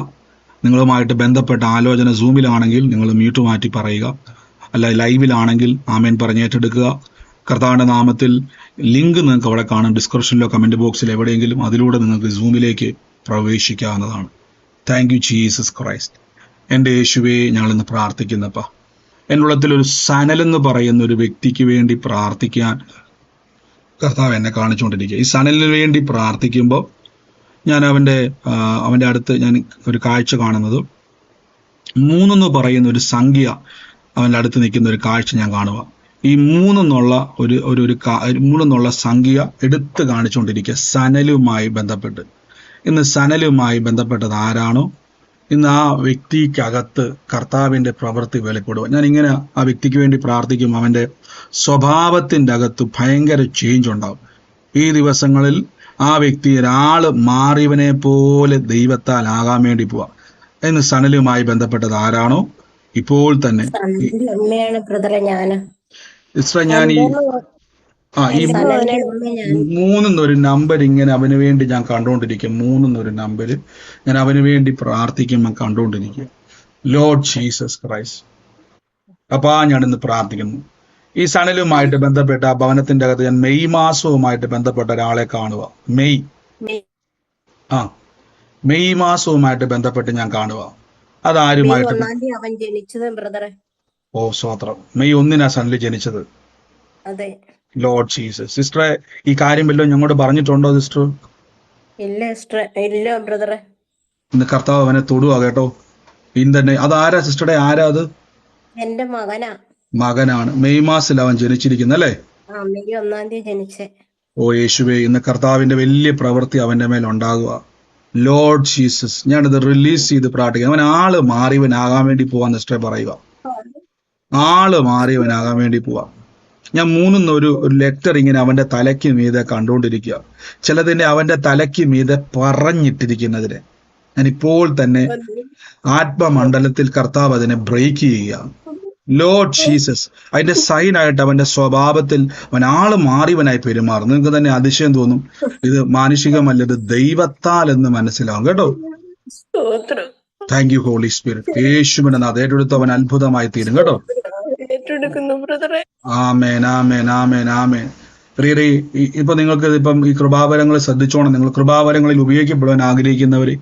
നിങ്ങളുമായിട്ട് ബന്ധപ്പെട്ട ആലോചന സൂമിലാണെങ്കിൽ നിങ്ങൾ മ്യൂട്ട് മാറ്റി പറയുക, അല്ല ലൈവിലാണെങ്കിൽ ആമേൻ പറഞ്ഞേറ്റെടുക്കുക. കർത്താവിൻ്റെ നാമത്തിൽ ലിങ്ക് നിങ്ങൾക്ക് അവിടെ കാണും, ഡിസ്ക്രിപ്ഷനിലോ കമൻറ്റ് ബോക്സിൽ എവിടെയെങ്കിലും. അതിലൂടെ നിങ്ങൾക്ക് സൂമിലേക്ക് പ്രവേശിക്കാവുന്നതാണ്. Thank you Jesus Christ. എൻ്റെ യേശുവേ, ഞങ്ങളിന്ന് പ്രാർത്ഥിക്കുന്നപ്പ എൻ്റെ ഉള്ളത്തിൽ ഒരു സനൽ എന്ന് പറയുന്ന ഒരു വ്യക്തിക്ക് വേണ്ടി പ്രാർത്ഥിക്കാൻ കർത്താവ് എന്നെ കാണിച്ചുകൊണ്ടിരിക്കുക. ഈ സനലിന് വേണ്ടി പ്രാർത്ഥിക്കുമ്പോൾ ഞാൻ അവൻ്റെ അടുത്ത് ഞാൻ ഒരു കാഴ്ച കാണുന്നത് 3 എന്ന് പറയുന്ന ഒരു സംഖ്യ അവൻ്റെ അടുത്ത് നിൽക്കുന്ന ഒരു കാഴ്ച ഞാൻ കാണുക. ഈ 3 എന്നുള്ള സംഖ്യ എടുത്ത് കാണിച്ചുകൊണ്ടിരിക്കുക സനലുമായി ബന്ധപ്പെട്ട്. ഇന്ന് സനലുമായി ബന്ധപ്പെട്ടത് ആരാണോ, ഇന്ന് ആ വ്യക്തിക്കകത്ത് കർത്താവിൻ്റെ പ്രവൃത്തി വെളിപ്പെടുക. ഞാനിങ്ങനെ ആ വ്യക്തിക്ക് വേണ്ടി പ്രാർത്ഥിക്കും. അവൻ്റെ സ്വഭാവത്തിൻ്റെ അകത്ത് ഭയങ്കര ചേഞ്ച് ഉണ്ടാവും. ഈ ദിവസങ്ങളിൽ ആ വ്യക്തി ഒരാള് മാറിയവനെ പോലെ ദൈവത്താൽ ആകാൻ വേണ്ടി പോവാം. ഇന്ന് സനലുമായി ബന്ധപ്പെട്ടത് ആരാണോ ഇപ്പോൾ തന്നെ ഞാൻ ഈ 3 എന്നൊരു നമ്പർ ഇങ്ങനെ അവന് വേണ്ടി ഞാൻ കണ്ടുകൊണ്ടിരിക്കും. 3 എന്നൊരു നമ്പർ ഞാൻ അവന് വേണ്ടി പ്രാർത്ഥിക്കുമ്പോൾ കണ്ടുകൊണ്ടിരിക്കുക. ലോർഡ് ജീസസ് ക്രൈസ്റ്റ്, അപ്പാ ഞാനിന്ന് പ്രാർത്ഥിക്കുന്നു. ഈ സനലുമായിട്ട് ബന്ധപ്പെട്ട ആ ഭവനത്തിന്റെ അകത്ത് ഞാൻ മെയ് മാസവുമായിട്ട് ബന്ധപ്പെട്ട ഒരാളെ കാണുക. മെയ് മാസവുമായിട്ട് ബന്ധപ്പെട്ട് ഞാൻ കാണുക. അതാരുമായിട്ട്? ഓ സ്വോത്രം. മെയ് 1 സനല് ജനിച്ചത്. Lord Jesus. സിസ്റ്ററെ, ഈ കാര്യം വല്ലതും ഞങ്ങളോട് പറഞ്ഞിട്ടുണ്ടോ സിസ്റ്റർ? ഇല്ല ബ്രദറെ. ഇന്ന് കർത്താവ് അവനെ തൊടുക കേട്ടോ. അതാരാ സിസ്റ്ററുടെ? ആരാ അത്? എന്റെ മകനാ. മകനാണ്. മെയ് മാസത്തിൽ അവൻ ജനിച്ചിരിക്കുന്നത് അല്ലേ? മെയ് 1-ാം തീയതി ജനിച്ചേ. ഓ യേശുവേ, ഇന്ന് കർത്താവിന്റെ വലിയ പ്രവൃത്തി അവന്റെ മേൽ ഉണ്ടാകുക. ലോർഡ് ജീസസ്, ഞാനിത് റിലീസ് ചെയ്ത് പ്രാർത്ഥിക്കാം. അവൻ ആള് മാറിയവനാകാൻ വേണ്ടി പോവാൻ സിസ്റ്ററെ പറയുക. ആള് മാറിയവനാകാൻ വേണ്ടി പോവാ. ഞാൻ ഒരു ലെറ്റർ ഇങ്ങനെ അവന്റെ തലയ്ക്ക് മീതെ കണ്ടുകൊണ്ടിരിക്കുക. ചിലതിനെ അവന്റെ തലയ്ക്ക് മീതെ പറഞ്ഞിട്ടിരിക്കുന്നതിനെ ഞാൻ ഇപ്പോൾ തന്നെ ആത്മമണ്ഡലത്തിൽ കർത്താവ് അതിനെ ബ്രേക്ക് ചെയ്യുക. ലോർഡ് ജീസസ്, അതിന്റെ സൈനായിട്ട് അവന്റെ സ്വഭാവത്തിൽ അവൻ ആള് മാറിയവനായി പെരുമാറും. നിങ്ങൾക്ക് തന്നെ അതിശയം തോന്നും, ഇത് മാനുഷികമല്ല, ഇത് ദൈവത്താൽ എന്ന് മനസ്സിലാവും കേട്ടോ. Thank you holy spirit. യേശുവിനെ അത് ഏറ്റെടുത്ത് അവൻ അത്ഭുതമായി തീരും കേട്ടോ. ആമേൻ ആമേൻ ആമേൻ ആമേൻ. പ്രിയരെ, ഇപ്പൊ നിങ്ങൾക്ക് ഇപ്പം ഈ കൃപാവരങ്ങൾ ശ്രദ്ധിച്ചോണം. നിങ്ങൾ കൃപാവരങ്ങളിൽ ഉപയോഗിക്കപ്പെടുവാൻ ആഗ്രഹിക്കുന്നവര്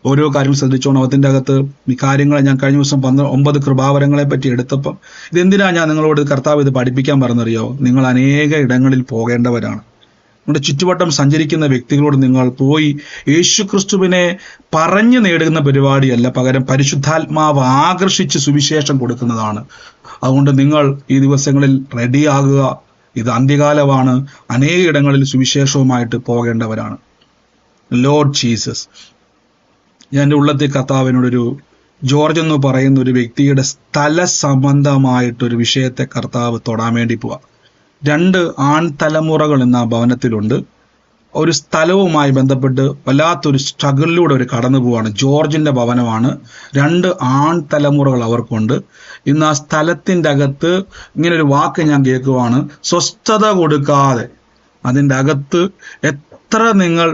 ഓരോ കാര്യം ശ്രദ്ധിച്ചോണം. അതിൻ്റെ അകത്ത് ഈ കാര്യങ്ങളെ ഞാൻ കഴിഞ്ഞ ദിവസം 9 കൃപാവരങ്ങളെ പറ്റി എടുത്തപ്പം ഇതെന്തിനാ ഞാൻ നിങ്ങളോട് കർത്താവ് ഇത് പഠിപ്പിക്കാൻ പറഞ്ഞറിയോ? നിങ്ങൾ അനേക ഇടങ്ങളിൽ പോകേണ്ടവരാണ്. നമ്മുടെ ചുറ്റുവട്ടം സഞ്ചരിക്കുന്ന വ്യക്തികളോട് നിങ്ങൾ പോയി യേശുക്രിസ്തുവിനെ പറഞ്ഞു നേടുന്ന പരിപാടിയല്ല, പകരം പരിശുദ്ധാത്മാവ് ആകർഷിച്ച് സുവിശേഷം കൊടുക്കുന്നതാണ്. അതുകൊണ്ട് നിങ്ങൾ ഈ ദിവസങ്ങളിൽ റെഡിയാകുക. ഇത് അന്ത്യകാലമാണ്. അനേക ഇടങ്ങളിൽ സുവിശേഷവുമായിട്ട് പോകേണ്ടവരാണ്. ലോർഡ് ജീസസ്, ഞാൻ എൻ്റെ ഉള്ളത്തെ കർത്താവിനോടൊരു ജോർജ് എന്ന് പറയുന്ന ഒരു വ്യക്തിയുടെ സ്ഥല സംബന്ധമായിട്ടൊരു വിഷയത്തെ കർത്താവ് തൊടാൻ വേണ്ടി പോവാ. 2 ആൺതലമുറകൾ എന്ന ഭവനത്തിലുണ്ട്. ഒരു സ്ഥലവുമായി ബന്ധപ്പെട്ട് വല്ലാത്തൊരു സ്ട്രഗിളിലൂടെ അവർ കടന്നു പോവാണ്. ജോർജിന്റെ ഭവനമാണ്. 2 ആൺതലമുറകൾ അവർക്കുണ്ട്. ഇന്ന് ആ സ്ഥലത്തിൻ്റെ അകത്ത് ഇങ്ങനെ ഒരു വാക്ക് ഞാൻ കേൾക്കുവാണ്, സ്വസ്ഥത കൊടുക്കാതെ അതിൻ്റെ അകത്ത് എത്ര നിങ്ങൾ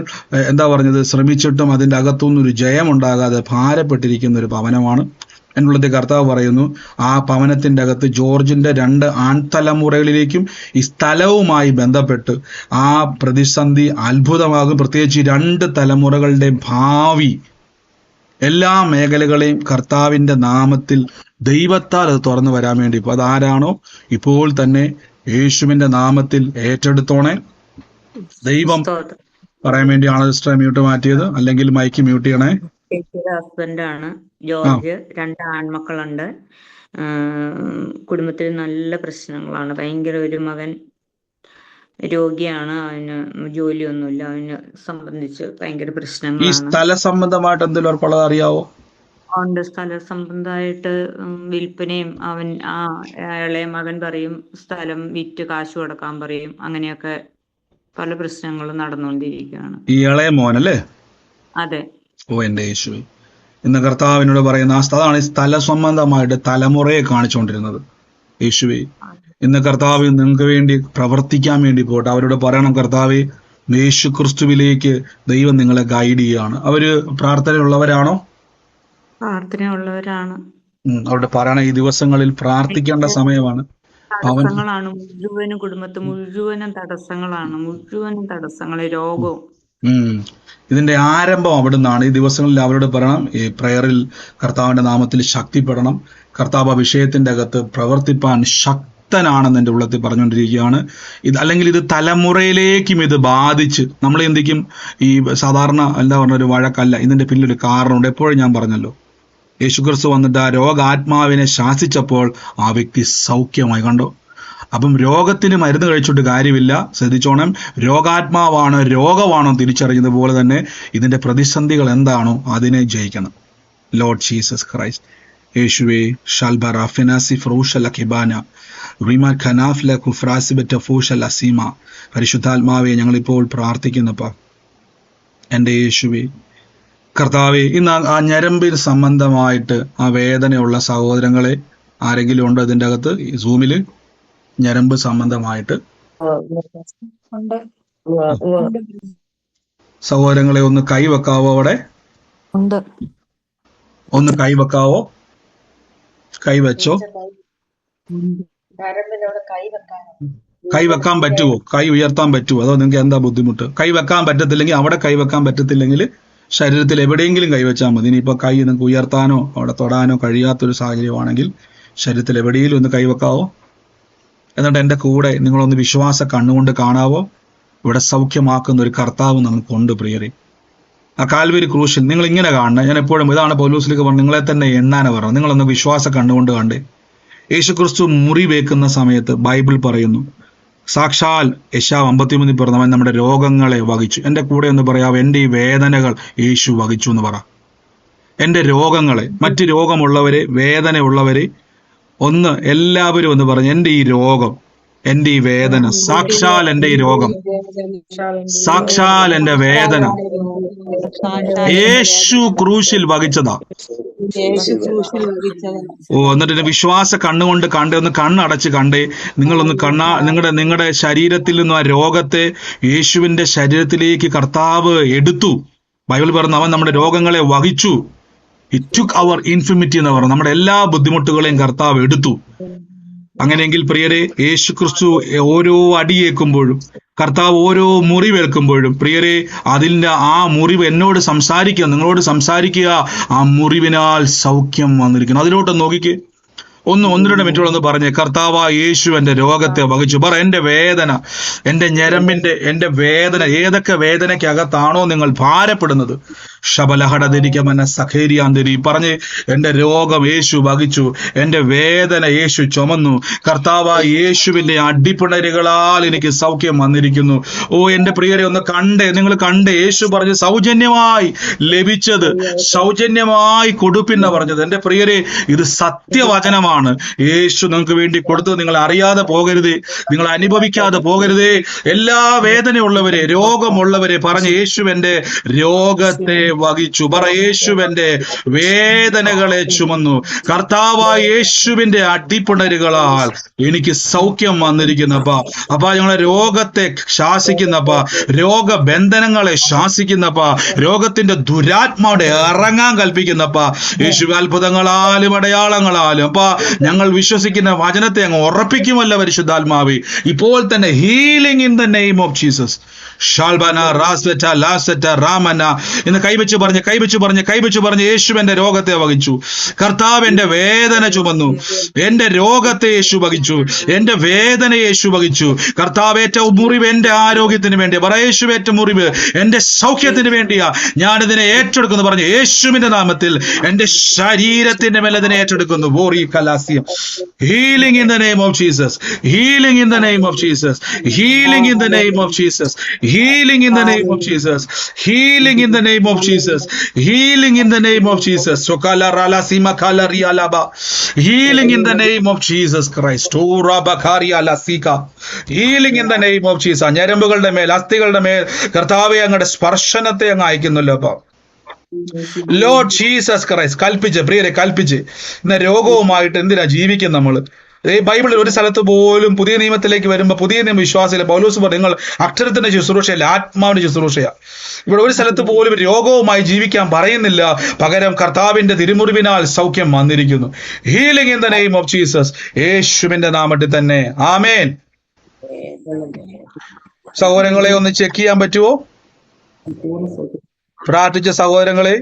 ശ്രമിച്ചിട്ടും അതിൻ്റെ അകത്തുനിന്ന് ഒരു ജയമുണ്ടാകാതെ ഭാരപ്പെട്ടിരിക്കുന്ന ഒരു ഭവനമാണ്. എന്നുള്ളത് കർത്താവ് പറയുന്നു, ആ ഭവനത്തിൻ്റെ അകത്ത് ജോർജിന്റെ 2 ആൺതലമുറകളിലേക്കും ഈ സ്ഥലവുമായി ബന്ധപ്പെട്ട് ആ പ്രതിസന്ധി അത്ഭുതമാകും. പ്രത്യേകിച്ച് 2 തലമുറകളുടെ ഭാവി എല്ലാ മേഖലകളെയും കർത്താവിന്റെ നാമത്തിൽ ദൈവത്താൽ അത് തുറന്നു വരാൻ വേണ്ടി ഇപ്പോൾ അതാരാണോ ഇപ്പോൾ തന്നെ യേശുവിന്റെ നാമത്തിൽ ഏറ്റെടുത്തോണേ. ദൈവം പറയാൻ വേണ്ടിയാണ് സിസ്റ്റർ മ്യൂട്ട് മാറ്റിയത്, അല്ലെങ്കിൽ മൈക്ക് മ്യൂട്ട് ചെയ്യണേ. ചേച്ചിയുടെ ഹസ്ബൻഡാണ് ജോർജ്. 2 ആൺമക്കളുണ്ട്. കുടുംബത്തിൽ നല്ല പ്രശ്നങ്ങളാണ്. ഭയങ്കര ഒരു മകൻ രോഗിയാണ്, അവന് ജോലിയൊന്നുമില്ല, അവന് സംബന്ധിച്ച് ഭയങ്കര ഈ പ്രശ്നങ്ങളാണ്. സ്ഥല സംബന്ധമായിട്ട് എന്തെങ്കിലും ഉറപ്പുള്ളത് അറിയാവോ? ഉണ്ട്, സ്ഥല സംബന്ധമായിട്ട് വിൽപ്പനയും ഇളയ മകൻ പറയും സ്ഥലം വിറ്റ് കാശ് കൊടുക്കാൻ പറയും. അങ്ങനെയൊക്കെ പല പ്രശ്നങ്ങളും നടന്നുകൊണ്ടിരിക്കുകയാണ്. ഈ ഇളയ മോനല്ലേ? അതെ. ഓ എന്റെ യേശുവേ, ഇന്ന് കർത്താവിനോട് പറയുന്ന ആ അതാണ് സ്ഥല സംബന്ധമായിട്ട് തലമുറയെ കാണിച്ചുകൊണ്ടിരുന്നത്. യേശുവേ, ഇന്ന് കർത്താവ് നിങ്ങൾക്ക് വേണ്ടി പ്രവർത്തിക്കാൻ വേണ്ടി പോട്ടെ. അവരോട് പറയണം, കർത്താവെ യേശു ക്രിസ്തുവിലേക്ക് ദൈവം നിങ്ങളെ ഗൈഡ് ചെയ്യുകയാണ്. അവര് പ്രാർത്ഥനയുള്ളവരാണോ? പ്രാർത്ഥനയുള്ളവരാണ്. അവരുടെ പറയണ ഈ ദിവസങ്ങളിൽ പ്രാർത്ഥിക്കേണ്ട സമയമാണ്. തടസ്സങ്ങളാണ് മുഴുവനും, കുടുംബത്തിൽ മുഴുവനും തടസ്സങ്ങൾ, രോഗവും. ഇതിന്റെ ആരംഭം അവിടുന്നാണ്. ഈ ദിവസങ്ങളിൽ അവരോട് പറയണം, ഈ പ്രയറിൽ കർത്താവിന്റെ നാമത്തിൽ ശക്തിപ്പെടണം. കർത്താവ് വിഷയത്തിന്റെ അകത്ത് പ്രവർത്തിപ്പാൻ ശക്തനാണെന്ന് എൻ്റെ ഉള്ളത്തിൽ പറഞ്ഞുകൊണ്ടിരിക്കുകയാണ്. അല്ലെങ്കിൽ ഇത് തലമുറയിലേക്കും ഇത് ബാധിച്ച് നമ്മൾ എന്തിക്കും ഈ സാധാരണ ഒരു വഴക്കല്ല, ഇതിന്റെ പിന്നിലൊരു കാരണമുണ്ട്. എപ്പോഴും ഞാൻ പറഞ്ഞല്ലോ, യേശുക്രിസ്തു വന്നിട്ട് ആ രോഗാത്മാവിനെ ശാസിച്ചപ്പോൾ ആ വ്യക്തി സൗഖ്യമായി. കണ്ടോ? അപ്പം രോഗത്തിന് മരുന്ന് കഴിച്ചിട്ട് കാര്യമില്ല. ശ്രദ്ധിച്ചോണം, രോഗാത്മാവാണോ രോഗമാണോ തിരിച്ചറിയുന്നത് പോലെ തന്നെ ഇതിന്റെ പ്രതിസന്ധികൾ എന്താണോ അതിനെ ജയിക്കണം. ലോർഡ് ജീസസ് ക്രൈസ്റ്റ്, യേശുവേ ഷൽബറ ഫിനാസി ഫ്രൂഷല കിബാന റിമ ഖനാഫ്ല കുഫ്രാസിബറ്റ ഫൂഷൽ അസീമ. പരിശുദ്ധാത്മാവെ ഞങ്ങളിപ്പോൾ പ്രാർത്ഥിക്കുന്നപ്പാ എൻ്റെ യേശുവേ കർത്താവെ, ഇന്ന് ആ ഞരമ്പിൽ സംബന്ധമായിട്ട് ആ വേദനയുള്ള സഹോദരങ്ങളെ ആരെങ്കിലും ഉണ്ടോ ഇതിൻ്റെ അകത്ത്? ഈ സൂമില് ഞരമ്പ് സംബന്ധമായിട്ട് സഹോദരങ്ങളെ ഒന്ന് കൈവെക്കാവോ? അവിടെ ഒന്ന് കൈവെക്കാവോ? കൈവച്ചോ? കൈവെക്കാൻ പറ്റുമോ? കൈ ഉയർത്താൻ പറ്റുമോ? അതോ നിങ്ങൾക്ക് എന്താ ബുദ്ധിമുട്ട്? കൈവെക്കാൻ പറ്റത്തില്ലെങ്കിൽ അവിടെ കൈവെക്കാൻ പറ്റത്തില്ലെങ്കിൽ ശരീരത്തിൽ എവിടെയെങ്കിലും കൈവച്ചാൽ മതി. ഇനിയിപ്പോൾ കൈ നിങ്ങൾക്ക് ഉയർത്താനോ അവിടെ തൊടാനോ കഴിയാത്തൊരു സാഹചര്യമാണെങ്കിൽ ശരീരത്തിൽ എവിടെയെങ്കിലും ഒന്ന് കൈവെക്കാവോ? എന്നിട്ട് എൻ്റെ കൂടെ നിങ്ങളൊന്ന് വിശ്വാസ കണ്ണുകൊണ്ട് കാണാവോ? ഇവിടെ സൗഖ്യമാക്കുന്ന ഒരു കർത്താവ് നമുക്കുണ്ട് പ്രിയരെ. ആ കാൽവരി ക്രൂശിൽ നിങ്ങൾ ഇങ്ങനെ കാണണം. ഞാൻ എപ്പോഴും ഇതാണ് പൗലോസിലേക്ക് പറഞ്ഞു, നിങ്ങളെ തന്നെ എണ്ണാനെ പറഞ്ഞു. നിങ്ങളൊന്ന് വിശ്വാസ കണ്ണുകൊണ്ട് കണ്ടേ. യേശുക്രിസ്തു മുറിവേക്കുന്ന സമയത്ത് ബൈബിൾ പറയുന്നു, സാക്ഷാൽ യശാവ് 53 പറഞ്ഞവൻ നമ്മുടെ രോഗങ്ങളെ വഹിച്ചു. എൻ്റെ കൂടെ ഒന്ന് പറയാം, എൻ്റെ ഈ വേദനകൾ യേശു വഹിച്ചു എന്ന് പറ. എൻ്റെ രോഗങ്ങളെ, മറ്റ് രോഗമുള്ളവരെ, വേദനയുള്ളവരെ ഒന്ന് എല്ലാവരും ഒന്ന് പറഞ്ഞു, എൻ്റെ ഈ രോഗം, എൻ്റെ ഈ വേദന, സാക്ഷാൽ എൻ്റെ ഈ രോഗം, സാക്ഷാൽ എൻ്റെ വേദന യേശു ക്രൂശിൽ വഹിച്ചതാ. ഓ, എന്നിട്ട് വിശ്വാസ കണ്ണുകൊണ്ട് കണ്ടേ, ഒന്ന് കണ്ണടച്ച് കണ്ടേ. നിങ്ങളൊന്ന് നിങ്ങളുടെ ശരീരത്തിൽ നിന്നും ആ രോഗത്തെ യേശുവിന്റെ ശരീരത്തിലേക്ക് കർത്താവ് എടുത്തു. ബൈബിൾ പറഞ്ഞു, അവൻ നമ്മുടെ രോഗങ്ങളെ വഹിച്ചു. He took our infirmity എന്ന് പറഞ്ഞു. നമ്മുടെ എല്ലാ ബുദ്ധിമുട്ടുകളെയും കർത്താവ് എടുത്തു. അങ്ങനെയെങ്കിൽ പ്രിയരെ, യേശു ക്രിസ്തു ഓരോ അടിയേൽക്കുമ്പോഴും, കർത്താവ് ഓരോ മുറിവേൽക്കുമ്പോഴും, പ്രിയരെ, അതിൻ്റെ ആ മുറിവ് എന്നോട് സംസാരിക്കുക, നിങ്ങളോട് സംസാരിക്കുക. ആ മുറിവിനാൽ സൗഖ്യം വന്നിരിക്കുന്നു. അതിലോട്ട് നോക്കിക്കേ. ഒന്ന് 1-2 മിനിറ്റോളൊന്ന് പറഞ്ഞേ, കർത്താവ് യേശു എൻ്റെ രോഗത്തെ വഹിച്ചു. പറ, എൻ്റെ വേദന, എൻ്റെ ഞരമ്പിന്റെ, എൻ്റെ വേദന, ഏതൊക്കെ വേദനയ്ക്കകത്താണോ നിങ്ങൾ ഭാരപ്പെടുന്നത്, ശബലഹടതിരിക്കമെന്ന സഖേരിയാന്തിരി പറഞ്ഞ്, എൻ്റെ രോഗം യേശു വഹിച്ചു, എൻ്റെ വേദന യേശു ചുമന്നു. കർത്താവ് യേശുവിൻ്റെ അടിപ്പിണരുകളാൽ എനിക്ക് സൗഖ്യം വന്നിരിക്കുന്നു. ഓ എൻ്റെ പ്രിയരെ, ഒന്ന് കണ്ടേ, നിങ്ങൾ കണ്ടേ. യേശു പറഞ്ഞ് സൗജന്യമായി ലഭിച്ചത് സൗജന്യമായി കൊടുപ്പിന്ന പറഞ്ഞത്. എൻ്റെ പ്രിയരെ, ഇത് സത്യവചനമാണ്. യേശു നിങ്ങൾക്ക് വേണ്ടി കൊടുത്തത്. നിങ്ങൾ അറിയാതെ പോകരുതേ, നിങ്ങൾ അനുഭവിക്കാതെ പോകരുതേ. എല്ലാ വേദനയുള്ളവരെ, രോഗമുള്ളവരെ പറഞ്ഞ്, യേശുവിന്റെ രോഗത്തെ വഹിച്ചു. പറ, യേശുവിന്റെ വേദനകളെ ചുമന്നു. കർത്താവായ യേശുവിന്റെ അടിപ്പിണരുകളാൽ എനിക്ക് സൗഖ്യം വന്നിരിക്കുന്നപ്പ. അപ്പ ഞങ്ങളെ രോഗത്തെ ശാസിക്കുന്നപ്പ, രോഗബന്ധനങ്ങളെ ശാസിക്കുന്നപ്പ, രോഗത്തിന്റെ ദുരാത്മാവിടെ ഇറങ്ങാൻ കൽപ്പിക്കുന്നപ്പ, യേശു അത്ഭുതങ്ങളാലും അടയാളങ്ങളാലും അപ്പ ഞങ്ങൾ വിശ്വസിക്കുന്ന വചനത്തെ അങ്ങ് ഉറപ്പിക്കുമല്ല പരിശുദ്ധാത്മാവേ. ഇപ്പോൾ തന്നെ healing in the name of Jesus. ഷാൽബന റാസ്വെറ്റ ലാസെറ്റ രാമന എന്ന് കൈവച്ച് പറഞ്ഞ് യേശുവിന്റെ രോഗത്തെ വഹിച്ചു. കർത്താവ് എന്റെ വേദന ചുമന്നു. എന്റെ രോഗത്തെ യേശു വഹിച്ചു. എന്റെ വേദന യേശു വഹിച്ചു. കർത്താവ് ഏറ്റ മുറിവ് എന്റെ ആരോഗ്യത്തിന് വേണ്ടി. പറ, യേശുവേറ്റ മുറിവ് എന്റെ സൗഖ്യത്തിന് വേണ്ടിയാ ഞാനിതിനെ ഏറ്റെടുക്കുന്നു. പറഞ്ഞു, യേശുവിന്റെ നാമത്തിൽ എന്റെ ശരീരത്തിന്റെ മേൽ ഇതിനെ ഏറ്റെടുക്കുന്നു. Healing in the name of Jesus. Healing in the name of Jesus. Healing in the name of Jesus. Healing in the name of Jesus. Healing in the name of Jesus. Healing in the name of Jesus. Sokala rala sima kala rialaba. Healing in the name of Jesus Christ. Ora bakari ala sika. Healing in the name of Jesus. ഞരമ്പുകളുടെ മേൽ, അസ്ഥികളുടെ മേൽ കർത്താവേ അങ്ങയുടെ സ്പർശനത്തെ അങ്ങ് അയക്കുന്നല്ലോ. അപ്പൊ Lord Jesus Christ കൽപ്പിച്ച്, പ്രിയരെ കൽപ്പിച്ച്. ഇന്ന് രോഗവുമായിട്ട് എന്തിനാ ജീവിക്കും നമ്മൾ? ബൈബിളിൽ ഒരു സ്ഥലത്ത് പോലും പുതിയ നിയമത്തിലേക്ക് വരുമ്പോൾ പുതിയ നിയമ വിശ്വാസിയില്ല. പൗലോസ് പറഞ്ഞു, നിങ്ങൾ അക്ഷരത്തിന്റെ ശുശ്രൂഷയല്ല, ആത്മാവിന്റെ ശുശ്രൂഷയാ. ഇവിടെ ഒരു സ്ഥലത്ത് പോലും രോഗവുമായി ജീവിക്കാൻ പറയുന്നില്ല. പകരം കർത്താവിന്റെ തിരുമുറിവിനാൽ സൗഖ്യം വന്നിരിക്കുന്നു. Healing in the name of Jesus. യേശുവിന്റെ നാമത്തിൽ തന്നെ. ആമേൻ. സഹോദരങ്ങളെ ഒന്ന് ചെക്ക് ചെയ്യാൻ പറ്റുമോ? പ്രാർത്ഥിച്ച സഹോദരങ്ങളെ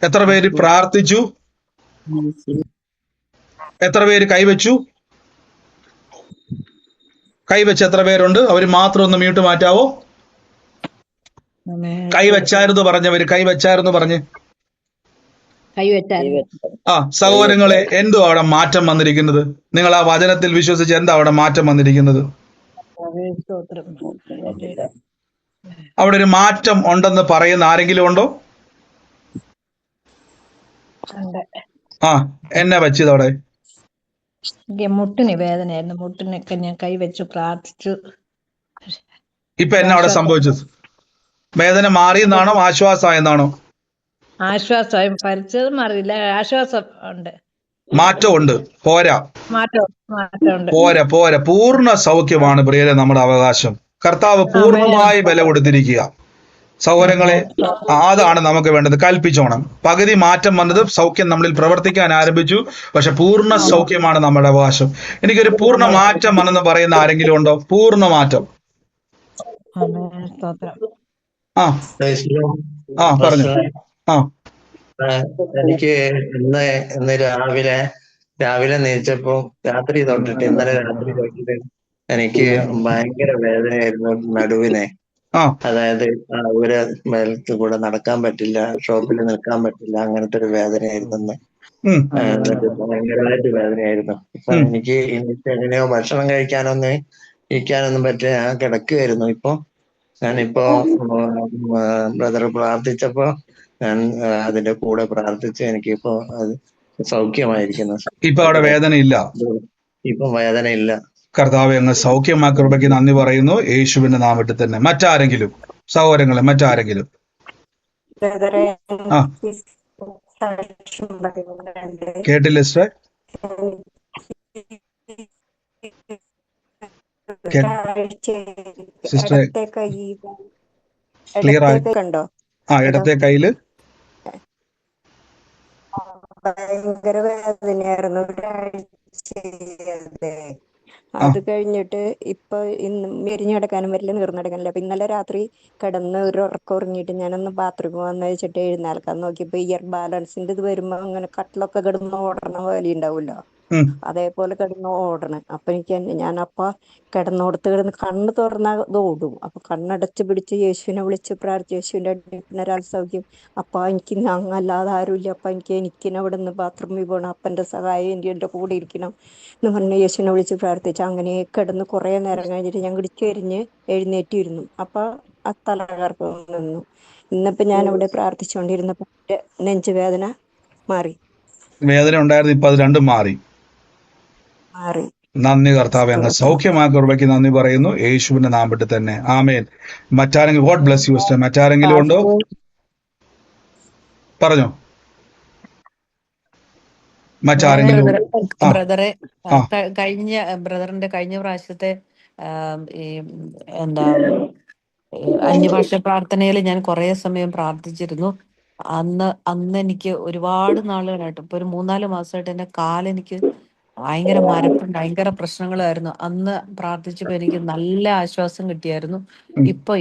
എത്ര പേര് പ്രാർത്ഥിച്ചു? എത്ര പേര് കൈവച്ചു? കൈവച്ച് എത്ര പേരുണ്ട്? അവര് മാത്രം ഒന്ന് മ്യൂട്ട് മാറ്റാവോ? കൈവച്ചായിരുന്നു പറഞ്ഞവര്, കൈവച്ചായിരുന്നു പറഞ്ഞ്. ആ സഹോദരങ്ങളെ, എന്തോ അവിടെ മാറ്റം വന്നിരിക്കുന്നത്? നിങ്ങൾ ആ വചനത്തിൽ വിശ്വസിച്ച് എന്താ അവിടെ മാറ്റം വന്നിരിക്കുന്നത്? അവിടെ ഒരു മാറ്റം ഉണ്ടെന്ന് പറയുന്ന ആരെങ്കിലും ഉണ്ടോ? ആ, എന്നെ വെച്ചത് അവിടെ മുട്ടിന് വേദനയായിരുന്നു. മുട്ടിനൊക്കെ ഞാൻ കൈവച്ചു പ്രാർത്ഥിച്ചു. ഇപ്പൊ എന്നാ അവിടെ സംഭവിച്ചത്? വേദന മാറിയെന്നാണോ ആശ്വാസമായെന്നാണോ? ആശ്വാസം. പരിച്ചത് മാറിയില്ല, ആശ്വാസം ഉണ്ട്. മാറ്റമുണ്ട്. പോരാ, മാറ്റമുണ്ട്. പോരാ. പൂർണ്ണ സൗഖ്യമാണ് പ്രിയരെ നമ്മുടെ അവകാശം. കർത്താവ് പൂർണ്ണമായി ബല കൊടുത്തിരിക്കുക. സഹോദരങ്ങളെ, അതാണ് നമുക്ക് വേണ്ടത്. കൽപ്പിച്ചോണം. പകുതി മാറ്റം വന്നത് സൗഖ്യം നമ്മളിൽ പ്രവർത്തിക്കാൻ ആരംഭിച്ചു. പക്ഷെ പൂർണ്ണ സൗഖ്യമാണ് നമ്മുടെ അവകാശം. എനിക്കൊരു പൂർണ്ണ മാറ്റം വന്നെന്ന് പറയുന്ന ആരെങ്കിലും ഉണ്ടോ? പൂർണ്ണ മാറ്റം. പറഞ്ഞു. എനിക്ക് ഇന്ന് രാവിലെ നീച്ചപ്പോ രാത്രി തൊട്ടിട്ട് ഇന്നലെ രാത്രി തൊട്ടിട്ട് എനിക്ക് ഭയങ്കര വേദനയായിരുന്നു നടുവിനെ. അതായത് ഒരു മേലത്ത് കൂടെ നടക്കാൻ പറ്റില്ല, ഷോപ്പിൽ നിൽക്കാൻ പറ്റില്ല, അങ്ങനത്തെ ഒരു വേദനയായിരുന്നു. എന്നിട്ട് ഭയങ്കരമായിട്ട് വേദനയായിരുന്നു. ഇപ്പൊ എനിക്ക് ഇന്നിട്ട് എങ്ങനെയോ ഭക്ഷണം കഴിക്കാനൊന്നും ഇരിക്കാനൊന്നും പറ്റില്ല. ഞാൻ കിടക്കുകയായിരുന്നു. ഞാനിപ്പോ ബ്രദർ പ്രാർത്ഥിച്ചപ്പോ ഞാൻ അതിന്റെ കൂടെ പ്രാർത്ഥിച്ച് എനിക്കിപ്പോ അത് സൗഖ്യമായിരിക്കുന്നു. ഇപ്പൊ അവിടെ വേദന ഇല്ല. ഇപ്പൊ വേദന ഇല്ല. കർത്താവെ അങ്ങ് സൗഖ്യമാക്കിയ കൃപയ്ക്ക് നന്ദി പറയുന്നു, യേശുവിന്റെ നാമത്തിൽ തന്നെ. മറ്റാരെങ്കിലും സഹോദരങ്ങളെ, മറ്റാരെങ്കിലും? ആ, കേട്ടില്ല സിസ്റ്ററെ? സിസ്റ്ററെ ക്ലിയർ ആയി? ഇടത്തെ കയ്യില് ഭയങ്കര വേദനയായിരുന്നു അത് കഴിഞ്ഞിട്ട് ഇപ്പൊ ഇന്ന് മെരിഞ്ഞടക്കാനും വരില്ല, നീർന്നടക്കാനില്ല. അപ്പൊ ഇന്നലെ രാത്രി കിടന്ന് ഒരു ഉറക്കം ഉറങ്ങിയിട്ട് ഞാനൊന്ന് ബാത്റൂമിൽ വന്ന് വെച്ചിട്ട് എഴുന്നേൽക്കാൻ നോക്കിയപ്പോ ഇയർ ബാലൻസിന്റെ ഇത് വരുമ്പോ അങ്ങനെ കട്ടിലൊക്കെ കിടന്ന് ഓടണ പോലെ ഉണ്ടാവുമല്ലോ, അതേപോലെ കിടന്ന് ഓടണം. അപ്പൊ ഞാനപ്പ കിടന്ന് കണ്ണ് തുറന്നാൽ ഇത് ഓടും. അപ്പൊ കണ്ണടച്ച് പിടിച്ച് യേശുവിനെ വിളിച്ച് പ്രാർത്ഥിച്ചു, യേശുവിന്റെ അടിപ്പിനൊരാൾ സൗഖ്യം. അപ്പൊ എനിക്ക് അല്ലാതെ ആരുമില്ല, അപ്പൊ എനിക്കിനെ അവിടെ നിന്ന് ബാത്റൂമിൽ പോകണം, അപ്പന്റെ സഹായം എന്റെ കൂടെ ഇരിക്കണം എന്ന് പറഞ്ഞ് യേശുവിനെ വിളിച്ച് പ്രാർത്ഥിച്ചു. അങ്ങനെ കിടന്ന് കുറെ നേരം കഴിഞ്ഞിട്ട് ഞാൻ ചെരിഞ്ഞ് എഴുന്നേറ്റിരുന്നു. അപ്പൊ ആ തലകർക്കം നിന്നു. ഇന്നിപ്പോ ഞാൻ ഇവിടെ പ്രാർത്ഥിച്ചുകൊണ്ടിരുന്നപ്പോ നെഞ്ചുവേദന മാറി. വേദന ഉണ്ടായിരുന്നു, ഇപ്പൊ അത് രണ്ടും മാറി. നന്ദി കർത്താവെ, അങ്ങ് സൗഖ്യമാക്കിയ കൃപയ്ക്ക് നന്ദി പറയുന്നു, യേശുവിന്റെ നാമത്തിൽ തന്നെ. ആമേൻ. മറ്റാരെങ്കിലും? God bless you sister. മറ്റാരെങ്കിലും ഉണ്ടോ? പറഞ്ഞോ. മറ്റാരെങ്കിലും? ബ്രദറെ, കഴിഞ്ഞ പ്രാവശ്യത്തെ ഈ എന്താ അന്യഭാഷ പ്രാർത്ഥനയിൽ ഞാൻ കുറെ സമയം പ്രാർത്ഥിച്ചിരുന്നു. അന്ന് എനിക്ക് ഒരുപാട് നാളുകളായിട്ട്, ഇപ്പൊ ഒരു 3-4 മാസമായിട്ട് എന്റെ കാലെനിക്ക് ഭയങ്കര മരപ്പും ഭയങ്കര പ്രശ്നങ്ങളായിരുന്നു. അന്ന് പ്രാർത്ഥിച്ചപ്പോ എനിക്ക് നല്ല ആശ്വാസം കിട്ടിയായിരുന്നു.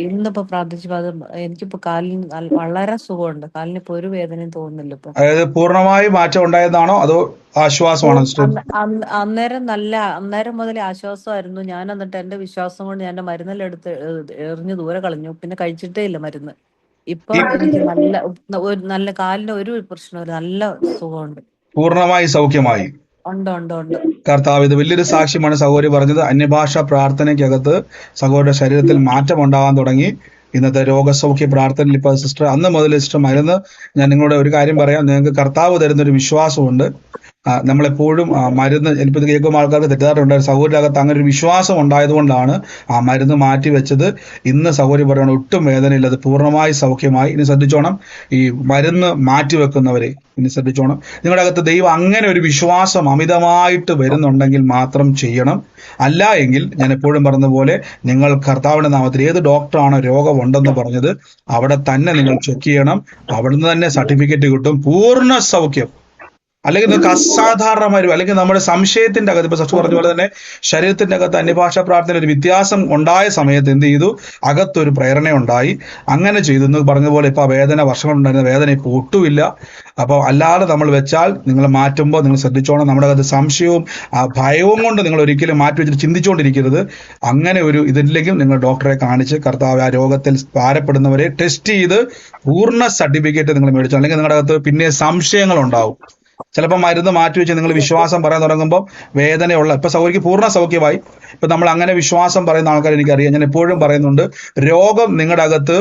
ഇന്നിപ്പോ പ്രാർത്ഥിച്ചപ്പോ അത് എനിക്കിപ്പോ കാലിന് വളരെ സുഖമുണ്ട്. കാലിന് ഇപ്പൊ ഒരു വേദനയും തോന്നുന്നില്ല ഇപ്പൊ. അതായത് പൂർണ്ണമായി മാറ്റം ഉണ്ടായതാണോ അതോ ആശ്വാസമാണോ? അന്നേരം മുതൽ ആശ്വാസമായിരുന്നു. ഞാൻ എന്നിട്ട് എന്റെ വിശ്വാസം കൊണ്ട് ഞാൻ മരുന്നെല്ലാം എടുത്ത് എറിഞ്ഞ് ദൂരെ കളഞ്ഞു. പിന്നെ കഴിച്ചിട്ടേ ഇല്ല മരുന്ന്. ഇപ്പൊ എനിക്ക് നല്ല കാലിന് ഒരു പ്രശ്നമില്ല, നല്ല സുഖമുണ്ട്, പൂർണ്ണമായി സൗഖ്യമായി. ഉണ്ട്. കർത്താവ്, ഇത് വലിയൊരു സാക്ഷ്യമാണ് സഹോദരി പറഞ്ഞത്. അന്യഭാഷ പ്രാർത്ഥനയ്ക്കകത്ത് സഹോദരിയുടെ ശരീരത്തിൽ മാറ്റം ഉണ്ടാകാൻ തുടങ്ങി. ഇന്നത്തെ രോഗസൗഖ്യ പ്രാർത്ഥനയിൽ ഇപ്പൊ സിസ്റ്റർ അന്ന് മുതൽ സിസ്റ്റർ മരുന്ന്, ഞാൻ നിങ്ങളോട് ഒരു കാര്യം പറയാം, നിങ്ങൾക്ക് കർത്താവ് തരുന്നൊരു വിശ്വാസമുണ്ട്. നമ്മളെപ്പോഴും മരുന്ന്, എനിക്കിത് കേൾക്കുമ്പോൾ ആൾക്കാർക്ക് തെറ്റിദ്ധാരണയുണ്ടായിരുന്നു. സഹോദരിയുടെ അകത്ത് അങ്ങനെ ഒരു വിശ്വാസം ഉണ്ടായതുകൊണ്ടാണ് ആ മരുന്ന് മാറ്റി വെച്ചത്. ഇന്ന് സഹോദരി പറയുന്നത് ഒട്ടും വേദനയില്ല, അത് പൂർണ്ണമായി സൗഖ്യമായി. ഇനി ശ്രദ്ധിച്ചോണം, ഈ മരുന്ന് മാറ്റിവെക്കുന്നവരെ ഇനി ശ്രദ്ധിച്ചോണം. നിങ്ങളുടെ അകത്ത് ദൈവം അങ്ങനെ ഒരു വിശ്വാസം അമിതമായിട്ട് വരുന്നുണ്ടെങ്കിൽ മാത്രം ചെയ്യണം. അല്ല എങ്കിൽ ഞാൻ എപ്പോഴും പറഞ്ഞതുപോലെ, നിങ്ങൾ കർത്താവിന്റെ നാമത്തിൽ ഏത് ഡോക്ടറാണോ രോഗമുണ്ടെന്ന് പറഞ്ഞത് അവിടെ തന്നെ നിങ്ങൾ ചെക്ക് ചെയ്യണം. അവിടുന്ന് തന്നെ സർട്ടിഫിക്കറ്റ് കിട്ടും, പൂർണ്ണ സൗഖ്യം. അല്ലെങ്കിൽ നിങ്ങൾക്ക് അസാധാരണമായി, അല്ലെങ്കിൽ നമ്മുടെ സംശയത്തിന്റെ അകത്ത്, ഇപ്പൊ സച്ചു പറഞ്ഞ പോലെ തന്നെ ശരീരത്തിന്റെ അകത്ത് അന്യഭാഷ പ്രാർത്ഥനയിൽ ഒരു വ്യത്യാസം ഉണ്ടായ സമയത്ത് എന്ത് ചെയ്തു? അകത്തൊരു പ്രേരണ ഉണ്ടായി. അങ്ങനെ ചെയ്തു എന്ന് പറഞ്ഞതുപോലെ ഇപ്പൊ വേദന, വർഷങ്ങളുണ്ടായിരുന്ന വേദന ഇപ്പോൾ ഒട്ടുമില്ല. അപ്പോൾ അല്ലാതെ നമ്മൾ വെച്ചാൽ, നിങ്ങൾ മാറ്റുമ്പോൾ നിങ്ങൾ ശ്രദ്ധിച്ചോണം, നമ്മുടെ അകത്ത് സംശയവും ഭയവും കൊണ്ട് നിങ്ങൾ ഒരിക്കലും മാറ്റി വെച്ചിട്ട് ചിന്തിച്ചുകൊണ്ടിരിക്കരുത്. അങ്ങനെ ഒരു ഇതില്ലെങ്കിലും നിങ്ങൾ ഡോക്ടറെ കാണിച്ച് കർത്താവ് ആ രോഗത്തിൽ ഭാരപ്പെടുന്നവരെ ടെസ്റ്റ് ചെയ്ത് പൂർണ്ണ സർട്ടിഫിക്കറ്റ് നിങ്ങൾ മേടിച്ചു. അല്ലെങ്കിൽ നിങ്ങളുടെ അകത്ത് പിന്നെ സംശയങ്ങൾ ഉണ്ടാവും. ചിലപ്പോൾ മരുന്ന് മാറ്റിവെച്ച് നിങ്ങൾ വിശ്വാസം പറയാൻ തുടങ്ങുമ്പോൾ വേദനയുള്ള, ഇപ്പൊ സൗഖ്യം പൂർണ്ണ സൗഖ്യമായി. ഇപ്പൊ നമ്മൾ അങ്ങനെ വിശ്വാസം പറയുന്ന ആൾക്കാർ എനിക്കറിയാം. ഞാൻ എപ്പോഴും പറയുന്നുണ്ട്, രോഗം നിങ്ങളുടെ അകത്ത്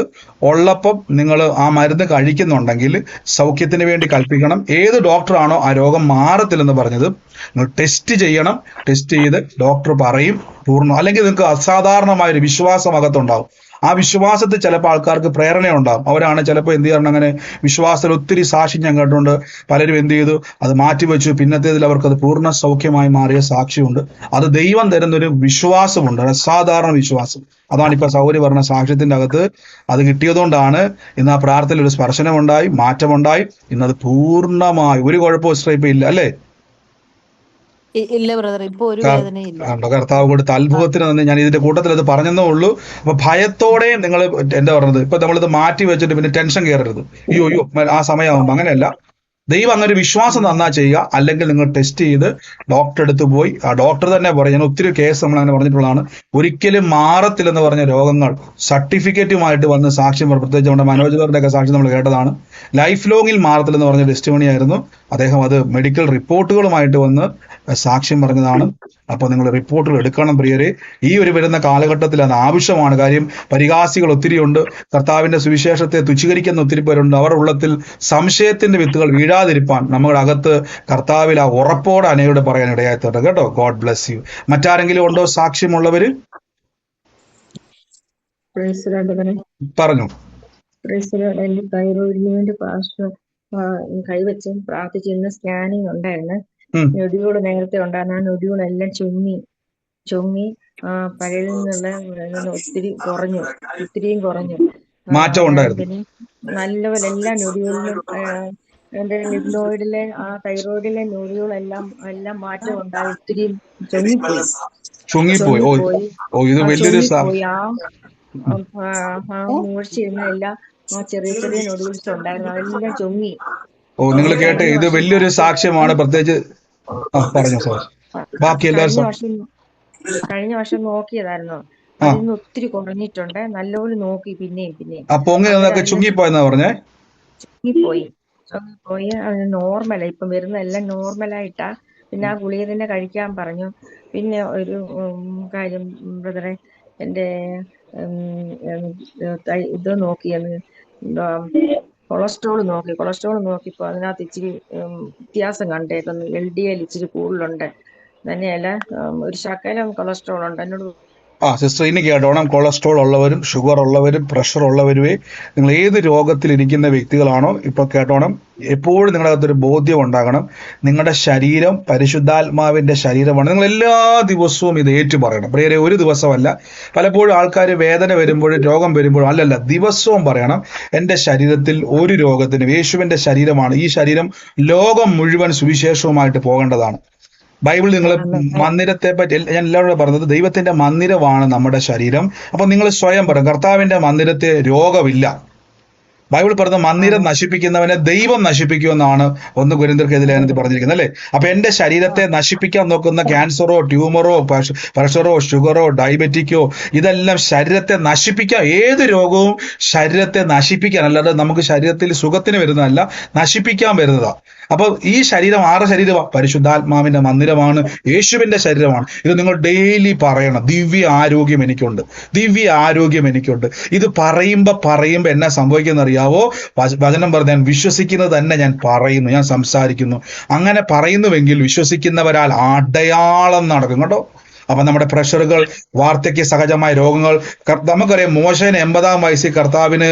ഉള്ളപ്പം നിങ്ങൾ ആ മരുന്ന് കഴിക്കുന്നുണ്ടെങ്കിൽ സൗഖ്യത്തിന് വേണ്ടി കൽപ്പിക്കണം. ഏത് ഡോക്ടറാണോ ആ രോഗം മാറത്തില്ലെന്ന് പറഞ്ഞത്, നിങ്ങൾ ടെസ്റ്റ് ചെയ്യണം. ടെസ്റ്റ് ചെയ്ത് ഡോക്ടർ പറയും പൂർണ്ണം. അല്ലെങ്കിൽ നിങ്ങൾക്ക് അസാധാരണമായൊരു വിശ്വാസം അകത്തുണ്ടാവും. ആ വിശ്വാസത്തിൽ ചിലപ്പോൾ ആൾക്കാർക്ക് പ്രേരണയുണ്ടാകും. അവരാണ് ചിലപ്പോൾ എന്ത് ചെയ്യണം, അങ്ങനെ വിശ്വാസത്തിൽ ഒത്തിരി സാക്ഷി ഞാൻ കേട്ടിട്ടുണ്ട്. പലരും എന്ത് ചെയ്തു, അത് മാറ്റിവെച്ചു. പിന്നത്തേതിൽ അവർക്ക് അത് പൂർണ്ണ സൗഖ്യമായി മാറിയ സാക്ഷിയുണ്ട്. അത് ദൈവം തരുന്നൊരു വിശ്വാസമുണ്ട്, അസാധാരണ വിശ്വാസം. അതാണ് ഇപ്പൊ സൗകര്യം പറഞ്ഞ സാക്ഷ്യത്തിന്റെ അകത്ത് അത് കിട്ടിയതുകൊണ്ടാണ് ഇന്ന് ആ പ്രാർത്ഥനയിൽ ഒരു സ്പർശനമുണ്ടായി, മാറ്റമുണ്ടായി. ഇന്നത് പൂർണ്ണമായി ഒരു കുഴപ്പവും ഇപ്പൊ ഇല്ല, അല്ലേ? ഇല്ല ബ്രദർ, ഇപ്പൊ ഒരു വേദനയില്ല. കർത്താവ് കൊടുത്ത അത്ഭുതത്തിന് തന്നെ ഞാൻ ഇതിന്റെ കൂട്ടത്തിൽ അത് പറഞ്ഞെന്നേ ഉള്ളൂ. അപ്പൊ ഭയത്തോടെ നിങ്ങൾ എന്താ പറഞ്ഞത്, ഇപ്പൊ നമ്മളിത് മാറ്റി വെച്ചിട്ട് പിന്നെ ടെൻഷൻ കയറരുത്. അയ്യോ ആ സമയമാകുമ്പോ, അങ്ങനെയല്ല. ദൈവം അങ്ങനെ ഒരു വിശ്വാസം തന്നാ ചെയ്യുക, അല്ലെങ്കിൽ നിങ്ങൾ ടെസ്റ്റ് ചെയ്ത് ഡോക്ടറെ അടുത്ത് പോയി ആ ഡോക്ടർ തന്നെ പറയും. ഞാൻ ഒത്തിരി കേസ് നമ്മൾ അങ്ങനെ പറഞ്ഞിട്ടുള്ളതാണ്. ഒരിക്കലും മാറത്തില്ലെന്ന് പറഞ്ഞ രോഗങ്ങൾ സർട്ടിഫിക്കറ്റുമായിട്ട് വന്ന് സാക്ഷ്യം പറഞ്ഞു. പ്രത്യേകിച്ച് നമ്മുടെ മനോജ് ഒക്കെ സാക്ഷ്യം നമ്മൾ കേട്ടതാണ്. ലൈഫ് ലോങ്ങിൽ മാറത്തില്ലെന്ന് പറഞ്ഞ ടെസ്റ്റിമണി ആയിരുന്നു. അദ്ദേഹം അത് മെഡിക്കൽ റിപ്പോർട്ടുകളുമായിട്ട് വന്ന് സാക്ഷ്യം പറഞ്ഞതാണ്. അപ്പോൾ നിങ്ങൾ റിപ്പോർട്ടുകൾ എടുക്കണം പ്രിയരെ. ഈ ഒരു വരുന്ന കാലഘട്ടത്തിൽ അത് ആവശ്യമാണ്. കാര്യം പരിഹാസികൾ ഒത്തിരിയുണ്ട്. കർത്താവിന്റെ സുവിശേഷത്തെ തുച്ഛീകരിക്കുന്ന ഒത്തിരി പേരുണ്ട്. അവരുടെ ഉള്ളത്തിൽ സംശയത്തിന്റെ വിത്തുകൾ വീഴാതിരിപ്പാൻ നമ്മുടെ അകത്ത് കർത്താവിൽ ആ ഉറപ്പോടെ അനേകരോട് പറയാൻ ഇടയായിത്തട്ടെ കേട്ടോ. God bless you. മറ്റാരെങ്കിലും ഉണ്ടോ സാക്ഷ്യമുള്ളവര്? പറഞ്ഞു. എന്റെ തൈറോയിഡിന് വേണ്ടി പാസ്റ്റർ കൈവച്ച് പ്രാർത്ഥിച്ച് ഇന്ന് സ്കാനിങ് ഉണ്ടായിരുന്നു. നൊടിയൂൾ നേരത്തെ ഉണ്ടായിരുന്നു. ആ നൊടിയൂളെല്ലാം ചുങ്ങി പഴയതിൽ നിന്നുള്ള ഒത്തിരിയും കുറഞ്ഞു. മാറ്റം ഉണ്ടായിരുന്നു. പിന്നെ നല്ലപോലെ എല്ലാ നൊടിയൂളിലും എന്റെ ലിംഫോയിഡിലെ ആ തൈറോയിഡിലെ നൊടിയൂളെല്ലാം മാറ്റം ഉണ്ടായി. ഒത്തിരി ചുങ്ങിപ്പോയി. ഇത് വലിയൊരു ആ മൂർച്ചയിരുന്ന എല്ലാം ആ ചെറിയ നൊടിയൂൾസ് ഉണ്ടായിരുന്നു. അതെല്ലാം ചുങ്ങി. നിങ്ങൾ കേട്ടെ, ഇത് വലിയൊരു സാക്ഷ്യമാണ്. പ്രത്യേകിച്ച് പറഞ്ഞു സാർ. ബാക്കി കഴിഞ്ഞ വർഷം നോക്കിയതായിരുന്നു. അതിന്ന് ഒത്തിരി കുറഞ്ഞിട്ടുണ്ട്. നല്ലപോലെ നോക്കി പിന്നെയും ചുങ്ങിപ്പോയെന്നാ പറഞ്ഞേ. ചുങ്ങിപ്പോയി അത് നോർമലായി. ഇപ്പം വരുന്ന എല്ലാം നോർമലായിട്ടാ. പിന്നെ ആ ഗുളിക തന്നെ കഴിക്കാൻ പറഞ്ഞു. പിന്നെ ഒരു കാര്യം ബ്രദറെ, എന്റെ ഇത് നോക്കിയത് കൊളസ്ട്രോൾ നോക്കിയപ്പോ അതിനകത്ത് ഇച്ചിരി വ്യത്യാസം കണ്ടേക്കുന്നു. LDL ഇച്ചിരി കൂടുതലുണ്ട്. തന്നെയല്ല ഒരു ശകലം കൊളസ്ട്രോൾ ഉണ്ട്. എന്നോട് സിസ്റ്റർ ഇനി കേട്ടോണം. കൊളസ്ട്രോൾ ഉള്ളവരും ഷുഗർ ഉള്ളവരും പ്രഷർ ഉള്ളവരുമേ, നിങ്ങൾ ഏത് രോഗത്തിലിരിക്കുന്ന വ്യക്തികളാണോ ഇപ്പൊ കേട്ടോണം, എപ്പോഴും നിങ്ങളുടെ അകത്തൊരു ബോധ്യം ഉണ്ടാകണം. നിങ്ങളുടെ ശരീരം പരിശുദ്ധാത്മാവിന്റെ ശരീരമാണ്. നിങ്ങൾ എല്ലാ ദിവസവും ഇത് ഏറ്റു പറയണം പ്രിയരെ. ഒരു ദിവസമല്ല. പലപ്പോഴും ആൾക്കാർ വേദന വരുമ്പോഴും രോഗം വരുമ്പോഴും അല്ലല്ല, ദിവസവും പറയണം. എൻ്റെ ശരീരത്തിൽ ഒരു രോഗത്തിനും, യേശുവിന്റെ ശരീരമാണ് ഈ ശരീരം, ലോകം മുഴുവൻ സുവിശേഷവുമായിട്ട് പോകേണ്ടതാണ്. ബൈബിൾ നിങ്ങൾ മന്ദിരത്തെ പറ്റി ഞാൻ എല്ലാവരോടും പറഞ്ഞത്, ദൈവത്തിന്റെ മന്ദിരമാണ് നമ്മുടെ ശരീരം. അപ്പൊ നിങ്ങൾ സ്വയം പറയും, കർത്താവിന്റെ മന്ദിരത്തെ രോഗമില്ല. ബൈബിൾ പറഞ്ഞ മന്ദിരം നശിപ്പിക്കുന്നവനെ ദൈവം നശിപ്പിക്കുമെന്നാണ് 1 കൊരിന്ത്യർക്കെതിരെ പറഞ്ഞിരിക്കുന്നത് അല്ലേ. അപ്പൊ എന്റെ ശരീരത്തെ നശിപ്പിക്കാൻ നോക്കുന്ന ക്യാൻസറോ ട്യൂമറോ പ്രഷറോ ഷുഗറോ ഡയബറ്റിക്കോ ഇതെല്ലാം ശരീരത്തെ നശിപ്പിക്കാൻ, ഏത് രോഗവും ശരീരത്തെ നശിപ്പിക്കാൻ, അല്ലാതെ നമുക്ക് ശരീരത്തിൽ സുഖത്തിന് വരുന്നതല്ല, നശിപ്പിക്കാൻ വരുന്നതാ. അപ്പൊ ഈ ശരീരം ആരുടെ ശരീരമാണ്? പരിശുദ്ധാത്മാവിന്റെ മന്ദിരമാണ്, യേശുവിന്റെ ശരീരമാണ്. ഇത് നിങ്ങൾ ഡെയിലി പറയണം. ദിവ്യ ആരോഗ്യം എനിക്കുണ്ട്. ഇത് പറയുമ്പോ എന്നാ സംഭവിക്കുന്ന അറിയാവോ? വചനം പറഞ്ഞ ഞാൻ വിശ്വസിക്കുന്നത് തന്നെ ഞാൻ പറയുന്നു, ഞാൻ സംസാരിക്കുന്നു. അങ്ങനെ പറയുന്നുവെങ്കിൽ വിശ്വസിക്കുന്നവരാൽ അടയാളം നടക്കും കേട്ടോ. അപ്പൊ നമ്മുടെ പ്രഷറുകൾ, വാർദ്ധക്യ സഹജമായ രോഗങ്ങൾ, നമുക്കറിയാം മോശേനെ 80-ാം വയസ്സിൽ കർത്താവിന്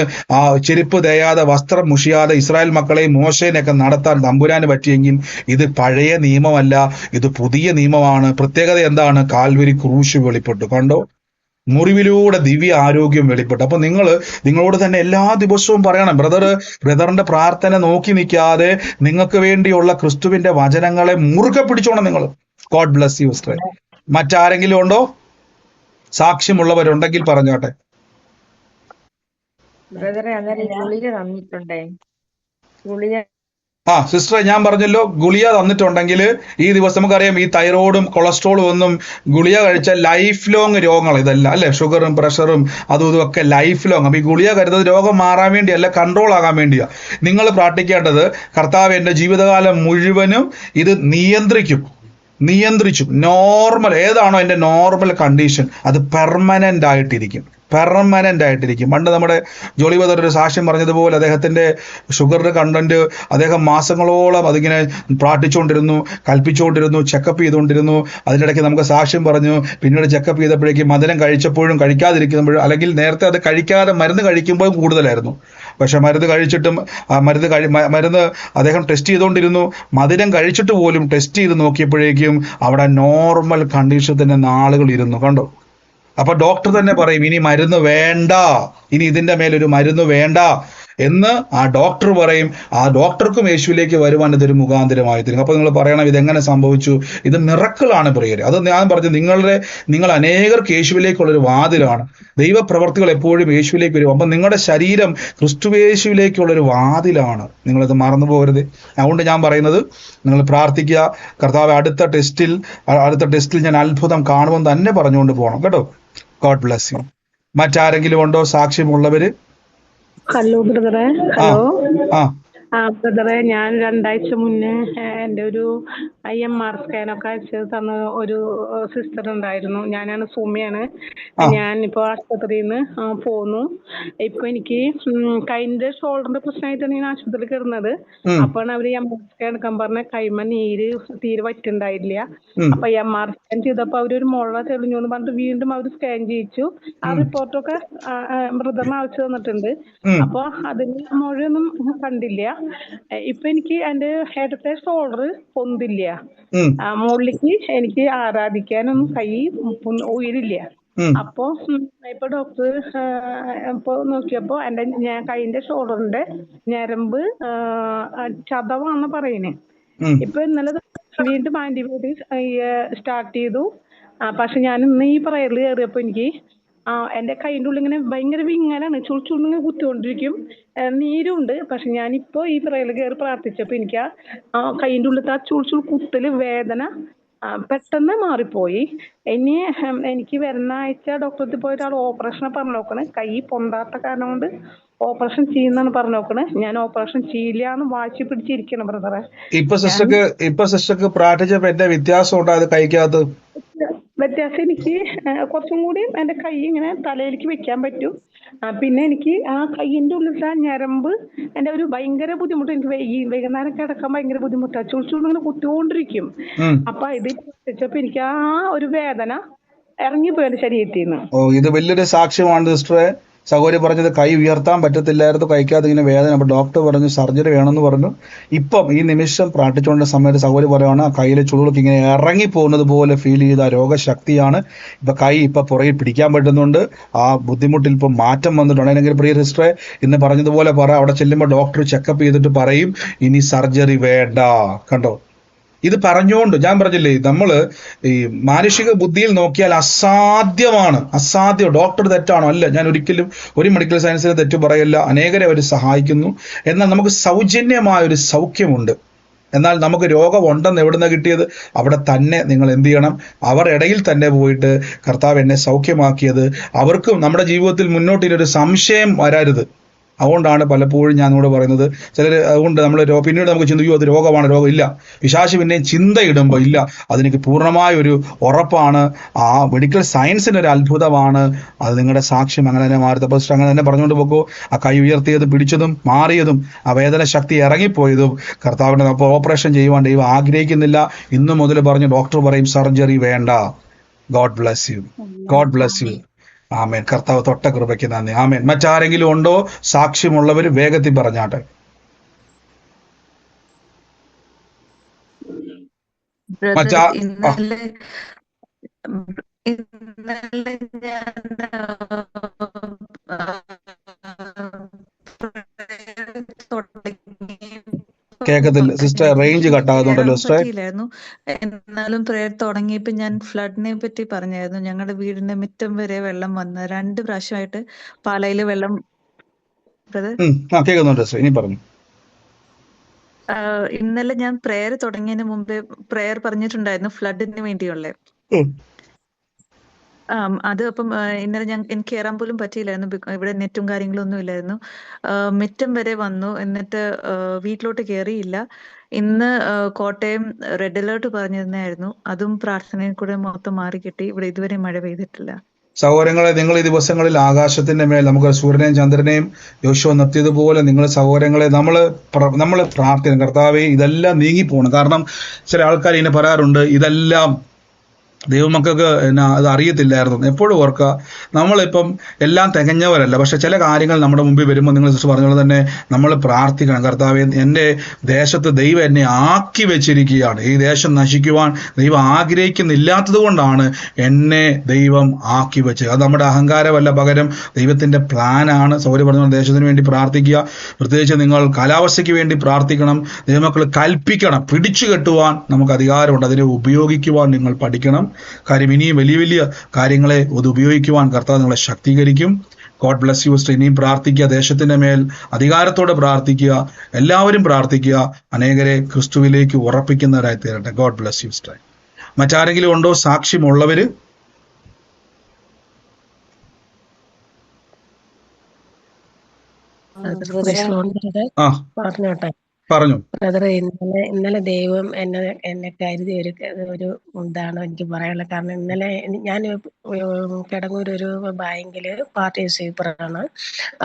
ചെരുപ്പ് തേയാതെ വസ്ത്രം മുഷിയാതെ ഇസ്രായേൽ മക്കളെയും മോശേനെയൊക്കെ നടത്താൻ തമ്പുരാന് പറ്റിയെങ്കിൽ ഇത് പഴയ നിയമമല്ല, ഇത് പുതിയ നിയമമാണ്. പ്രത്യേകത എന്താണ്? കാൽവരി ക്രൂശ് വെളിപ്പെട്ടു. കണ്ടോ? മുറിവിലൂടെ ദിവ്യ ആരോഗ്യം വെളിപ്പെട്ടു. അപ്പൊ നിങ്ങളോട് തന്നെ എല്ലാ ദിവസവും പറയണം, ബ്രദറിന്റെ പ്രാർത്ഥന നോക്കി നിൽക്കാതെ നിങ്ങൾക്ക് വേണ്ടിയുള്ള ക്രിസ്തുവിന്റെ വചനങ്ങളെ മുറുകെ പിടിച്ചോണം നിങ്ങൾ. God bless you sister. മറ്റാരെങ്കിലും ഉണ്ടോ? സാക്ഷ്യമുള്ളവരുണ്ടെങ്കിൽ പറഞ്ഞോട്ടെ. ബ്രദറെ അന്നേരം ഗുളിക തന്നിട്ടുണ്ടേ. സിസ്റ്ററെ ഞാൻ പറഞ്ഞല്ലോ, ഗുളിക തന്നിട്ടുണ്ടെങ്കിൽ ഈ ദിവസം നമുക്കറിയാം ഈ തൈറോയിഡും കൊളസ്ട്രോളും ഒന്നും ഗുളിക കഴിച്ചാൽ ലൈഫ് ലോങ് രോഗങ്ങൾ ഇതല്ല അല്ലെ. ഷുഗറും പ്രഷറും അതും ഇതൊക്കെ ലൈഫ് ലോങ്. അപ്പൊ ഈ ഗുളിക കരുതുന്നത് രോഗം മാറാൻ വേണ്ടിയല്ല, കൺട്രോൾ ആകാൻ വേണ്ടിയാ. നിങ്ങൾ പ്രാർത്ഥിക്കേണ്ടത്, കർത്താവ് എന്റെ ജീവിതകാലം മുഴുവനും ഇത് നിയന്ത്രിച്ചു. നോർമൽ ഏതാണോ എന്റെ നോർമൽ കണ്ടീഷൻ അത് പെർമനന്റ് ആയിട്ടിരിക്കും. പണ്ട് നമ്മുടെ ജോളി ബദർ ഒരു സാക്ഷ്യം പറഞ്ഞതുപോലെ അദ്ദേഹത്തിന്റെ ഷുഗറിന്റെ കണ്ടന്റ് അദ്ദേഹം മാസങ്ങളോളം അതിങ്ങനെ പ്രാർത്ഥിച്ചുകൊണ്ടിരുന്നു, കൽപ്പിച്ചുകൊണ്ടിരുന്നു, ചെക്കപ്പ് ചെയ്തുകൊണ്ടിരുന്നു. അതിനിടയ്ക്ക് നമുക്ക് സാക്ഷ്യം പറഞ്ഞു. പിന്നീട് ചെക്കപ്പ് ചെയ്തപ്പോഴേക്കും മധുരം കഴിച്ചപ്പോഴും കഴിക്കാതിരിക്കുമ്പോഴും, അല്ലെങ്കിൽ നേരത്തെ അത് കഴിക്കാതെ മരുന്ന് കഴിക്കുമ്പോഴും കൂടുതലായിരുന്നു. പക്ഷെ മരുന്ന് കഴിച്ചിട്ടും മരുന്ന് അദ്ദേഹം ടെസ്റ്റ് ചെയ്തുകൊണ്ടിരുന്നു. മധുരം കഴിച്ചിട്ട് പോലും ടെസ്റ്റ് ചെയ്ത് നോക്കിയപ്പോഴേക്കും അവിടെ നോർമൽ കണ്ടീഷൻ തന്നെ നാളുകൾ ഇരുന്നു. കണ്ടോ? അപ്പൊ ഡോക്ടർ തന്നെ പറയും, ഇനി മരുന്ന് വേണ്ട, ഇനി ഇതിന്റെ മേലൊരു മരുന്ന് വേണ്ട. എന്ന് ആ ഡോക്ടർ പറയും. ആ ഡോക്ടർക്കും യേശുവിലേക്ക് വരുവാൻ ഇതൊരു മുഖാന്തരമായി തീരും. അപ്പൊ നിങ്ങൾ പറയണം ഇതെങ്ങനെ സംഭവിച്ചു? ഇത് മിറക്കിളാണ് പ്രിയരെ. അത് ഞാൻ പറഞ്ഞു, നിങ്ങൾ അനേകർക്ക് യേശുവിലേക്കുള്ളൊരു വാതിലാണ്. ദൈവപ്രവർത്തികൾ എപ്പോഴും യേശുവിലേക്ക് വരും. അപ്പം നിങ്ങളുടെ ശരീരം ക്രിസ്തുയേശുവിലേക്കുള്ളൊരു വാതിലാണ്. നിങ്ങളത് മറന്നു പോകരുത്. അതുകൊണ്ട് ഞാൻ പറയുന്നത്, നിങ്ങൾ പ്രാർത്ഥിക്കുക, കർത്താവ് അടുത്ത ടെസ്റ്റിൽ ഞാൻ അത്ഭുതം കാണുമെന്ന് തന്നെ പറഞ്ഞുകൊണ്ട് പോകണം കേട്ടോ. God bless U. മറ്റാരെങ്കിലും ഉണ്ടോ സാക്ഷ്യമുള്ളവര്? ഹലോ ബ്രദറെ. ആ ഹലോ ആ ബ്രദറെ, ഞാൻ 2 ആഴ്ച മുന്നേ എൻ്റെ ഒരു IMR സ്കാനൊക്കെ അയച്ച് തന്ന ഒരു സിസ്റ്റർ ഉണ്ടായിരുന്നു. ഞാനാണ് സൗമ്യയാണ്. ഞാൻ ഇപ്പോൾ ആശുപത്രിയിൽ നിന്ന് പോന്നു. ഇപ്പൊ എനിക്ക് കൈന്റെ ഷോൾഡറിന്റെ പ്രശ്നമായിട്ടാണ് ഞാൻ ആശുപത്രിയിൽ കിടന്നത്. അപ്പോഴാണ് അവര് MR സ്കാൻ എടുക്കാൻ പറഞ്ഞ കൈമ നീര് തീരെ വറ്റുണ്ടായില്ല. അപ്പൊ MR സ്കാൻ ചെയ്തപ്പോ അവരൊരു മുഴ തെളിഞ്ഞു എന്ന് പറഞ്ഞിട്ട് വീണ്ടും അവർ സ്കാൻ ചെയ്യിച്ചു. ആ റിപ്പോർട്ടൊക്കെ ബ്രദറിന് അയച്ചു തന്നിട്ടുണ്ട്. അപ്പൊ അതിന് മുഴയൊന്നും കണ്ടില്ല. ഇപ്പൊ എനിക്ക് എന്റെ ഇടത്തെ ഷോൾഡർ പൊന്തില്ല. മുകളിലേക്ക് എനിക്ക് ആരാധിക്കാനൊന്നും കൈ ഉയരില്ല. അപ്പൊ ഇപ്പൊ ഡോക്ടർ ഇപ്പൊ നോക്കിയപ്പോ ഞാൻ കൈന്റെ ഷോൾഡറിന്റെ ഞരമ്പ് ചതവാന്ന് പറയുന്നേ. ഇപ്പൊ ഇന്നലെ വീണ്ടും ആന്റിബയോട്ടിക് സ്റ്റാർട്ട് ചെയ്തു. പക്ഷെ ഞാൻ ഇന്ന് ഈ പ്രയറിൽ കയറിയപ്പോ എനിക്ക് എന്റെ കൈൻ്റെ ഉള്ളിൽ ഇങ്ങനെ ഭയങ്കര വിങ്ങലാണ്. ചുളിങ്ങനെ കുത്തിക്കൊണ്ടിരിക്കും. നീരുണ്ട്. പക്ഷെ ഞാനിപ്പോ ഈ പ്രയറിൽ കയറി പ്രാർത്ഥിച്ചപ്പോ എനിക്ക് ആ കൈൻ്റെ ഉള്ളിലത്തെ ആ ചുൾ കുത്തല് വേദന പെട്ടെന്ന് മാറിപ്പോയി. ഇനി എനിക്ക് വരുന്ന ആഴ്ച ഡോക്ടറിൽ പോയിട്ട് ആൾ ഓപ്പറേഷൻ പറഞ്ഞു നോക്കണേ. കൈ പൊന്താത്ത കാരണം കൊണ്ട് ഓപ്പറേഷൻ ചെയ്യുന്നാണ് പറഞ്ഞു നോക്കണേ. ഞാൻ ഓപ്പറേഷൻ ചെയ്യില്ല എന്ന് വാശി പിടിച്ചിരിക്കണം ബ്രദറെ. ഇപ്പൊ സിസ്റ്റർക്ക് പ്രാർത്ഥിച്ചപ്പോ എന്റെ വ്യത്യാസം ഉണ്ടായത് കൈക്കകത്ത്? വ്യത്യാസം എനിക്ക് കുറച്ചും കൂടി എന്റെ കൈ ഇങ്ങനെ തലയിലേക്ക് വെക്കാൻ പറ്റും. പിന്നെ എനിക്ക് ആ കൈയിന്റെ ഉള്ളിലത്തെ ഞരമ്പ് എന്റെ ഒരു ഭയങ്കര ബുദ്ധിമുട്ട്. എനിക്ക് വൈകുന്നേരം കിടക്കാൻ ഭയങ്കര ബുദ്ധിമുട്ടാണ്. ചുളിങ്ങനെ കുത്തിക്കൊണ്ടിരിക്കും. അപ്പൊ ഇത് വെച്ചപ്പോ എനിക്ക് ആ ഒരു വേദന ഇറങ്ങിപ്പോയി എന്റെ ശരീരത്തിൽ നിന്ന്. ഇത് വലിയൊരു സാക്ഷ്യമാണ് സിസ്റ്ററെ. സഹോദരി പറഞ്ഞത് കൈ ഉയർത്താൻ പറ്റത്തില്ലായിരുന്നു, കൈക്കകത്ത് ഇങ്ങനെ വേദന. അപ്പൊ ഡോക്ടർ പറഞ്ഞു സർജറി വേണമെന്ന് പറഞ്ഞു. ഇപ്പം ഈ നിമിഷം പ്രാർത്ഥിച്ചുകൊണ്ട സമയത്ത് സഹോദരി പറയുകയാണ് ആ കയ്യിലെ ചുളുകൾക്ക് ഇങ്ങനെ ഇറങ്ങി പോകുന്നത് പോലെ ഫീൽ ചെയ്ത രോഗശക്തിയാണ്. കൈ ഇപ്പൊ പുറകിൽ പിടിക്കാൻ പറ്റുന്നുണ്ട്. ആ ബുദ്ധിമുട്ടിൽ ഇപ്പൊ മാറ്റം വന്നിട്ടുണ്ട്. അല്ലെങ്കിൽ പ്രിയ സിസ്റ്ററെ, ഇന്ന് പറഞ്ഞതുപോലെ അവിടെ ചെല്ലുമ്പോൾ ഡോക്ടർ ചെക്കപ്പ് ചെയ്തിട്ട് പറയും ഇനി സർജറി വേണ്ട. കണ്ടോ, ഇത് പറഞ്ഞുകൊണ്ട് ഞാൻ പറഞ്ഞില്ലേ, നമ്മള് ഈ മാനുഷിക ബുദ്ധിയിൽ നോക്കിയാൽ അസാധ്യം. ഡോക്ടർ തെറ്റാണോ? അല്ല, ഞാൻ ഒരിക്കലും ഒരു മെഡിക്കൽ സയൻസിന് തെറ്റ് പറയല്ല. അനേകരെ അവർ സഹായിക്കുന്നു. എന്നാൽ നമുക്ക് സൗജന്യമായ ഒരു സൗഖ്യമുണ്ട്. എന്നാൽ നമുക്ക് രോഗം ഉണ്ടെന്ന് എവിടുന്ന കിട്ടിയത്? അവിടെ തന്നെ നിങ്ങൾ എന്ത് ചെയ്യണം? അവർ ഇടയിൽ തന്നെ പോയിട്ട് കർത്താവ് എന്നെ സൗഖ്യമാക്കിയത്. അവർക്കും നമ്മുടെ ജീവിതത്തിൽ മുന്നോട്ട് ഇനൊരു സംശയം വരരുത്. അതുകൊണ്ടാണ് പലപ്പോഴും ഞാൻ ഇവിടെ പറയുന്നത്. ചിലർ അതുകൊണ്ട് നമ്മൾ പിന്നീട് നമുക്ക് ചിന്തിക്കും അത് രോഗമാണ്. രോഗം ഇല്ല. പിശാച് പിന്നെ ചിന്തയിടുമ്പോൾ ഇല്ല, അതെനിക്ക് പൂർണ്ണമായ ഒരു ഉറപ്പാണ്. ആ മെഡിക്കൽ സയൻസിന് ഒരു അത്ഭുതമാണ്. അത് നിങ്ങളുടെ സാക്ഷ്യം അങ്ങനെ തന്നെ മാറി. അപ്പോൾ അങ്ങനെ തന്നെ പറഞ്ഞുകൊണ്ട് പോക്കോ. ആ കൈ ഉയർത്തിയതും പിടിച്ചതും മാറിയതും ആ വേദന ശക്തി ഇറങ്ങിപ്പോയതും കർത്താവിൻ്റെ അപ്പോൾ ഓപ്പറേഷൻ ചെയ്യുവാൻ ദൈവം ആഗ്രഹിക്കുന്നില്ല. ഇന്നു മുതൽ പറഞ്ഞു ഡോക്ടർ പറയും സർജറി വേണ്ട. God bless you. God bless you. ആമേൻ. കർത്താവ് തൊട്ട കൃപയ്ക്ക് നന്ദി. ആമേൻ. മറ്റാരെങ്കിലും ഉണ്ടോ സാക്ഷ്യമുള്ളവർ? വേഗത്തിൽ പറഞ്ഞാട്ടെ. ഇന്നലെ ഞാൻ കേൾക്കത്തില്ല സിസ്റ്റർ, റേഞ്ച് കട്ടാകുന്നുണ്ടല്ലോ സിസ്റ്റർ. പറ്റിയില്ലായിരുന്നു. എന്നാലും പ്രേയർ തുടങ്ങിയപ്പോ ഞാൻ ഫ്ലഡിനെ പറ്റി പറഞ്ഞായിരുന്നു. ഞങ്ങളുടെ വീടിന്റെ മുറ്റം വരെ വെള്ളം വന്ന് 2 പ്രാവശ്യമായിട്ട് പാലയില് വെള്ളം. കേൾക്കുന്നുണ്ട് സിസ്റ്റർ, ഇനി പറഞ്ഞു. ഇന്നലെ ഞാൻ പ്രേയർ തുടങ്ങിയതിന് മുമ്പേ പ്രേയർ പറഞ്ഞിട്ടുണ്ടായിരുന്നു ഫ്ലഡിന് വേണ്ടിയുള്ള. അത് അപ്പം ഇന്നലെ എനിക്ക് കയറാൻ പോലും പറ്റിയില്ലായിരുന്നു. ഇവിടെ നെറ്റും കാര്യങ്ങളും ഒന്നും ഇല്ലായിരുന്നു. മുറ്റം വരെ വന്നു. എന്നിട്ട് വീട്ടിലോട്ട് കയറിയില്ല. ഇന്ന് കോട്ടയം റെഡ് അലേർട്ട് പറഞ്ഞിരുന്നായിരുന്നു. അതും പ്രാർത്ഥനയിൽ കൂടെ മൊത്തം മാറി കിട്ടി. ഇവിടെ ഇതുവരെ മഴ പെയ്തിട്ടില്ല. സഹോദരങ്ങളെ, നിങ്ങൾ ഈ ദിവസങ്ങളിൽ ആകാശത്തിന്റെ മേൽ നമുക്ക് സൂര്യനെയും ചന്ദ്രനെയും യോശുവ നിർത്തിയതുപോലെ നിങ്ങൾ സഹോദരങ്ങളെ നമ്മൾ പ്രാർത്ഥിക്കണം. കർത്താവേ ഇതെല്ലാം നീങ്ങിപ്പോകണം. കാരണം ചില ആൾക്കാർ ഇങ്ങനെ പറയാറുണ്ട് ഇതെല്ലാം ദൈവമക്കൾക്ക് അത് അറിയത്തില്ലായിരുന്നു. എപ്പോഴും ഓർക്കുക, നമ്മളിപ്പം എല്ലാം തികഞ്ഞവരല്ല, പക്ഷെ ചില കാര്യങ്ങൾ നമ്മുടെ മുമ്പിൽ വരുമ്പോൾ നിങ്ങൾ സിസ്റ്റർ പറഞ്ഞ പോലെ തന്നെ നമ്മൾ പ്രാർത്ഥിക്കണം. കർത്താവേ, എൻ്റെ ദേശത്ത് ദൈവം എന്നെ ആക്കി വെച്ചിരിക്കുകയാണ്. ഈ ദേശം നശിക്കുവാൻ ദൈവം ആഗ്രഹിക്കുന്നില്ലാത്തത് കൊണ്ടാണ് എന്നെ ദൈവം ആക്കി വെച്ചത്. അത് നമ്മുടെ അഹങ്കാരമല്ല, പകരം ദൈവത്തിൻ്റെ പ്ലാനാണ്. സൗകര്യം പറഞ്ഞ ദേശത്തിന് വേണ്ടി പ്രാർത്ഥിക്കുക. പ്രത്യേകിച്ച് നിങ്ങൾ കാലാവസ്ഥയ്ക്ക് വേണ്ടി പ്രാർത്ഥിക്കണം. ദൈവമക്കൾ കൽപ്പിക്കണം. പിടിച്ചു കെട്ടുവാൻ നമുക്ക് അധികാരമുണ്ട്. അതിനെ ഉപയോഗിക്കുവാൻ നിങ്ങൾ പഠിക്കണം. കാര്യം ഇനിയും വലിയ വലിയ കാര്യങ്ങളെ അത് ഉപയോഗിക്കുവാൻ കർത്താവ് നിങ്ങളെ ശക്തീകരിക്കും. God bless you sister. ഇനിയും പ്രാർത്ഥിക്കുക, ദേശത്തിന്റെ മേൽ അധികാരത്തോടെ പ്രാർത്ഥിക്കുക, എല്ലാവരും പ്രാർത്ഥിക്കുക. അനേകരെ ക്രിസ്തുവിലേക്ക് ഉറപ്പിക്കുന്നവരായി തീരട്ടെ. God bless you sister. മറ്റാരെങ്കിലും ഉണ്ടോ സാക്ഷ്യമുള്ളവര്? ആ പറഞ്ഞോട്ടെ പറഞ്ഞു. ബ്രദറെ, ഇന്നലെ ദൈവം എന്നെ കരുതി ഒരു ഇതാണ് എനിക്ക് പറയാനുള്ളത്. കാരണം ഇന്നലെ ഞാൻ കിടങ്ങൂർ ഒരു ബാങ്കില് പാർട്ടി സ്വീപ്പറാണ്.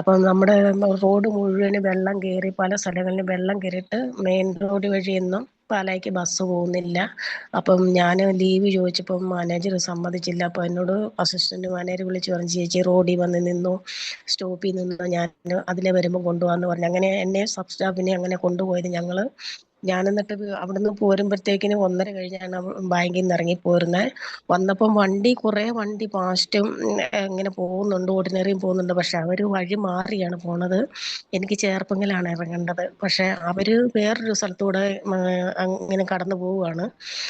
അപ്പം നമ്മുടെ റോഡ് മുഴുവന് വെള്ളം കയറി, പല സ്ഥലങ്ങളിലും വെള്ളം കയറിയിട്ട് മെയിൻ റോഡ് വഴിയൊന്നും പാലായ്ക്ക് ബസ് പോകുന്നില്ല. അപ്പം ഞാൻ ലീവ് ചോദിച്ചപ്പം മാനേജർ സമ്മതിച്ചില്ല. അപ്പം എന്നോട് അസിസ്റ്റന്റ് മാനേജർ വിളിച്ച് പറഞ്ഞു, ചേച്ചി റോഡിൽ വന്ന് നിന്നു, സ്റ്റോപ്പിൽ നിന്ന് ഞാൻ അതിലെ വരുമ്പോൾ കൊണ്ടുപോകാന്ന് പറഞ്ഞു. അങ്ങനെ എന്നെ സബ് സ്റ്റാഫിനെ അങ്ങനെ കൊണ്ടുപോയത് ഞാൻ എന്നിട്ട് അവിടുന്ന് പോരുമ്പോഴത്തേക്കിന് 1:30 കഴിഞ്ഞാണ് ബാങ്കിൽ നിന്ന് ഇറങ്ങി പോരുന്നത്. വന്നപ്പം കുറേ വണ്ടി ഫാസ്റ്റും ഇങ്ങനെ പോകുന്നുണ്ട്, ഓർഡിനറിയും പോകുന്നുണ്ട്. പക്ഷെ അവർ വഴി മാറിയാണ് പോണത്. എനിക്ക് ചേർപ്പങ്കിലാണ് ഇറങ്ങേണ്ടത്. പക്ഷെ അവര് വേറൊരു സ്ഥലത്തൂടെ ഇങ്ങനെ കടന്നു പോവുകയാണ്.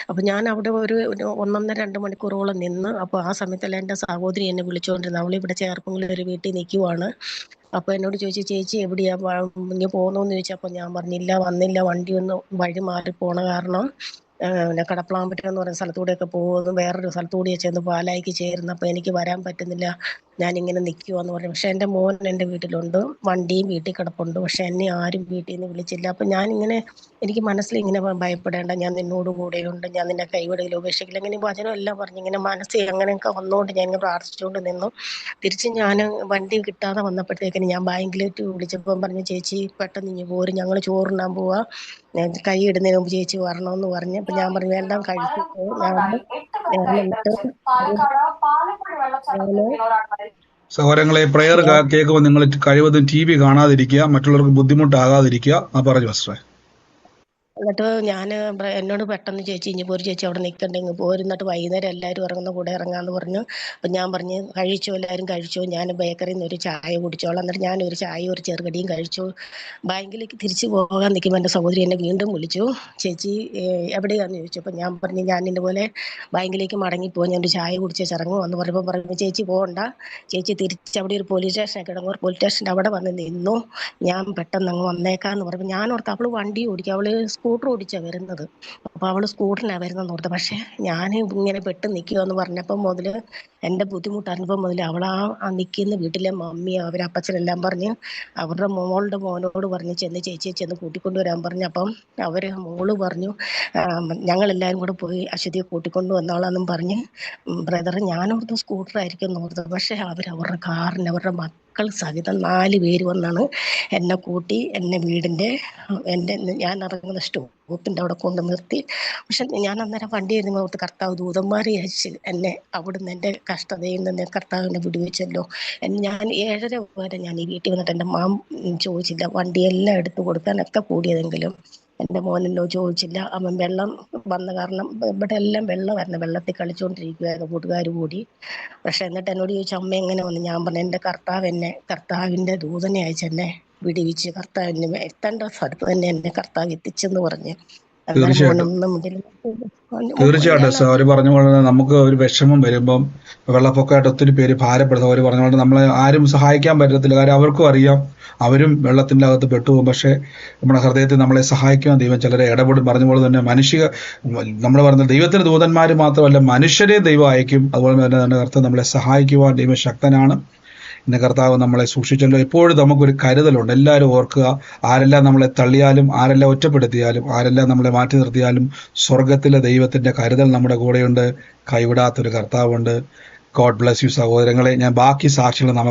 അപ്പൊ ഞാൻ അവിടെ ഒരു 1.5-2 മണിക്കൂറോളം നിന്ന്. അപ്പൊ ആ സമയത്തല്ല എൻ്റെ സഹോദരി എന്നെ വിളിച്ചുകൊണ്ടിരുന്നത്. അവളിവിടെ ചേർപ്പങ്കിൽ ഒരു വീട്ടിൽ നിൽക്കുവാണ്. അപ്പൊ എന്നോട് ചോദിച്ചു, ചേച്ചി എവിടെയാ ഇനി പോകുന്നോന്ന് ചോദിച്ചപ്പോ ഞാൻ പറഞ്ഞില്ല, വന്നില്ല, വണ്ടി ഒന്ന് വഴി മാറി പോണ കാരണം കടപ്പളാമ്പറ്റ എന്ന് പറയുന്ന സ്ഥലത്തൂടെയൊക്കെ പോകുന്നു, വേറൊരു സ്ഥലത്തൂടെ ചെന്ന് പാലായിക്ക് ചേരുന്നു. അപ്പൊ എനിക്ക് വരാൻ പറ്റുന്നില്ല, ഞാനിങ്ങനെ നിൽക്കുവാന്ന് പറഞ്ഞു. പക്ഷെ എൻ്റെ മോൻ എൻ്റെ വീട്ടിലുണ്ട്, വണ്ടിയും വീട്ടിൽ കിടപ്പുണ്ട്. പക്ഷെ എന്നെ ആരും വീട്ടിൽ നിന്ന് വിളിച്ചില്ല. അപ്പൊ ഞാനിങ്ങനെ എനിക്ക് മനസ്സിൽ ഇങ്ങനെ ഭയപ്പെടേണ്ട, ഞാൻ നിന്നോട് കൂടെയുണ്ട്, ഞാൻ നിന്നെ കൈവിടയിലോ ഉപേക്ഷിക്കില്ല, ഇങ്ങനെ വചനം എല്ലാം പറഞ്ഞു ഇങ്ങനെ മനസ്സിൽ അങ്ങനെയൊക്കെ വന്നുകൊണ്ട് ഞാൻ ഇങ്ങനെ പ്രാർത്ഥിച്ചുകൊണ്ട് നിന്നു. തിരിച്ച് ഞാൻ വണ്ടി കിട്ടാതെ വന്നപ്പോഴത്തേക്കിന് ഞാൻ ബാങ്കിലേക്ക് വിളിച്ചപ്പം പറഞ്ഞു, ചേച്ചി പെട്ടെന്ന് ഇനി പോരും, ഞങ്ങൾ ചോറുണ്ണാൻ പോവാ, കൈ ഇടുന്നതിന് മുമ്പ് ചേച്ചി വരണമെന്ന് പറഞ്ഞു. അപ്പൊ ഞാൻ പറഞ്ഞു വേണ്ട, കഴിച്ചു. സഹോദരങ്ങളെ, പ്രയർ കേൾക്കുമ്പോൾ നിങ്ങൾ കഴിവതും TV കാണാതിരിക്കുക, മറ്റുള്ളവർക്ക് ബുദ്ധിമുട്ടാകാതിരിക്കുക. പറഞ്ഞു സിസ്റ്ററെ. എന്നിട്ട് എന്നോട് പെട്ടെന്ന് ചേച്ചി ഇനി പോരും, ചേച്ചി അവിടെ നിൽക്കണ്ടെങ്കിൽ പോരും, എന്നിട്ട് വൈകുന്നേരം എല്ലാവരും ഇറങ്ങുന്ന കൂടെ ഇറങ്ങാന്ന് പറഞ്ഞു. അപ്പം ഞാൻ പറഞ്ഞു കഴിച്ചോ, എല്ലാവരും കഴിച്ചോ, ഞാൻ ബേക്കറിയിൽ നിന്ന് ഒരു ചായ കുടിച്ചോളാം. എന്നിട്ട് ഞാനൊരു ചായ ഒരു ചെറുകടിയും കഴിച്ചു. ബാങ്കിലേക്ക് തിരിച്ചു പോകാൻ നിൽക്കുമ്പോൾ എൻ്റെ സഹോദരി എന്നെ വീണ്ടും വിളിച്ചു, ചേച്ചി എവിടെയാന്ന് ചോദിച്ചു. അപ്പം ഞാൻ പറഞ്ഞു ഞാൻ ഇന്ന പോലെ ബാങ്കിലേക്ക് മടങ്ങിപ്പോയി, ഞാൻ ഒരു ചായ കുടിച്ച് ഇറങ്ങുമെന്ന് പറയുമ്പോൾ പറഞ്ഞു, ചേച്ചി പോകണ്ട, ചേച്ചി തിരിച്ച് അവിടെ ഒരു പോലീസ് സ്റ്റേഷൻ കിടങ്ങൂർ പോലീസ് സ്റ്റേഷൻ്റെ അവിടെ വന്ന് നിന്നു, ഞാൻ പെട്ടെന്ന് അങ്ങ് വന്നേക്കാന്ന് പറയുമ്പോൾ ഞാൻ ഓർത്ത് അവള് വണ്ടി ഓടിക്കും, അവള് സ്കൂട്ടർ ഓടിച്ചാണ് വരുന്നത്. അപ്പോൾ അവൾ സ്കൂട്ടറിനാണ് വരുന്നതെന്ന് ഓർത്ത്. പക്ഷെ ഞാൻ ഇങ്ങനെ പെട്ട് നിൽക്കുമെന്ന് പറഞ്ഞപ്പം മുതൽ എൻ്റെ ബുദ്ധിമുട്ടറിഞ്ഞപ്പം മുതൽ അവളാ നിൽക്കുന്ന വീട്ടിലെ മമ്മി അവരപ്പച്ചനെല്ലാം പറഞ്ഞ് അവരുടെ മോനോട് പറഞ്ഞ് ചേച്ചിയെ ചെന്ന് കൂട്ടിക്കൊണ്ടുവരാൻ പറഞ്ഞു. അപ്പം മോള് പറഞ്ഞു ഞങ്ങളെല്ലാവരും കൂടെ പോയി അശ്വതിയെ കൂട്ടിക്കൊണ്ടു വന്നോളാന്നും പറഞ്ഞ്. ബ്രദർ, ഞാനോർത്ത് സ്കൂട്ടറായിരിക്കും എന്നോർത്ത്. പക്ഷെ അവരുടെ കാറിന് അവരുടെ മക്കൾ സഹിതം 4 പേര് വന്നാണ് എന്നെ കൂട്ടി എന്നെ ഞാൻ ഇറങ്ങുന്ന സ്റ്റോപ്പിൻ്റെ അവിടെ കൊണ്ട് നിർത്തി. പക്ഷെ ഞാൻ അന്നേരം വണ്ടി ഇരുന്ന് ഓർത്ത് കർത്താവ് ദൂതന്മാരെ അയച്ച് എന്നെ അവിടുന്ന് എൻ്റെ കഷ്ടതയിൽ നിന്ന് കർത്താവിനെ വിടുവിച്ചല്ലോ. ഞാൻ 7:30 വരെ ഞാൻ ഈ വീട്ടിൽ വന്നിട്ട് എൻ്റെ മാം ചോദിച്ചില്ല, വണ്ടിയെല്ലാം എടുത്തു കൊടുക്കാനൊക്കെ കൂടിയതെങ്കിലും എൻ്റെ മോനെല്ലോ ചോദിച്ചില്ല. അവൻ വെള്ളം വന്ന കാരണം ഇവിടെ എല്ലാം വെള്ളമായിരുന്നു, വെള്ളത്തിൽ കളിച്ചുകൊണ്ടിരിക്കുകയായിരുന്നു കൂട്ടുകാർ കൂടി. പക്ഷെ എന്നിട്ട് എന്നോട് ചോദിച്ചു, അമ്മ എങ്ങനെ വന്നു? ഞാൻ പറഞ്ഞു എൻ്റെ കർത്താവിൻ്റെ ദൂതനെ അയച്ചെന്നെ വിടുവിച്ച് കർത്താവിന് എത്തേണ്ട സ്ഥലത്ത് തന്നെ എന്നെ കർത്താവ് എത്തിച്ചെന്ന് പറഞ്ഞ്. തീർച്ചയായിട്ടും അവർ പറഞ്ഞ പോലെ നമുക്ക് ഒരു വിഷമം വരുമ്പം വെള്ളപ്പൊക്കമായിട്ട് ഒത്തിരി പേര് ഭാരപ്പെടുന്നു. അവർ പറഞ്ഞ പോലെ നമ്മളെ ആരും സഹായിക്കാൻ പറ്റത്തില്ല, കാര്യം അവർക്കും അറിയാം അവരും വെള്ളത്തിൻ്റെ അകത്ത് പെട്ടുപോകും. പക്ഷെ നമ്മുടെ ഹൃദയത്തിൽ നമ്മളെ സഹായിക്കാൻ ദൈവം ചിലരെ ഇടപെടും. പറഞ്ഞ പോലെ തന്നെ നമ്മൾ പറഞ്ഞ ദൈവത്തിന് ദൂതന്മാർ മാത്രമല്ല മനുഷ്യരെ ദൈവം അയക്കും. അതുപോലെ തന്നെ കർത്താവ് നമ്മളെ സഹായിക്കുവാൻ ദൈവം ശക്തനാണ്. ഇന്ന് കർത്താവ് നമ്മളെ സൂക്ഷിച്ചല്ലോ. എപ്പോഴും നമുക്കൊരു കരുതലുണ്ട്. എല്ലാവരും ഓർക്കുക, ആരെല്ലാം നമ്മളെ തള്ളിയാലും, ആരെല്ലാം ഒറ്റപ്പെടുത്തിയാലും, ആരെല്ലാം നമ്മളെ മാറ്റി നിർത്തിയാലും സ്വർഗത്തിലെ ദൈവത്തിന്റെ കരുതൽ നമ്മുടെ കൂടെയുണ്ട്. കൈവിടാത്തൊരു കർത്താവുണ്ട്. ഗോഡ് ബ്ലസ് യു സഹോദരങ്ങളെ. ഞാൻ ബാക്കി സാക്ഷികൾ നമുക്ക്